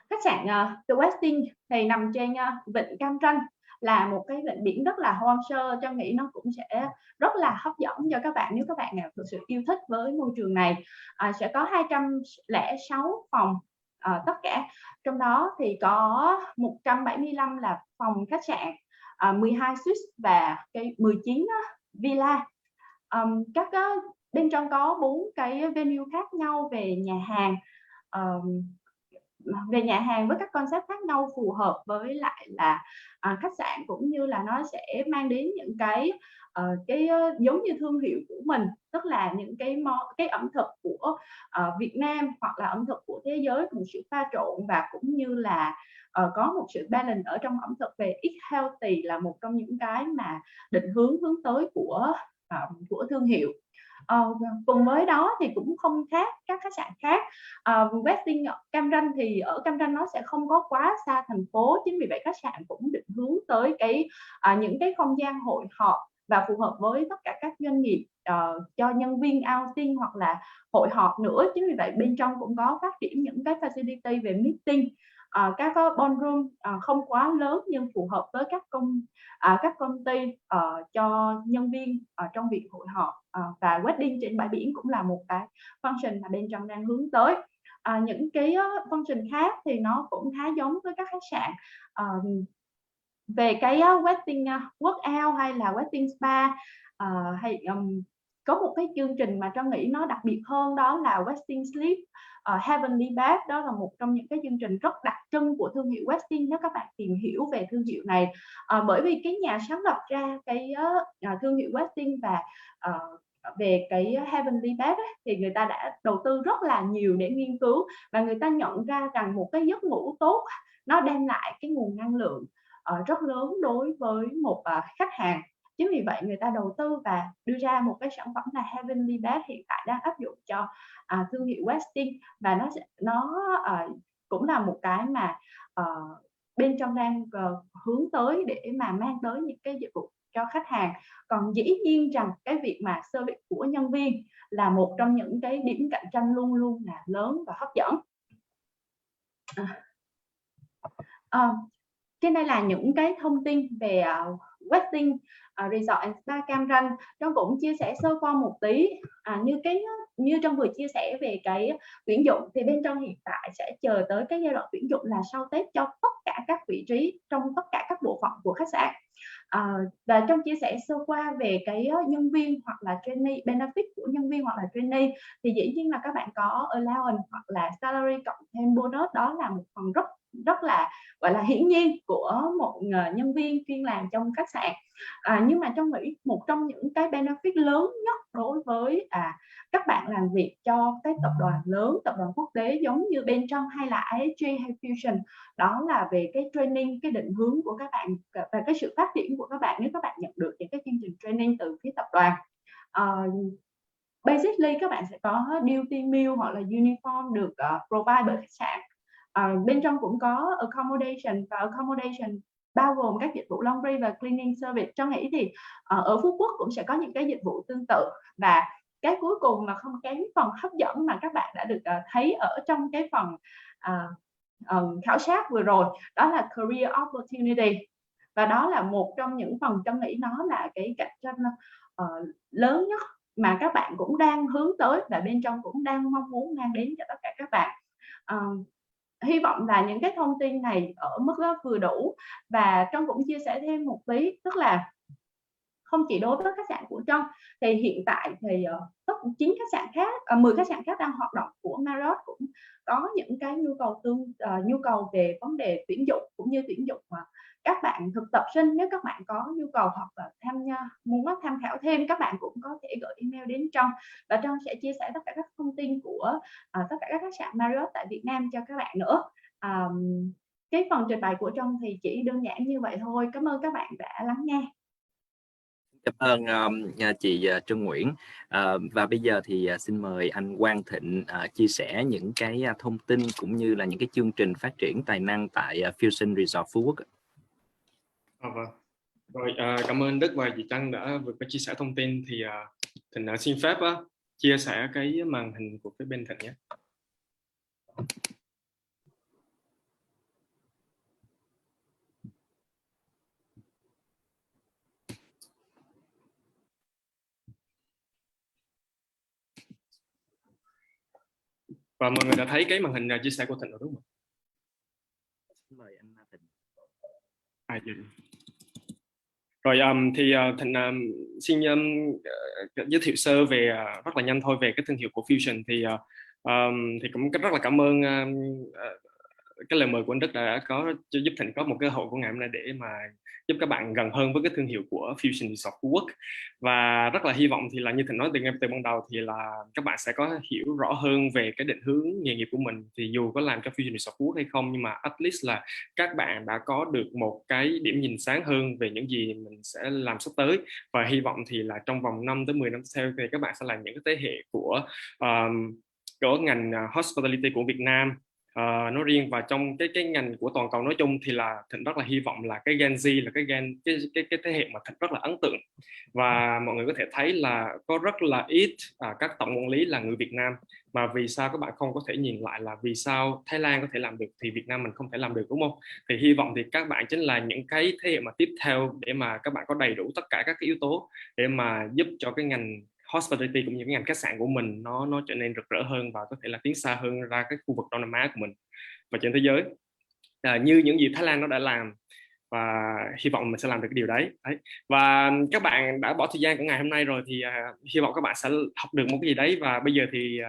Khách sạn The Westin thì nằm trên vịnh Cam Ranh, là một cái vịnh biển rất là hoang sơ. Trân nghĩ nó cũng sẽ rất là hấp dẫn cho các bạn nếu các bạn nào thực sự yêu thích với môi trường này. Sẽ có 206 phòng tất cả, trong đó thì có 175 là phòng khách sạn, 12 suite và 19 villa. Bên trong có 4 cái venue khác nhau về nhà hàng, với các concept khác nhau phù hợp với lại là khách sạn, cũng như là nó sẽ mang đến những cái giống như thương hiệu của mình, tức là những cái ẩm thực của Việt Nam hoặc là ẩm thực của thế giới, một sự pha trộn và cũng như là có một sự balance ở trong ẩm thực. Về eat healthy là một trong những cái mà định hướng tới của thương hiệu. Cùng với đó thì cũng không khác các khách sạn khác. Westin Cam Ranh thì ở Cam Ranh nó sẽ không có quá xa thành phố, chính vì vậy khách sạn cũng định hướng tới những cái không gian hội họp và phù hợp với tất cả các doanh nghiệp cho nhân viên outing hoặc là hội họp nữa. Chính vì vậy bên trong cũng có phát triển những cái facility về meeting, các ballroom không quá lớn nhưng phù hợp với các công ty cho nhân viên trong việc hội họp, và wedding trên bãi biển cũng là một cái function mà bên trong đang hướng tới. Những cái function khác thì nó cũng khá giống với các khách sạn. Về cái wedding workout hay là wedding spa, có một cái chương trình mà Trân nghĩ nó đặc biệt hơn, đó là Westin Sleep Heavenly Bath. Đó là một trong những cái chương trình rất đặc trưng của thương hiệu Westin nếu các bạn tìm hiểu về thương hiệu này. Bởi vì cái nhà sáng lập ra cái thương hiệu Westin và về cái Heavenly Bath ấy, thì người ta đã đầu tư rất là nhiều để nghiên cứu, và người ta nhận ra rằng một cái giấc ngủ tốt nó đem lại cái nguồn năng lượng rất lớn đối với một khách hàng. Chính vì vậy người ta đầu tư và đưa ra một cái sản phẩm là Heavenly Bath, hiện tại đang áp dụng cho thương hiệu Westin, và nó cũng là một cái mà bên trong đang hướng tới để mà mang tới những cái dịch vụ cho khách hàng. Còn dĩ nhiên rằng cái việc mà service của nhân viên là một trong những cái điểm cạnh tranh luôn luôn là lớn và hấp dẫn. Trên đây là những cái thông tin về Westin Resort and Spa Cam Ranh. Trong cũng chia sẻ sơ qua một tí như trong vừa chia sẻ về cái tuyển dụng thì bên trong hiện tại sẽ chờ tới cái giai đoạn tuyển dụng là sau Tết cho tất cả các vị trí trong tất cả các bộ phận của khách sạn. Và trong chia sẻ sơ qua về cái nhân viên hoặc là trainee, benefit của nhân viên hoặc là trainee thì dĩ nhiên là các bạn có allowance hoặc là salary cộng thêm bonus, đó là một phần rất là gọi là hiển nhiên của một nhân viên chuyên làm trong khách sạn. Nhưng mà trong nghĩ một trong những cái benefit lớn nhất đối với các bạn làm việc cho cái tập đoàn lớn, tập đoàn quốc tế giống như bên trong hay là IHG hay Fusion, đó là về cái training, cái định hướng của các bạn và cái sự phát triển của các bạn nếu các bạn nhận được những cái chương trình training từ phía tập đoàn. Basically các bạn sẽ có duty meal hoặc là uniform được provide bởi khách sạn. Bên trong cũng có accommodation, và accommodation bao gồm các dịch vụ laundry và cleaning service. Trong nghĩ thì ở Phú Quốc cũng sẽ có những cái dịch vụ tương tự. Và cái cuối cùng mà không kém phần hấp dẫn mà các bạn đã được thấy ở trong cái phần khảo sát vừa rồi, đó là career opportunity. Và đó là một trong những phần trong nghĩ nó là cái cạnh tranh lớn nhất mà các bạn cũng đang hướng tới và bên trong cũng đang mong muốn mang đến cho tất cả các bạn. Hy vọng là những cái thông tin này ở mức đó vừa đủ. Và Trân cũng chia sẻ thêm một tí, tức là không chỉ đối với khách sạn của Trân thì hiện tại thì 9 khách sạn khác, 10 khách sạn khác đang hoạt động của Marriott cũng có những cái nhu cầu về vấn đề tuyển dụng cũng như tuyển dụng các bạn thực tập sinh. Nếu các bạn có nhu cầu hoặc là muốn tham khảo thêm, các bạn cũng có thể gửi email đến Trân và Trân sẽ chia sẻ tất cả các thông tin của tất cả các khách sạn Marriott tại Việt Nam cho các bạn nữa. Cái phần trình bày của Trân thì chỉ đơn giản như vậy thôi. Cảm ơn các bạn đã lắng nghe. Cảm ơn chị Trân Nguyễn. Và bây giờ thì xin mời anh Quang Thịnh chia sẻ những cái thông tin cũng như là những cái chương trình phát triển tài năng tại Fusion Resort Phú Quốc. Vâng. Rồi, cảm ơn Đức và chị Trân đã vừa có chia sẻ thông tin. Thì Thịnh xin phép chia sẻ cái màn hình của phía bên Thịnh nhé. Và mọi người đã thấy cái màn hình chia sẻ của Thịnh rồi đúng không? Mời anh Thịnh. Rồi thì Thịnh xin giới thiệu sơ về rất là nhanh thôi về cái thương hiệu của Fusion. Thì cũng rất là cảm ơn cái lời mời của anh Đức đã có giúp Thịnh có một cơ hội của ngày hôm nay để mà giúp các bạn gần hơn với cái thương hiệu của Fusion Resort Phú Quốc. Và rất là hy vọng thì là như Thịnh nói từ ban đầu thì là các bạn sẽ có hiểu rõ hơn về cái định hướng nghề nghiệp của mình. Thì dù có làm cho Fusion Resort Phú Quốc hay không, nhưng mà at least là các bạn đã có được một cái điểm nhìn sáng hơn về những gì mình sẽ làm sắp tới. Và hy vọng thì là trong vòng 5 tới 10 năm sau thì các bạn sẽ là những cái thế hệ của ngành hospitality của Việt Nam nói riêng và trong cái ngành của toàn cầu nói chung. Thì là Thịnh rất là hy vọng là cái Gen Z là cái thế hệ mà Thịnh rất là ấn tượng. Và mọi người có thể thấy là có rất là ít các tổng quản lý là người Việt Nam. Mà vì sao các bạn không có thể nhìn lại là vì sao Thái Lan có thể làm được thì Việt Nam mình không thể làm được, đúng không? Thì hy vọng thì các bạn chính là những cái thế hệ mà tiếp theo để mà các bạn có đầy đủ tất cả các cái yếu tố để mà giúp cho cái ngành hospitality cũng như cái ngành khách sạn của mình nó trở nên rực rỡ hơn và có thể là tiến xa hơn ra cái khu vực Đông Nam Á của mình và trên thế giới như những gì Thái Lan nó đã làm. Và hy vọng mình sẽ làm được cái điều đấy. Và các bạn đã bỏ thời gian của ngày hôm nay rồi thì hy vọng các bạn sẽ học được một cái gì đấy. Và bây giờ thì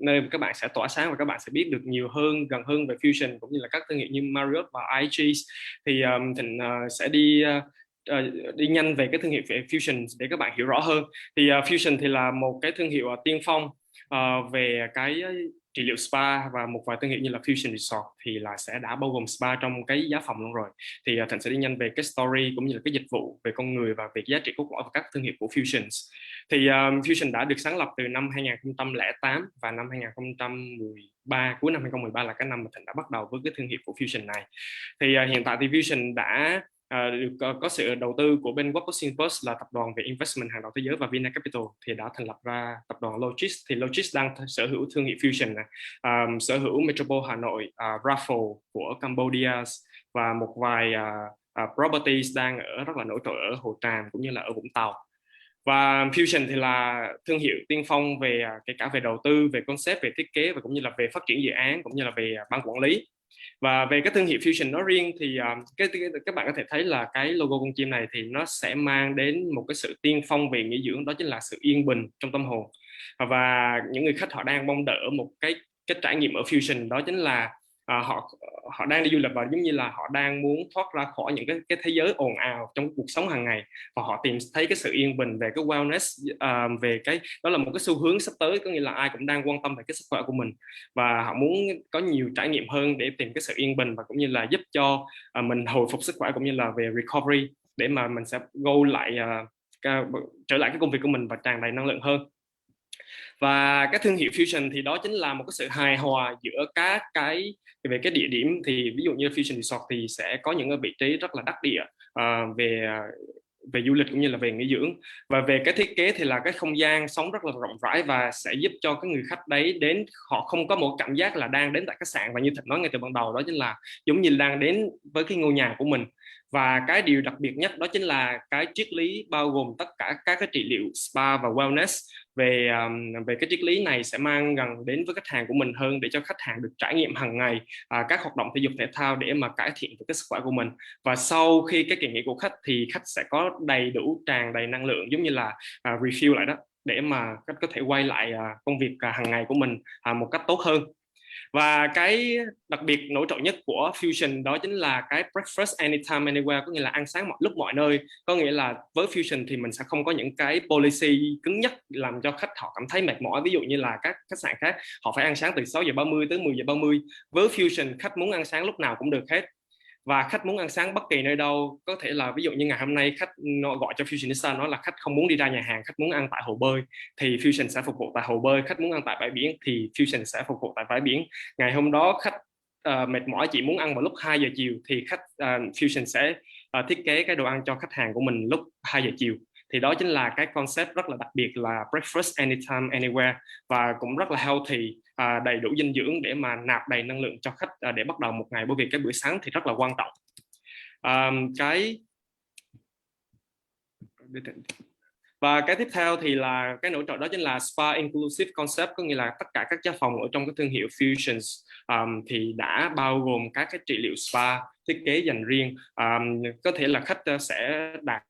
nơi các bạn sẽ tỏa sáng và các bạn sẽ biết được nhiều hơn, gần hơn về Fusion cũng như là các thương hiệu như Marriott và IHG. Thì Thịnh sẽ đi nhanh về cái thương hiệu về Fusion để các bạn hiểu rõ hơn. Thì Fusion thì là một cái thương hiệu tiên phong về cái trị liệu spa, và một vài thương hiệu như là Fusion Resort thì là sẽ đã bao gồm spa trong cái giá phòng luôn rồi. Thì Thịnh sẽ đi nhanh về cái story cũng như là cái dịch vụ về con người và về giá trị cốt lõi của các thương hiệu của Fusion. Thì Fusion đã được sáng lập từ năm 2008 và năm 2013, cuối năm 2013 là cái năm mà Thịnh đã bắt đầu với cái thương hiệu của Fusion này. Thì hiện tại thì Fusion đã có sự đầu tư của bên Warburg Pincus là tập đoàn về investment hàng đầu thế giới, và Vina Capital thì đã thành lập ra tập đoàn Logis. Thì Logis đang sở hữu thương hiệu Fusion này, sở hữu Metropole Hà Nội, Raffles của Cambodia và một vài properties đang ở rất là nổi trội ở Hồ Tràm cũng như là ở Vũng Tàu. Và Fusion thì là thương hiệu tiên phong về kể cả về đầu tư, về concept, về thiết kế và cũng như là về phát triển dự án cũng như là về ban quản lý. Và về cái thương hiệu Fusion nói riêng thì các bạn có thể thấy là cái logo con chim này thì nó sẽ mang đến một cái sự tiên phong về nghỉ dưỡng, đó chính là sự yên bình trong tâm hồn. Và những người khách họ đang mong đợi một cái trải nghiệm ở Fusion, đó chính là họ đang đi du lịch và giống như là họ đang muốn thoát ra khỏi những cái thế giới ồn ào trong cuộc sống hàng ngày, và họ tìm thấy cái sự yên bình về cái wellness, về cái đó là một cái xu hướng sắp tới, có nghĩa là ai cũng đang quan tâm về cái sức khỏe của mình và họ muốn có nhiều trải nghiệm hơn để tìm cái sự yên bình và cũng như là giúp cho mình hồi phục sức khỏe cũng như là về recovery để mà mình sẽ trở lại cái công việc của mình và tràn đầy năng lượng hơn. Và cái thương hiệu Fusion thì đó chính là một cái sự hài hòa giữa các cái về cái địa điểm. Thì ví dụ như Fusion Resort thì sẽ có những cái vị trí rất là đắc địa về du lịch cũng như là về nghỉ dưỡng. Và về cái thiết kế thì là cái không gian sống rất là rộng rãi và sẽ giúp cho cái người khách đấy đến họ không có một cảm giác là đang đến tại khách sạn, và như Thịnh nói ngay từ ban đầu, đó chính là giống như đang đến với cái ngôi nhà của mình. Và cái điều đặc biệt nhất đó chính là cái triết lý bao gồm tất cả các cái trị liệu spa và wellness. Về cái triết lý này sẽ mang gần đến với khách hàng của mình hơn, để cho khách hàng được trải nghiệm hàng ngày các hoạt động thể dục thể thao để mà cải thiện cái sức khỏe của mình. Và sau khi cái kỳ nghỉ của khách thì khách sẽ có tràn đầy năng lượng, giống như là refill lại đó, để mà khách có thể quay lại công việc hàng ngày của mình một cách tốt hơn. Và cái đặc biệt nổi trội nhất của Fusion đó chính là cái breakfast anytime anywhere, có nghĩa là ăn sáng mọi lúc mọi nơi. Có nghĩa là với Fusion thì mình sẽ không có những cái policy cứng nhắc làm cho khách họ cảm thấy mệt mỏi. Ví dụ như là các khách sạn khác họ phải ăn sáng từ 6:30 tới 10:30. Với Fusion khách muốn ăn sáng lúc nào cũng được hết, và khách muốn ăn sáng bất kỳ nơi đâu. Có thể là ví dụ như ngày hôm nay khách gọi cho Fusionista nói là khách không muốn đi ra nhà hàng, khách muốn ăn tại hồ bơi thì Fusion sẽ phục vụ tại hồ bơi. Khách muốn ăn tại bãi biển thì Fusion sẽ phục vụ tại bãi biển. Ngày hôm đó khách mệt mỏi chỉ muốn ăn vào lúc 2 giờ chiều thì Fusion sẽ thiết kế cái đồ ăn cho khách hàng của mình lúc 2 giờ chiều. Thì đó chính là cái concept rất là đặc biệt là breakfast anytime anywhere, và cũng rất là healthy, đầy đủ dinh dưỡng để mà nạp đầy năng lượng cho khách để bắt đầu một ngày, bởi vì cái bữa sáng thì rất là quan trọng. Và cái tiếp theo thì là cái nổi trội đó chính là spa inclusive concept, có nghĩa là tất cả các giá phòng ở trong cái thương hiệu Fusions thì đã bao gồm các cái trị liệu spa thiết kế dành riêng. Có thể là khách sẽ đặt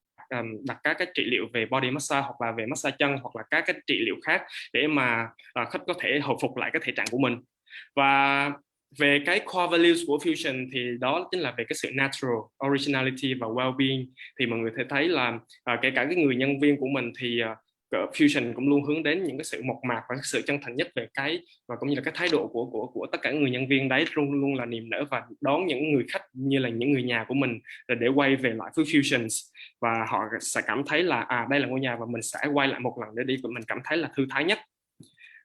các cái trị liệu về body massage hoặc là về massage chân hoặc là các cái trị liệu khác để mà khách có thể hồi phục lại cái thể trạng của mình. Và về cái core values của Fusion thì đó chính là về cái sự natural, originality và well-being. Thì mọi người thể thấy là kể cả cái người nhân viên của mình thì Fusion cũng luôn hướng đến những cái sự mộc mạc và cái sự chân thành nhất về cái, và cũng như là cái thái độ của tất cả người nhân viên đấy luôn luôn là niềm nở và đón những người khách như là những người nhà của mình để quay về lại với Fusion, và họ sẽ cảm thấy là đây là ngôi nhà và mình sẽ quay lại một lần để đi, và mình cảm thấy là thư thái nhất.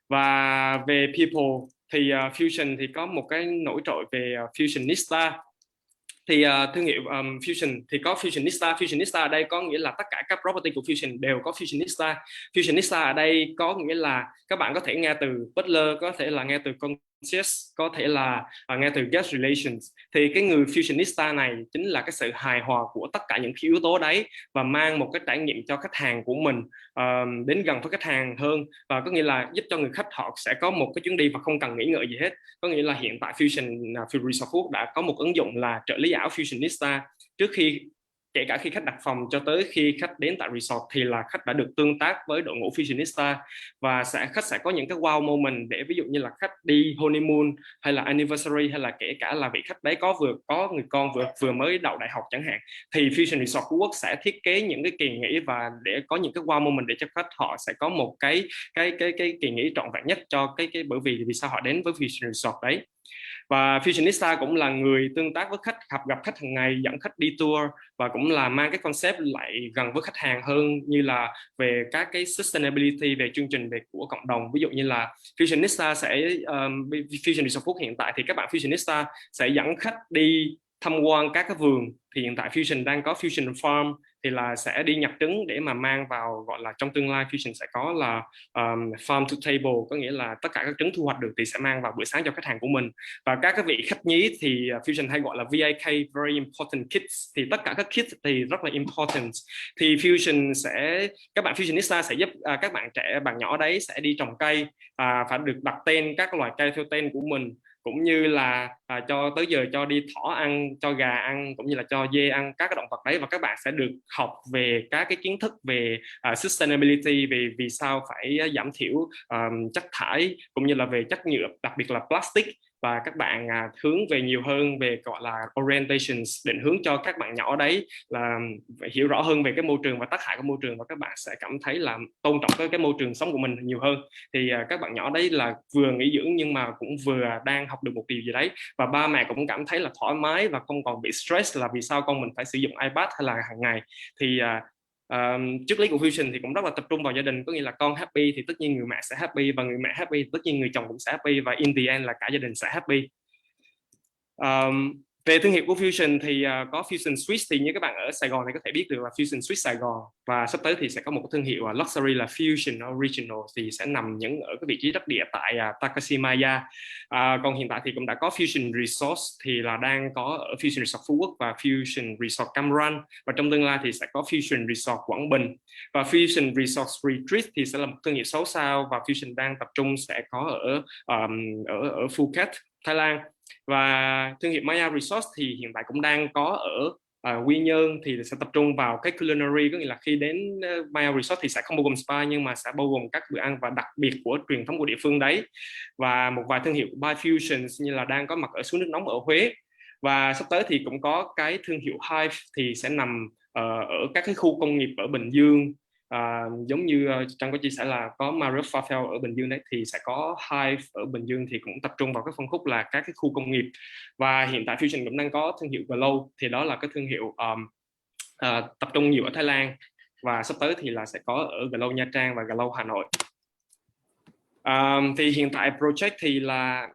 Và về people thì Fusion thì có một cái nổi trội về Fusionista. Thì thương hiệu Fusion thì có Fusionista. Fusionista ở đây có nghĩa là tất cả các property của Fusion đều có Fusionista. Fusionista ở đây có nghĩa là các bạn có thể nghe từ butler, có thể là nghe từ concierge, có thể là nghe từ guest relations. Thì cái người Fusionista này chính là cái sự hài hòa của tất cả những cái yếu tố đấy, và mang một cái trải nghiệm cho khách hàng của mình đến gần với khách hàng hơn, và có nghĩa là giúp cho người khách họ sẽ có một cái chuyến đi và không cần nghĩ ngợi gì hết. Có nghĩa là hiện tại Fusion Resort Food đã có một ứng dụng là trợ lý ảo Fusionista. Trước khi, kể cả khi khách đặt phòng cho tới khi khách đến tại resort thì là khách đã được tương tác với đội ngũ Fusionista, và khách sẽ có những cái wow moment để ví dụ như là khách đi honeymoon hay là anniversary, hay là kể cả là vị khách đấy vừa có người con vừa mới đậu đại học chẳng hạn, thì Fusion Resort Phú Quốc sẽ thiết kế những cái kỳ nghỉ và để có những cái wow moment để cho khách họ sẽ có một cái kỳ nghỉ trọn vẹn nhất cho cái bởi vì sao họ đến với Fusion Resort đấy. Và Fusionista cũng là người tương tác với khách, gặp khách hàng ngày, dẫn khách đi tour, và cũng là mang cái concept lại gần với khách hàng hơn, như là về các cái sustainability, về chương trình của cộng đồng. Ví dụ như là Fusionista Fusion Resort Food hiện tại thì các bạn Fusionista sẽ dẫn khách đi tham quan các cái vườn. Thì hiện tại Fusion đang có Fusion Farm, thì là sẽ đi nhập trứng để mà mang vào, gọi là trong tương lai Fusion sẽ có là farm to table, có nghĩa là tất cả các trứng thu hoạch được thì sẽ mang vào bữa sáng cho khách hàng của mình. Và các cái vị khách nhí thì Fusion hay gọi là VIK, very important kids, thì tất cả các kids thì rất là important. Thì Fusion sẽ, các bạn Fusionista sẽ giúp các bạn trẻ, bạn nhỏ đấy sẽ đi trồng cây, phải được đặt tên các loài cây theo tên của mình, cũng như là cho tới giờ cho đi thỏ ăn, cho gà ăn, cũng như là cho dê ăn, các cái động vật đấy. Và các bạn sẽ được học về các cái kiến thức về sustainability, về vì sao phải giảm thiểu chất thải, cũng như là về chất nhựa, đặc biệt là plastic. Và các bạn hướng về nhiều hơn về, gọi là orientations, định hướng cho các bạn nhỏ đấy là hiểu rõ hơn về cái môi trường và tác hại của môi trường, và các bạn sẽ cảm thấy là tôn trọng cái môi trường sống của mình nhiều hơn. Thì các bạn nhỏ đấy là vừa nghỉ dưỡng nhưng mà cũng vừa đang học được một điều gì đấy, và ba mẹ cũng cảm thấy là thoải mái và không còn bị stress là vì sao con mình phải sử dụng iPad hay là hàng ngày. Thì triết lý của Fusion thì cũng rất là tập trung vào gia đình, có nghĩa là con happy thì tất nhiên người mẹ sẽ happy, và người mẹ happy thì tất nhiên người chồng cũng sẽ happy, và in the end là cả gia đình sẽ happy. Về thương hiệu của Fusion thì có Fusion Swiss, thì như các bạn ở Sài Gòn thì có thể biết được là Fusion Swiss Sài Gòn, và sắp tới thì sẽ có một cái thương hiệu luxury là Fusion Original, thì sẽ nằm những ở cái vị trí đắc địa tại Takashimaya. Còn hiện tại thì cũng đã có Fusion Resort, thì là đang có ở Fusion Resort Phú Quốc và Fusion Resort Cam Ranh, và trong tương lai thì sẽ có Fusion Resort Quảng Bình. Và Fusion Resort Retreat thì sẽ là một thương hiệu 6 sao, và Fusion đang tập trung sẽ có ở Phuket, Thái Lan. Và thương hiệu Maya Resort thì hiện tại cũng đang có ở Quy Nhơn, thì sẽ tập trung vào cái culinary, có nghĩa là khi đến Maya Resort thì sẽ không bao gồm spa, nhưng mà sẽ bao gồm các bữa ăn và đặc biệt của truyền thống của địa phương đấy. Và một vài thương hiệu By Fusion như là đang có mặt ở suối nước nóng ở Huế. Và sắp tới thì cũng có cái thương hiệu Hive, thì sẽ nằm ở các cái khu công nghiệp ở Bình Dương. Giống như Trang có chia sẻ là có Marriott Fairfield ở Bình Dương đấy, thì sẽ có Hive ở Bình Dương, thì cũng tập trung vào cái phân khúc là các cái khu công nghiệp. Và hiện tại Fusion cũng đang có thương hiệu Glow, thì đó là cái thương hiệu tập trung nhiều ở Thái Lan, và sắp tới thì là sẽ có ở Glow Nha Trang và Glow Hà Nội. Thì hiện tại project thì là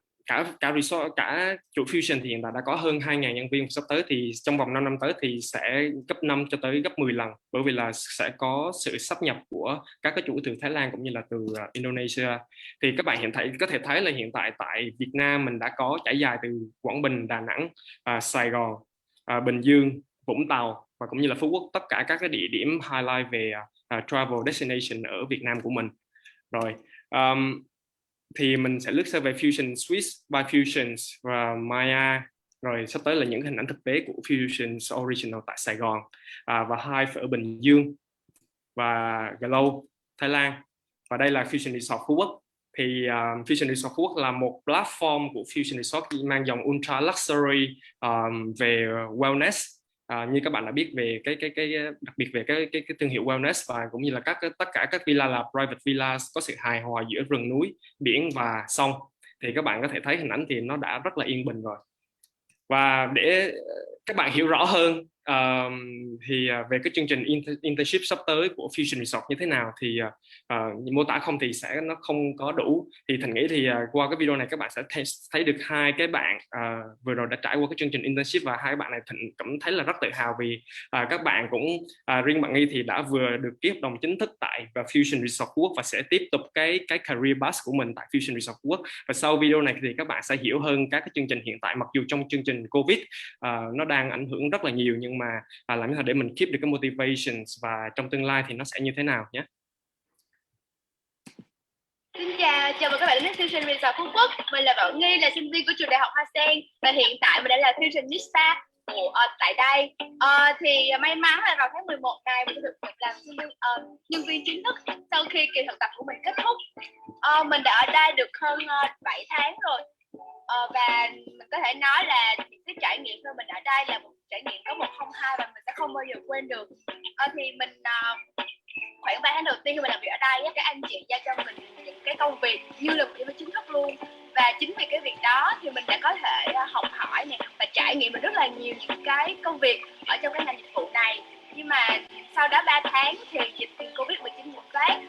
cả resort, cả chủ Fusion thì hiện tại đã có hơn 2.000 nhân viên. Sắp tới thì trong vòng 5 năm tới thì sẽ gấp 5 cho tới gấp 10 lần, bởi vì là sẽ có sự sáp nhập của các cái chủ từ Thái Lan cũng như là từ Indonesia. Thì các bạn hiện tại có thể thấy là hiện tại tại Việt Nam mình đã có trải dài từ Quảng Bình, Đà Nẵng, Sài Gòn, Bình Dương, Vũng Tàu và cũng như là Phú Quốc, tất cả các cái địa điểm highlight về travel destination ở Việt Nam của mình. Rồi thì mình sẽ lướt sơ về Fusion Swiss, By Fusion và Maya. Rồi sắp tới là những hình ảnh thực tế của Fusion Original tại Sài Gòn, và Hive ở Bình Dương, và Glow Thái Lan. Và đây là Fusion Resort Phú Quốc. Thì Fusion Resort Phú Quốc là một platform của Fusion Resort mang dòng ultra luxury về wellness. Như các bạn đã biết về cái đặc biệt về cái thương hiệu wellness, và cũng như là tất cả các villa là private villas có sự hài hòa giữa rừng núi, biển và sông. Thì các bạn có thể thấy hình ảnh thì nó đã rất là yên bình rồi. Và để các bạn hiểu rõ hơn thì về cái chương trình internship sắp tới của Fusion Resort như thế nào thì mô tả không thì nó không có đủ. Thì Thành nghĩ thì qua cái video này các bạn sẽ thấy được hai cái bạn vừa rồi đã trải qua cái chương trình internship, và hai bạn này Thành cảm thấy là rất tự hào vì các bạn cũng riêng bạn Nghi thì đã vừa được ký hợp đồng chính thức tại Fusion Resort Phú Quốc và sẽ tiếp tục cái career path của mình tại Fusion Resort Phú Quốc. Và sau video này thì các bạn sẽ hiểu hơn các cái chương trình hiện tại, mặc dù trong chương trình Covid nó đang ảnh hưởng rất là nhiều, nhưng mà làm thế nào để mình keep được cái motivation và trong tương lai thì nó sẽ như thế nào nhé. Xin chào mừng các bạn đến Fusion Resort Phú Quốc. Mình là Bảo Nghi, là sinh viên của trường Đại học Hoa Sen và hiện tại mình đã là Fusionista tại đây. Thì may mắn là vào tháng 11 này mình được làm nhân viên chính thức sau khi kỳ thực tập của mình kết thúc. Mình đã ở đây được hơn 7 tháng rồi. Và mình có thể nói là cái trải nghiệm của mình ở đây là một trải nghiệm có 102 và mình sẽ không bao giờ quên được. Thì mình khoảng 3 tháng đầu tiên khi mình làm việc ở đây, các anh chị giao cho mình những cái công việc như là một nhân viên chính thức luôn. Và chính vì cái việc đó thì mình đã có thể học hỏi này và trải nghiệm được rất là nhiều những cái công việc ở trong cái ngành dịch vụ này. Nhưng mà sau đó 3 tháng thì dịch Covid-19 bùng phát.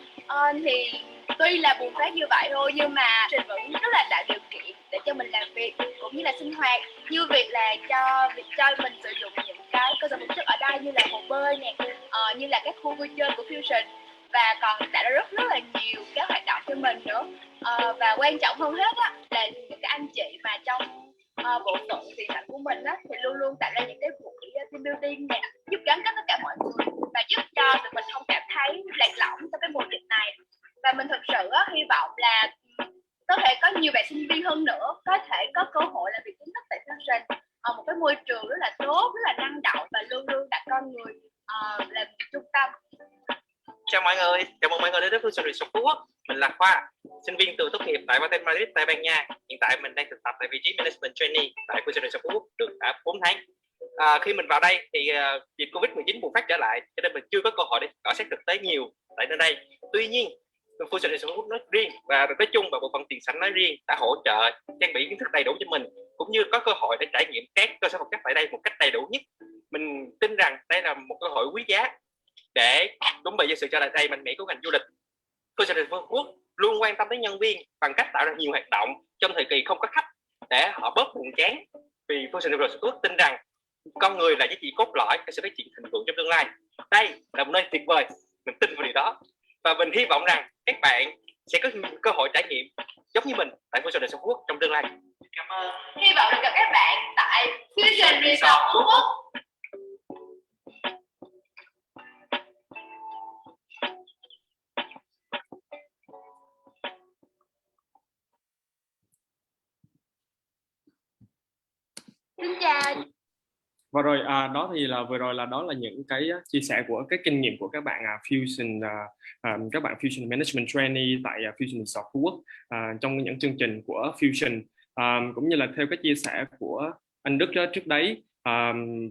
Thì tuy là bùng phát như vậy thôi, nhưng mà trình vẫn rất là tạo điều kiện để cho mình làm việc cũng như là sinh hoạt, như việc là cho mình sử dụng những cái cơ sở vật chất ở đây như là hồ bơi nè, như là các khu vui chơi của Fusion, và còn tạo ra rất là nhiều các hoạt động cho mình nữa. Và quan trọng hơn hết á, là những cái anh chị mà trong bộ phận tiền mạnh của mình á, thì luôn luôn tạo ra những cái buổi team building nè, giúp gắn kết tất cả mọi người và giúp cho tụi mình không cảm thấy lạc lõng trong cái mùa dịch này. Và mình thực sự á, hy vọng là có thể có nhiều bạn sinh viên hơn nữa có thể có cơ hội làm việc chính thức tại Fusion, một cái môi trường rất là tốt, rất là năng động và luôn luôn đặt con người làm trung tâm. Chào mọi người, chào mừng mọi người đến với Fusion Resort Phú Quốc. Mình là Khoa, sinh viên từ tốt nghiệp tại Bartel Madrid, Tây Ban Nha. Hiện tại mình đang thực tập tại vị trí Management Trainee tại Fusion Resort Phú Quốc được đã 4 tháng. Khi mình vào đây thì dịch Covid-19 bùng phát trở lại, cho nên mình chưa có cơ hội để cọ sát thực tế nhiều tại nơi đây. Tuy nhiên, Fusion Resort Phú Quốc nói riêng và nói chung và bộ phận tiền sảnh nói riêng đã hỗ trợ trang bị kiến thức đầy đủ cho mình, cũng như có cơ hội để trải nghiệm các cơ sở vật chất tại đây một cách đầy đủ nhất. Mình tin rằng đây là một cơ hội quý giá để chuẩn bị cho sự trở lại đây mạnh mẽ của ngành du lịch. Fusion Resort Phú Quốc luôn quan tâm tới nhân viên bằng cách tạo ra nhiều hoạt động trong thời kỳ không có khách để họ bớt buồn chán. Vì Fusion Resort Phú Quốc tin rằng con người là giá trị cốt lõi để sự phát triển thịnh vượng trong tương lai. Đây là một nơi tuyệt vời, mình tin vào điều đó và mình hy vọng rằng các bạn sẽ có cơ hội trải nghiệm giống như mình tại Fusion Resort Phú Quốc trong tương lai. Cảm ơn. Hy vọng được gặp các bạn tại Fusion Resort Phú Quốc. Xin chào. Và rồi đó thì là vừa rồi là đó là những cái chia sẻ của cái kinh nghiệm của các bạn các bạn Fusion Management Trainee tại Fusion Resort Phú Quốc trong những chương trình của Fusion, cũng như là theo cái chia sẻ của anh Đức trước đấy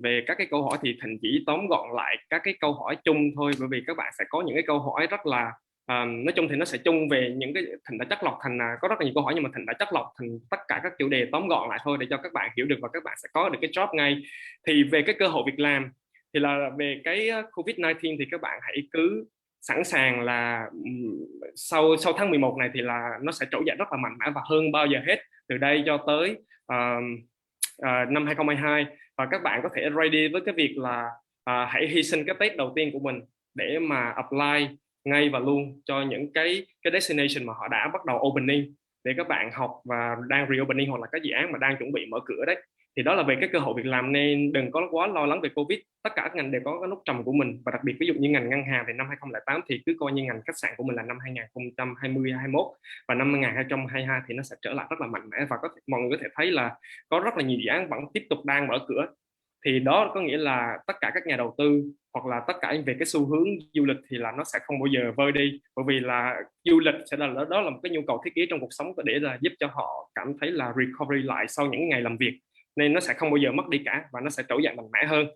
về các cái câu hỏi thì Thịnh chỉ tóm gọn lại các cái câu hỏi chung thôi, bởi vì các bạn sẽ có những cái câu hỏi rất là nói chung thì nó sẽ chung về những cái Thịnh đã chất lọc thành có rất là nhiều câu hỏi, nhưng mà Thịnh đã chất lọc thành tất cả các chủ đề tóm gọn lại thôi để cho các bạn hiểu được và các bạn sẽ có được cái job ngay. Thì về cái cơ hội việc làm thì là về cái Covid-19 thì các bạn hãy cứ sẵn sàng là sau tháng 11 này thì là nó sẽ trỗi dậy rất là mạnh mẽ và hơn bao giờ hết từ đây cho tới năm 2022, và các bạn có thể ready với cái việc là hãy hy sinh cái Tết đầu tiên của mình để mà apply ngay và luôn cho những cái destination mà họ đã bắt đầu opening để các bạn học và đang reopening, hoặc là các dự án mà đang chuẩn bị mở cửa đấy. Thì đó là về cái cơ hội việc làm, nên đừng có quá lo lắng về Covid. Tất cả các ngành đều có cái nút trầm của mình, và đặc biệt ví dụ như ngành ngân hàng thì năm 2008 thì cứ coi như ngành khách sạn của mình là năm 2020-2021, và năm 2022 thì nó sẽ trở lại rất là mạnh mẽ, và mọi người có thể thấy là có rất là nhiều dự án vẫn tiếp tục đang mở cửa. Thì đó có nghĩa là tất cả các nhà đầu tư hoặc là tất cả về cái xu hướng du lịch thì là nó sẽ không bao giờ vơi đi, bởi vì là du lịch sẽ là đó là một cái nhu cầu thiết yếu trong cuộc sống để là giúp cho họ cảm thấy là recovery lại sau những ngày làm việc, nên nó sẽ không bao giờ mất đi cả và nó sẽ trỗi dậy mạnh mẽ hơn.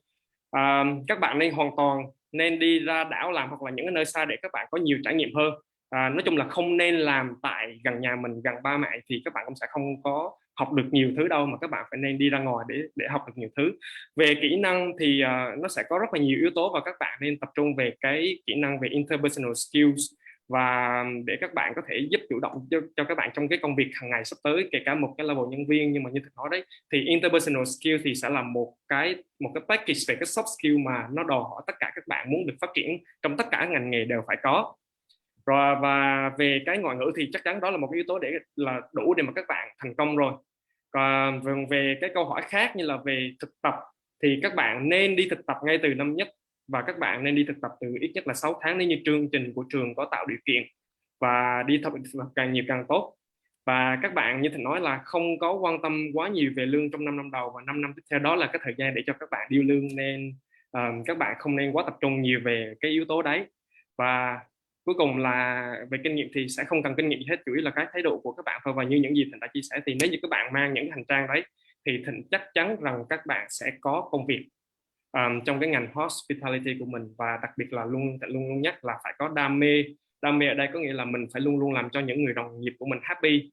Các bạn nên hoàn toàn nên đi ra đảo làm hoặc là những cái nơi xa để các bạn có nhiều trải nghiệm hơn. Nói chung là không nên làm tại gần nhà mình, gần ba mẹ thì các bạn cũng sẽ không có học được nhiều thứ đâu, mà các bạn phải nên đi ra ngoài để học được nhiều thứ. Về kỹ năng thì nó sẽ có rất là nhiều yếu tố, và các bạn nên tập trung về cái kỹ năng về interpersonal skills, và để các bạn có thể giúp chủ động cho các bạn trong cái công việc hàng ngày sắp tới, kể cả một cái level nhân viên. Nhưng mà như Thực nói đấy, thì interpersonal skill thì sẽ là một cái package về cái soft skill mà nó đòi hỏi tất cả các bạn muốn được phát triển trong tất cả ngành nghề đều phải có. Rồi, và về cái ngoại ngữ thì chắc chắn đó là một cái yếu tố để là đủ để mà các bạn thành công rồi. Còn về cái câu hỏi khác như là về thực tập thì các bạn nên đi thực tập ngay từ năm nhất, và các bạn nên đi thực tập từ ít nhất là 6 tháng nếu như chương trình của trường có tạo điều kiện, và đi thực tập càng nhiều càng tốt. Và các bạn như Thịnh nói là không có quan tâm quá nhiều về lương trong 5 năm đầu, và 5 năm tiếp theo đó là cái thời gian để cho các bạn điêu lương, nên các bạn không nên quá tập trung nhiều về cái yếu tố đấy. Và cuối cùng là về kinh nghiệm thì sẽ không cần kinh nghiệm gì hết, chủ yếu là cái thái độ của các bạn thôi. Và như những gì Thịnh đã chia sẻ thì nếu như các bạn mang những hành trang đấy thì Thịnh chắc chắn rằng các bạn sẽ có công việc trong cái ngành hospitality của mình. Và đặc biệt là luôn nhắc là phải có đam mê. Đam mê ở đây có nghĩa là mình phải luôn luôn làm cho những người đồng nghiệp của mình happy.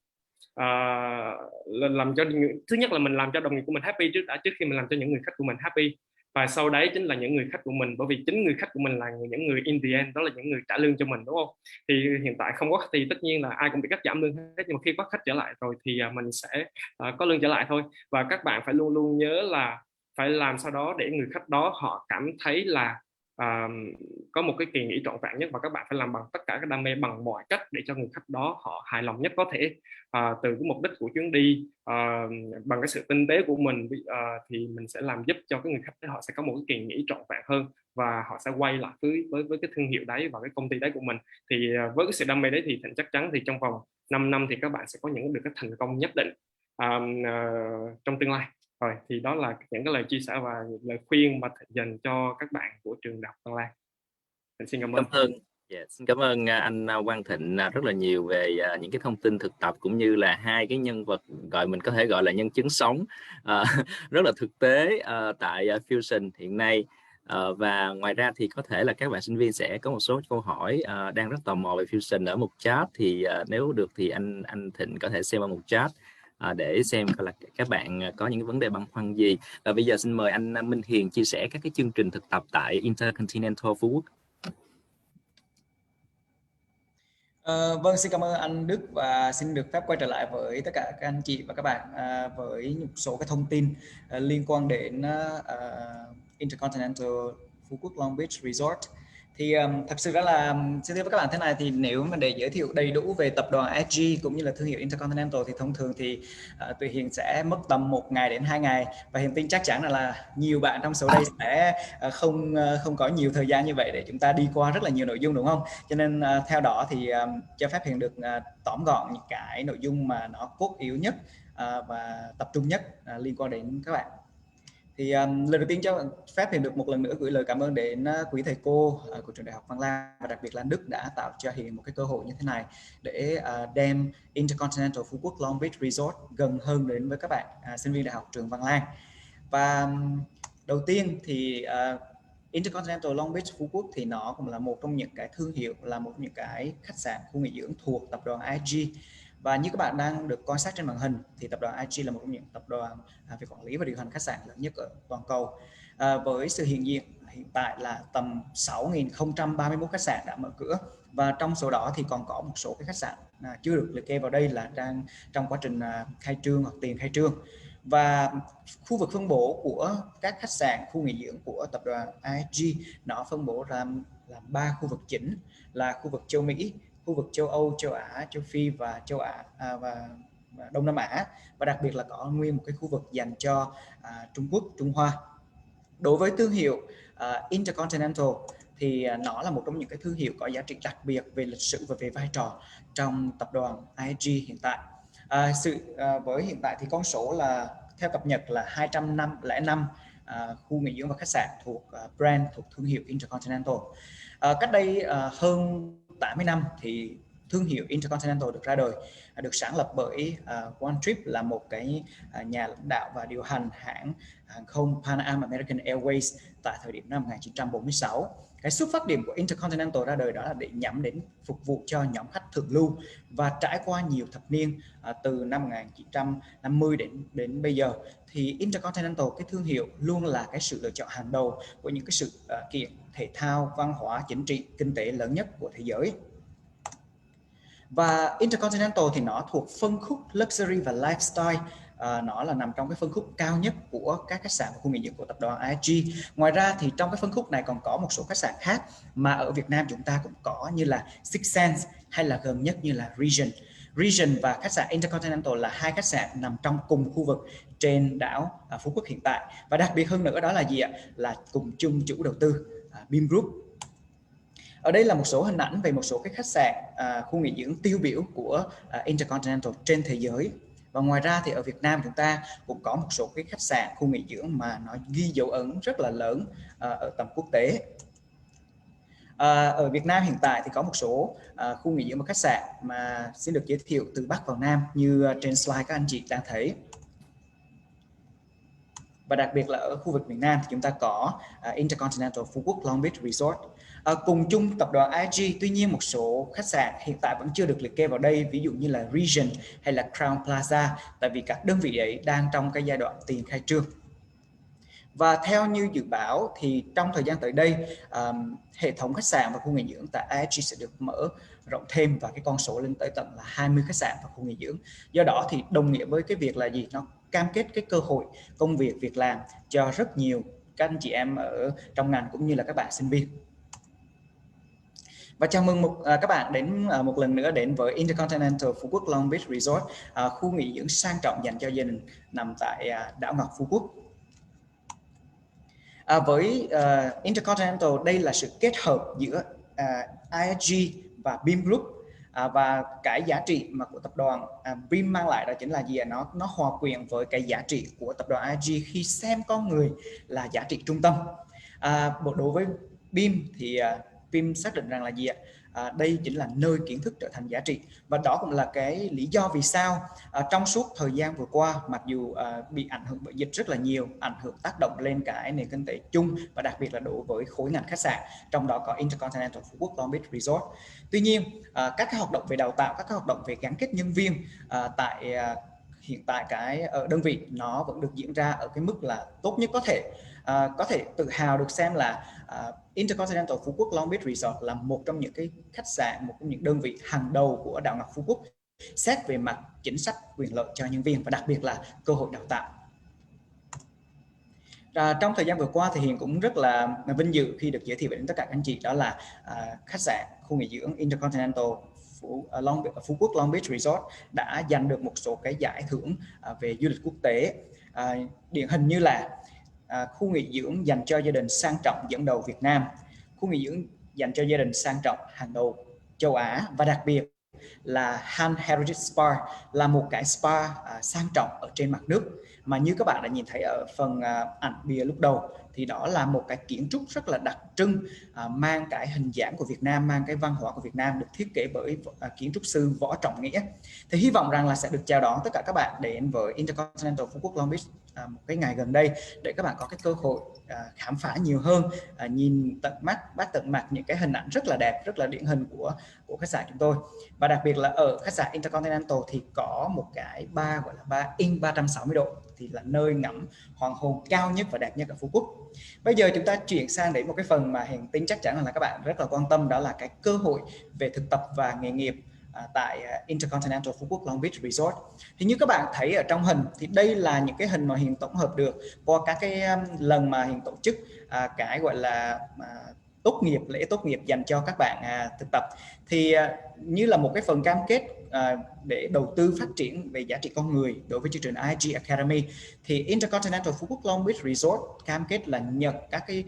Làm cho thứ nhất là mình làm cho đồng nghiệp của mình happy trước khi mình làm cho những người khách của mình happy. và sau đấy chính là những người khách của mình, bởi vì chính người khách của mình là những người in the end, đó là những người trả lương cho mình, đúng không? Thì hiện tại không có khách thì tất nhiên là ai cũng bị cắt giảm lương hết, nhưng mà khi có khách trở lại rồi thì mình sẽ có lương trở lại thôi. Và các bạn phải luôn luôn nhớ là phải làm sao đó để người khách đó họ cảm thấy là có một cái kỳ nghỉ trọn vẹn nhất, và các bạn phải làm bằng tất cả các đam mê bằng mọi cách để cho người khách đó họ hài lòng nhất có thể. Từ cái mục đích của chuyến đi, bằng cái sự tinh tế của mình, thì mình sẽ làm giúp cho cái người khách đó họ sẽ có một cái kỳ nghỉ trọn vẹn hơn, và họ sẽ quay lại với cái thương hiệu đấy và cái công ty đấy của mình. Thì với cái sự đam mê đấy thì chắc chắn thì trong vòng 5 năm thì các bạn sẽ có được cái thành công nhất định trong tương lai. Rồi thì đó là những cái lời chia sẻ và lời khuyên mà dành cho các bạn của trường Đại học Văn Lang. Mình xin cảm ơn. Xin cảm ơn anh Quang Thịnh rất là nhiều về những cái thông tin thực tập, cũng như là hai cái nhân vật mình có thể gọi là nhân chứng sống rất là thực tế tại Fusion hiện nay. Và ngoài ra thì có thể là các bạn sinh viên sẽ có một số câu hỏi đang rất tò mò về Fusion ở một chat, thì nếu được thì anh Thịnh có thể xem ở một chat để xem coi là các bạn có những vấn đề băn khoăn gì. Và bây giờ xin mời anh Minh Hiền chia sẻ các cái chương trình thực tập tại Intercontinental Phú Quốc. Vâng, xin cảm ơn anh Đức và xin được phép quay trở lại với tất cả các anh chị và các bạn với một số cái thông tin liên quan đến Intercontinental Phú Quốc Long Beach Resort. Thì thật sự là xin thưa với các bạn thế này, thì nếu mà để giới thiệu đầy đủ về tập đoàn IHG cũng như là thương hiệu Intercontinental thì thông thường thì tụi Hiền sẽ mất tầm 1 ngày đến 2 ngày, và Hiền tin chắc chắn là nhiều bạn trong số đây sẽ không có nhiều thời gian như vậy để chúng ta đi qua rất là nhiều nội dung, đúng không? Cho nên theo đó thì cho phép Hiền được tóm gọn những cái nội dung mà nó cốt yếu nhất và tập trung nhất liên quan đến các bạn. Thì lần đầu tiên cho phép Hiền được một lần nữa gửi lời cảm ơn đến quý thầy cô của trường Đại học Văn Lang, và đặc biệt là anh Đức đã tạo cho Hiền một cái cơ hội như thế này để đem Intercontinental Phú Quốc Long Beach Resort gần hơn đến với các bạn sinh viên đại học trường Văn Lang. Và đầu tiên thì Intercontinental Long Beach Phú Quốc thì nó cũng là một trong những cái thương hiệu, là một trong những cái khách sạn khu nghỉ dưỡng thuộc tập đoàn IHG. Và như các bạn đang được quan sát trên màn hình thì tập đoàn IHG là một trong những tập đoàn về quản lý và điều hành khách sạn lớn nhất ở toàn cầu, với sự hiện diện hiện tại là tầm 6.031 khách sạn đã mở cửa, và trong số đó thì còn có một số cái khách sạn chưa được liệt kê vào đây là đang trong quá trình khai trương hoặc tiền khai trương. Và khu vực phân bố của các khách sạn khu nghỉ dưỡng của tập đoàn IHG nó phân bố ra làm 3 khu vực chính, là khu vực châu Mỹ, khu vực châu Âu, châu Á, châu Phi và châu Á và Đông Nam Á, và đặc biệt là có nguyên một cái khu vực dành cho Trung Quốc, Trung Hoa. Đối với thương hiệu Intercontinental thì nó là một trong những cái thương hiệu có giá trị đặc biệt về lịch sử và về vai trò trong tập đoàn IHG hiện tại. Với hiện tại thì con số là theo cập nhật là 205 khu nghỉ dưỡng và khách sạn thuộc brand, thuộc thương hiệu Intercontinental. Cách đây hơn 80 năm thì thương hiệu Intercontinental được ra đời, được sáng lập bởi One Trip, là một cái nhà lãnh đạo và điều hành hãng hàng không Pan Am American Airways tại thời điểm năm 1946. Cái xuất phát điểm của Intercontinental ra đời đó là để nhắm đến phục vụ cho nhóm khách thượng lưu, và trải qua nhiều thập niên từ năm 1950 đến bây giờ thì Intercontinental, cái thương hiệu, luôn là cái sự lựa chọn hàng đầu của những cái sự kiện thể thao, văn hóa, chính trị, kinh tế lớn nhất của thế giới. Và Intercontinental thì nó thuộc phân khúc luxury và lifestyle, nó là nằm trong cái phân khúc cao nhất của các khách sạn và khu nghỉ dưỡng của tập đoàn IHG. Ngoài ra thì trong cái phân khúc này còn có một số khách sạn khác mà ở Việt Nam chúng ta cũng có, như là Six Sense hay là gần nhất như là Regent và khách sạn Intercontinental là hai khách sạn nằm trong cùng khu vực trên đảo Phú Quốc hiện tại. Và đặc biệt hơn nữa đó là gì ạ? Là cùng chung chủ đầu tư Beam Group. Ở đây là một số hình ảnh về một số cái khách sạn khu nghỉ dưỡng tiêu biểu của Intercontinental trên thế giới. Và ngoài ra thì ở Việt Nam chúng ta cũng có một số cái khách sạn khu nghỉ dưỡng mà nó ghi dấu ấn rất là lớn ở tầm quốc tế. Ở Việt Nam hiện tại thì có một số khu nghỉ dưỡng và khách sạn mà xin được giới thiệu từ Bắc vào Nam như trên slide các anh chị đang thấy. Và đặc biệt là ở khu vực miền Nam thì chúng ta có Intercontinental Phú Quốc Long Beach Resort. Cùng chung tập đoàn IHG, tuy nhiên một số khách sạn hiện tại vẫn chưa được liệt kê vào đây, ví dụ như là Regent hay là Crown Plaza, tại vì các đơn vị ấy đang trong cái giai đoạn tiền khai trương. Và theo như dự báo thì trong thời gian tới đây, hệ thống khách sạn và khu nghỉ dưỡng tại IHG sẽ được mở rộng thêm và cái con số lên tới tận là 20 khách sạn và khu nghỉ dưỡng. Do đó thì đồng nghĩa với cái việc là gì? Nó cam kết cái cơ hội công việc, việc làm cho rất nhiều các anh chị em ở trong ngành cũng như là các bạn sinh viên. Và chào mừng các bạn đến một lần nữa đến với Intercontinental Phú Quốc Long Beach Resort, khu nghỉ dưỡng sang trọng dành cho gia đình nằm tại đảo ngọc Phú Quốc. Với Intercontinental, đây là sự kết hợp giữa IHG và Beam Group, và cái giá trị mà của tập đoàn Beam mang lại đó chính là gì? Nó hòa quyện với cái giá trị của tập đoàn IHG khi xem con người là giá trị trung tâm. Đối với Beam thì Beam xác định rằng là gì ạ? Đây chính là nơi kiến thức trở thành giá trị, và đó cũng là cái lý do vì sao trong suốt thời gian vừa qua, mặc dù bị ảnh hưởng bởi dịch rất là nhiều, ảnh hưởng tác động lên cái nền kinh tế chung và đặc biệt là đối với khối ngành khách sạn, trong đó có Intercontinental Phú Quốc Long Beach Resort. Tuy nhiên các cái hoạt động về đào tạo, các cái hoạt động về gắn kết nhân viên hiện tại cái ở đơn vị nó vẫn được diễn ra ở cái mức là tốt nhất có thể. Có thể tự hào được xem là Intercontinental Phú Quốc Long Beach Resort là một trong những cái khách sạn, một trong những đơn vị hàng đầu của đảo ngọc Phú Quốc xét về mặt chính sách quyền lợi cho nhân viên và đặc biệt là cơ hội đào tạo. Trong thời gian vừa qua thì Hiền cũng rất là vinh dự khi được giới thiệu đến tất cả các anh chị, đó là khách sạn khu nghỉ dưỡng Intercontinental Phú Quốc Long Beach Resort đã giành được một số cái giải thưởng về du lịch quốc tế, điển hình như là khu nghỉ dưỡng dành cho gia đình sang trọng dẫn đầu Việt Nam, khu nghỉ dưỡng dành cho gia đình sang trọng hàng đầu châu Á, và đặc biệt là Han Heritage Spa là một cái spa sang trọng ở trên mặt nước, mà như các bạn đã nhìn thấy ở phần ảnh bìa lúc đầu thì đó là một cái kiến trúc rất là đặc trưng, mang cái hình dáng của Việt Nam, mang cái văn hóa của Việt Nam, được thiết kế bởi kiến trúc sư Võ Trọng Nghĩa. Thì hy vọng rằng là sẽ được chào đón tất cả các bạn đến với Intercontinental Phú Quốc Long Beach một cái ngày gần đây, để các bạn có cái cơ hội khám phá nhiều hơn, nhìn tận mắt, bắt tận mặt những cái hình ảnh rất là đẹp, rất là điển hình của khách sạn chúng tôi. Và đặc biệt là ở khách sạn Intercontinental thì có một cái bar gọi là bar in 360 độ, thì là nơi ngắm hoàng hôn cao nhất và đẹp nhất ở Phú Quốc. Bây giờ chúng ta chuyển sang đến một cái phần mà Hiền tin chắc chắn là các bạn rất là quan tâm, đó là cái cơ hội về thực tập và nghề nghiệp tại Intercontinental Phú Quốc Long Beach Resort. Thì như các bạn thấy ở trong hình thì đây là những cái hình mà Hiền tổng hợp được qua các cái lần mà Hiền tổ chức cái gọi là tốt nghiệp, lễ tốt nghiệp dành cho các bạn thực tập. Thì như là một cái phần cam kết để đầu tư phát triển về giá trị con người đối với chương trình IHG Academy, thì Intercontinental Phú Quốc Long Beach Resort cam kết là nhận các cái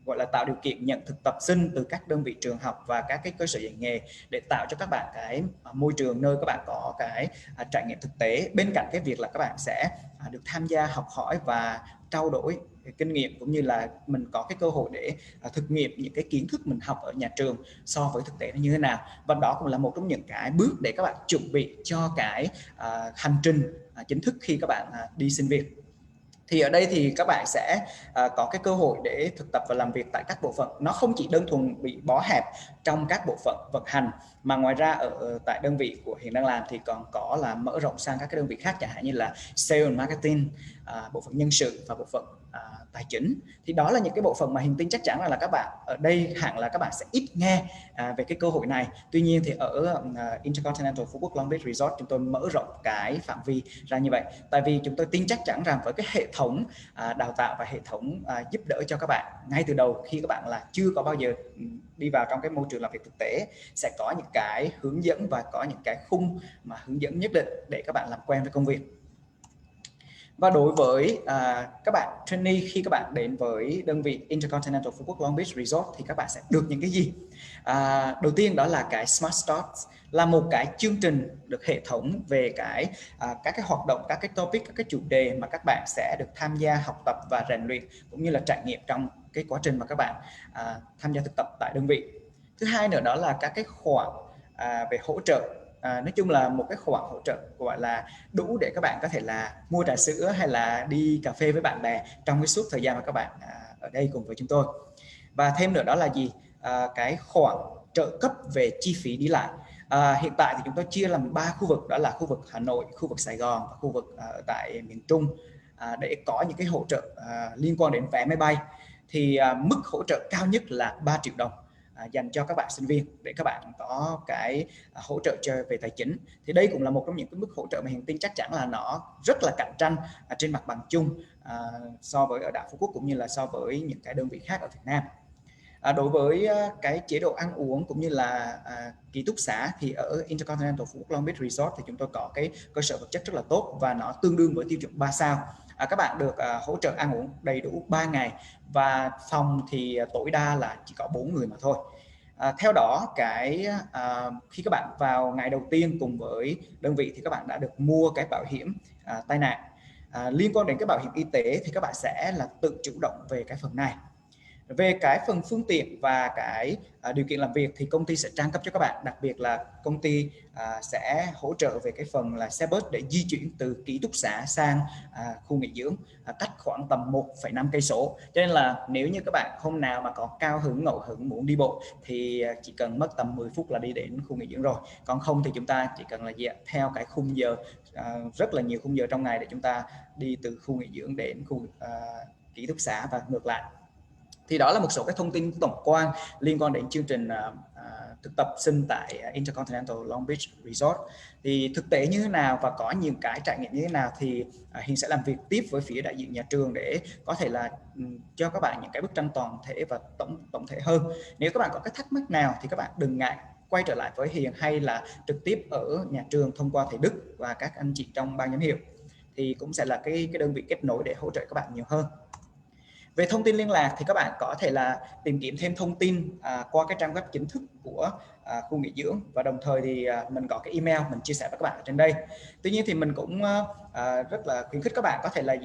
gọi là tạo điều kiện nhận thực tập sinh từ các đơn vị trường học và các cái cơ sở dạy nghề, để tạo cho các bạn cái môi trường nơi các bạn có cái trải nghiệm thực tế, bên cạnh cái việc là các bạn sẽ được tham gia học hỏi và trao đổi kinh nghiệm, cũng như là mình có cái cơ hội để thực nghiệm những cái kiến thức mình học ở nhà trường so với thực tế nó như thế nào. Và đó cũng là một trong những cái bước để các bạn chuẩn bị cho cái hành trình chính thức khi các bạn đi xin việc. Thì ở đây thì các bạn sẽ có cái cơ hội để thực tập và làm việc tại các bộ phận. Nó không chỉ đơn thuần bị bó hẹp trong các bộ phận vận hành, mà ngoài ra ở tại đơn vị của Hiền đang làm thì còn có là mở rộng sang các cái đơn vị khác, chẳng hạn như là Sales and Marketing, bộ phận nhân sự và bộ phận tài chính. Thì đó là những cái bộ phận mà Hiền tin chắc chắn là các bạn ở đây hẳn là các bạn sẽ ít nghe về cái cơ hội này. Tuy nhiên thì ở Intercontinental Phú Quốc Long Beach Resort chúng tôi mở rộng cái phạm vi ra như vậy, tại vì chúng tôi tin chắc chắn rằng với cái hệ thống đào tạo và hệ thống giúp đỡ cho các bạn ngay từ đầu, khi các bạn là chưa có bao giờ đi vào trong cái môi trường làm việc thực tế, sẽ có những cái hướng dẫn và có những cái khung mà hướng dẫn nhất định để các bạn làm quen với công việc. Và đối với các bạn trainee, khi các bạn đến với đơn vị Intercontinental Phú Quốc Long Beach Resort thì các bạn sẽ được những cái gì? Đầu tiên đó là cái Smart Start, là một cái chương trình được hệ thống về cái các cái hoạt động, các cái topic, các cái chủ đề mà các bạn sẽ được tham gia học tập và rèn luyện, cũng như là trải nghiệm trong cái quá trình mà các bạn tham gia thực tập tại đơn vị. Thứ hai nữa đó là các cái khoản về hỗ trợ. Nói chung là một cái khoản hỗ trợ gọi là đủ để các bạn có thể là mua trà sữa hay là đi cà phê với bạn bè trong cái suốt thời gian mà các bạn ở đây cùng với chúng tôi. Và thêm nữa đó là gì? Cái khoản trợ cấp về chi phí đi lại. Hiện tại thì chúng tôi chia làm 3 khu vực, đó là khu vực Hà Nội, khu vực Sài Gòn và khu vực tại miền Trung. để có những cái hỗ trợ liên quan đến vé máy bay, thì mức hỗ trợ cao nhất là 3 triệu đồng dành cho các bạn sinh viên để các bạn có cái hỗ trợ về tài chính. Thì đây cũng là một trong những cái mức hỗ trợ mà Hiền tin chắc chắn là nó rất là cạnh tranh trên mặt bằng chung so với ở đảo Phú Quốc cũng như là so với những cái đơn vị khác ở Việt Nam. Đối với cái chế độ ăn uống cũng như là ký túc xá thì ở Intercontinental Phú Quốc Long Beach Resort thì chúng tôi có cái cơ sở vật chất rất là tốt và nó tương đương với tiêu chuẩn 3 sao. Các bạn được hỗ trợ ăn uống đầy đủ 3 ngày và phòng thì tối đa là chỉ có 4 người mà thôi. Theo đó khi các bạn vào ngày đầu tiên cùng với đơn vị thì các bạn đã được mua cái bảo hiểm tai nạn. Liên quan đến cái bảo hiểm y tế thì các bạn sẽ là tự chủ động về cái phần này. Về cái phần phương tiện và cái điều kiện làm việc thì công ty sẽ trang cấp cho các bạn, đặc biệt là công ty sẽ hỗ trợ về cái phần là xe bus để di chuyển từ ký túc xá sang khu nghỉ dưỡng, cách khoảng tầm 1,5 cây số. Cho nên là nếu như các bạn hôm nào mà có cao hứng ngẫu hứng muốn đi bộ thì chỉ cần mất tầm 10 phút là đi đến khu nghỉ dưỡng rồi. Còn không thì chúng ta chỉ cần là theo cái khung giờ, rất là nhiều khung giờ trong ngày để chúng ta đi từ khu nghỉ dưỡng đến khu ký túc xá và ngược lại. Thì đó là một số cái thông tin tổng quan liên quan đến chương trình thực tập sinh tại Intercontinental Long Beach Resort. Thì thực tế như thế nào và có những cái trải nghiệm như thế nào thì Hiền sẽ làm việc tiếp với phía đại diện nhà trường để có thể là cho các bạn những cái bức tranh toàn thể và tổng thể hơn. Nếu các bạn có cái thắc mắc nào thì các bạn đừng ngại quay trở lại với Hiền hay là trực tiếp ở nhà trường thông qua thầy Đức và các anh chị trong ban giám hiệu, thì cũng sẽ là cái đơn vị kết nối để hỗ trợ các bạn nhiều hơn. Về thông tin liên lạc thì các bạn có thể là tìm kiếm thêm thông tin qua cái trang web chính thức của khu nghỉ dưỡng, và đồng thời thì mình có cái email mình chia sẻ với các bạn ở trên đây. Tuy nhiên thì mình cũng rất là khuyến khích các bạn có thể là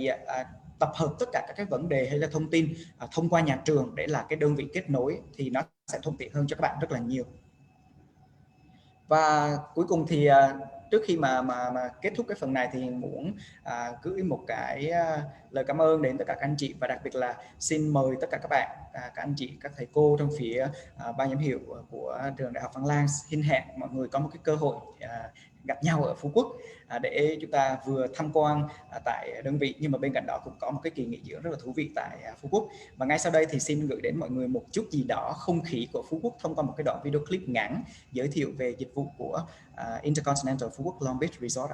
tập hợp tất cả các cái vấn đề hay là thông tin thông qua nhà trường để là cái đơn vị kết nối, thì nó sẽ thuận tiện hơn cho các bạn rất là nhiều. Và cuối cùng thì trước khi mà kết thúc cái phần này thì muốn gửi một cái lời cảm ơn đến tất cả các anh chị, và đặc biệt là xin mời tất cả các bạn, các anh chị, các thầy cô trong phía ban giám hiệu của trường Đại học Văn Lang xin hẹn mọi người có một cái cơ hội gặp nhau ở Phú Quốc để chúng ta vừa tham quan tại đơn vị, nhưng mà bên cạnh đó cũng có một cái kỳ nghỉ dưỡng rất là thú vị tại Phú Quốc. Và ngay sau đây thì xin gửi đến mọi người một chút gì đó không khí của Phú Quốc thông qua một cái đoạn video clip ngắn giới thiệu về dịch vụ của Intercontinental Phú Quốc Long Beach Resort.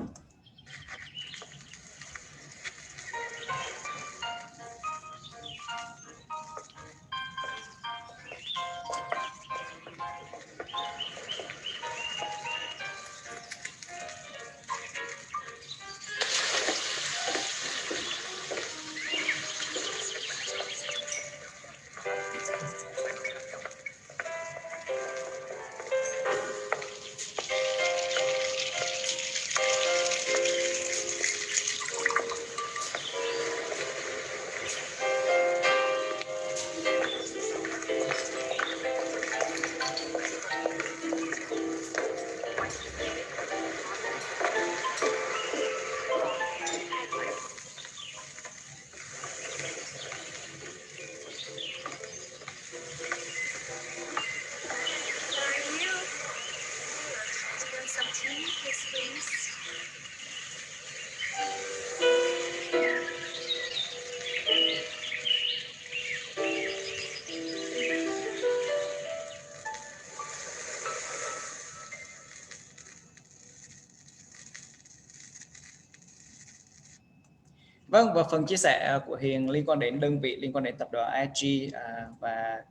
Vâng, và phần chia sẻ của Hiền liên quan đến đơn vị, liên quan đến tập đoàn IG và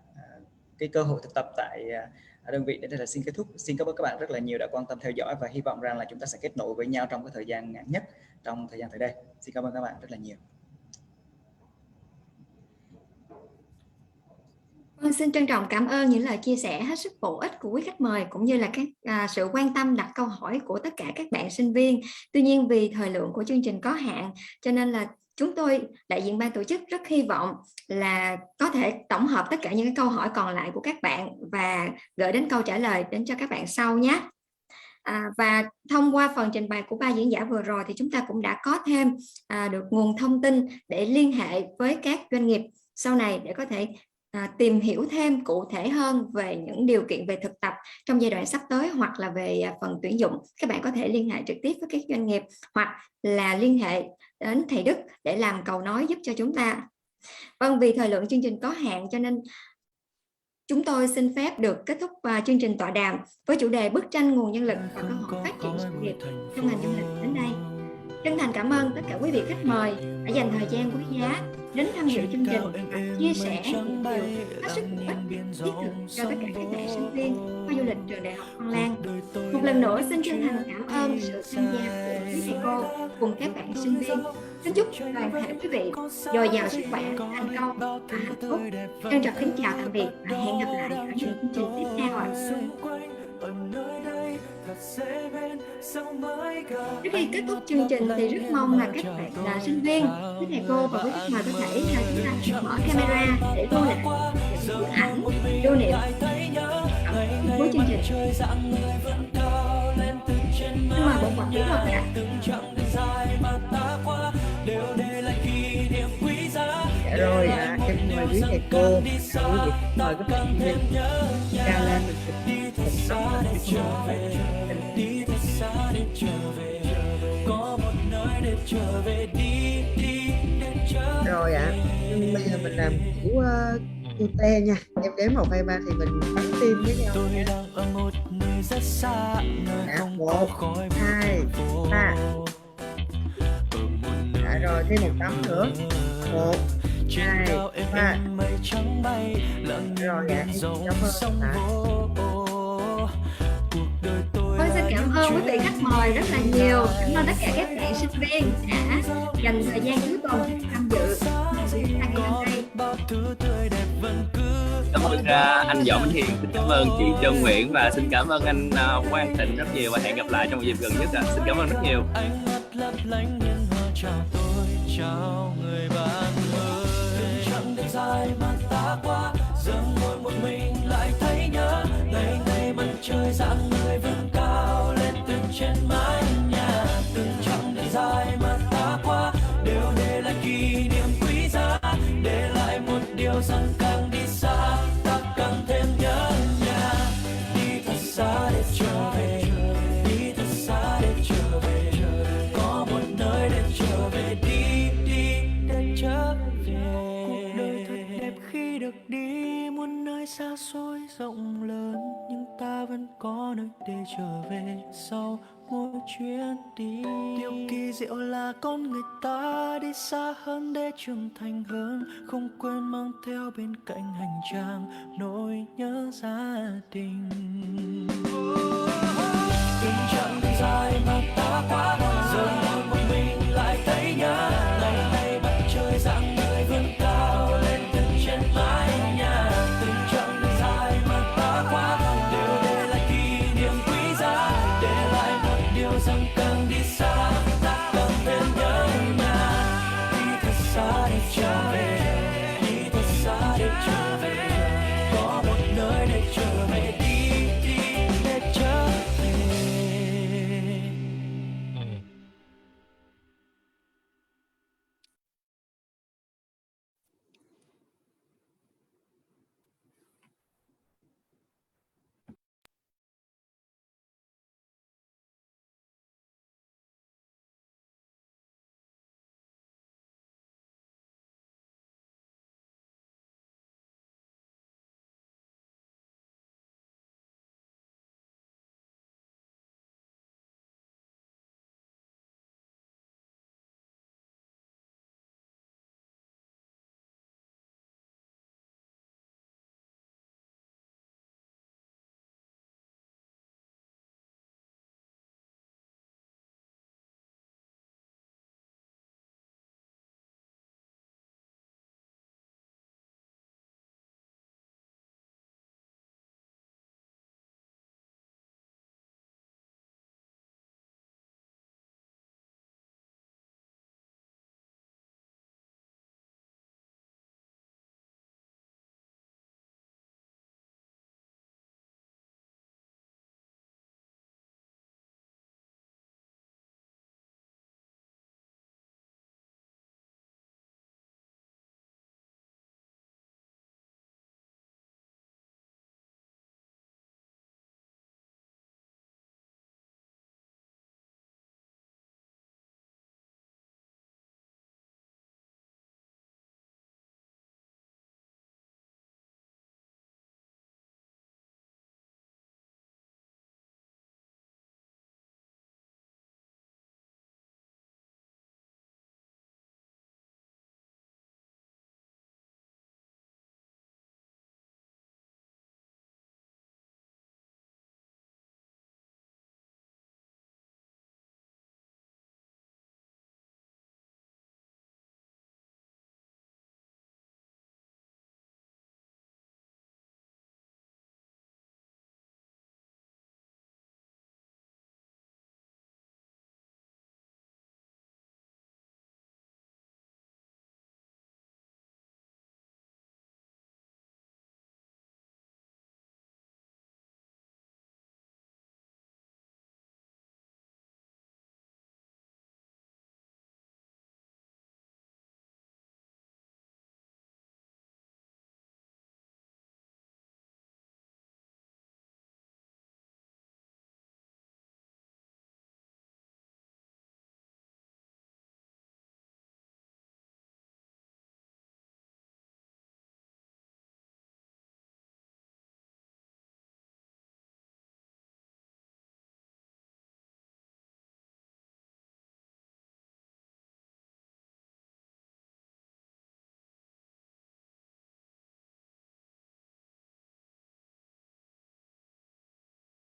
cái cơ hội thực tập tại đơn vị đến đây là xin kết thúc. Xin cảm ơn các bạn rất là nhiều đã quan tâm theo dõi, và hy vọng rằng là chúng ta sẽ kết nối với nhau trong cái thời gian ngắn nhất trong thời gian tới đây. Xin cảm ơn các bạn rất là nhiều. Xin trân trọng cảm ơn những lời chia sẻ hết sức bổ ích của quý khách mời, cũng như là các sự quan tâm đặt câu hỏi của tất cả các bạn sinh viên. Tuy nhiên vì thời lượng của chương trình có hạn, cho nên là chúng tôi, đại diện ban tổ chức, rất hy vọng là có thể tổng hợp tất cả những cái câu hỏi còn lại của các bạn và gửi đến câu trả lời đến cho các bạn sau nhé. Và thông qua phần trình bày của ba diễn giả vừa rồi thì chúng ta cũng đã có thêm được nguồn thông tin để liên hệ với các doanh nghiệp sau này để có thể tìm hiểu thêm cụ thể hơn về những điều kiện về thực tập trong giai đoạn sắp tới, hoặc là về phần tuyển dụng, các bạn có thể liên hệ trực tiếp với các doanh nghiệp hoặc là liên hệ đến thầy Đức để làm cầu nối giúp cho chúng ta. Vâng, vì thời lượng chương trình có hạn cho nên chúng tôi xin phép được kết thúc chương trình tọa đàm với chủ đề bức tranh nguồn nhân lực và cơ hội phát triển sự nghiệp trong ngành du lịch đến đây. Chân thành cảm ơn tất cả quý vị khách mời đã dành thời gian quý giá đến tham dự chương trình và chia sẻ những điều hết sức hữu ích, thiết thực cho tất cả các bạn sinh viên khoa du lịch trường Đại học Văn Lang. Một lần nữa xin chân thành cảm ơn sự tham gia của quý thầy cô cùng các bạn sinh viên. Xin chúc toàn thể quý vị dồi dào sức khỏe, thành công và hạnh phúc. Trân trọng kính chào tạm biệt và hẹn gặp lại ở những chương trình tiếp theo ạ. Trước khi kết thúc chương trình thì rất mong là các bạn là sinh viên, quý thầy cô và quý khách mời có thể là chúng ta mở camera để lưu lại những bức ảnh lưu niệm cuối chương trình. Xin mời bộ phận kỹ thuật ạ. Dạ rồi, em mời quý thầy cô, quý vị mời các bạn sinh viên cao lên rồi ạ. Bây giờ mình làm kiểu cute nha, em đếm 1, 2, 3 thì mình bắn tim với nhau nha. 1, 2, 3. Dạ rồi, thêm một tấm nữa. 1, 2, 3. Rồi dạ, em cảm ơn ạ. Vâng, xin cảm ơn quý vị khách mời rất là nhiều. Cảm ơn tất cả các bạn sinh viên đã dành thời gian cuối tuần tham dự ngày hôm nay. Cảm ơn anh Võ Minh Hiền, xin cảm ơn chị Trân Nguyễn và xin cảm ơn anh Quang Thịnh rất nhiều và hẹn gặp lại trong một dịp gần nhất. Xin cảm ơn rất nhiều. Chào người bạn ơi, chẳng đến dài mà ta qua, giờ ngồi một mình lại thấy nhớ ngày ngày mặt trời dạng người vươn cao lên từ trên mái nhà. Từng chặng đường dài mà ta qua đều để lại kỷ niệm quý giá, để lại một điều rằng càng đi xa ta càng thêm nhớ nhà. Đi thật xa để trở về, đi thật xa để trở về, có một nơi để trở về. Cuộc đời thật đẹp khi được đi muôn nơi xa xôi rộng lớn, nhưng ta vẫn có nơi để trở về sau mỗi chuyến đi. Điều kỳ diệu là con người ta đi xa hơn để trưởng thành hơn, không quên mang theo bên cạnh hành trang nỗi nhớ gia đình.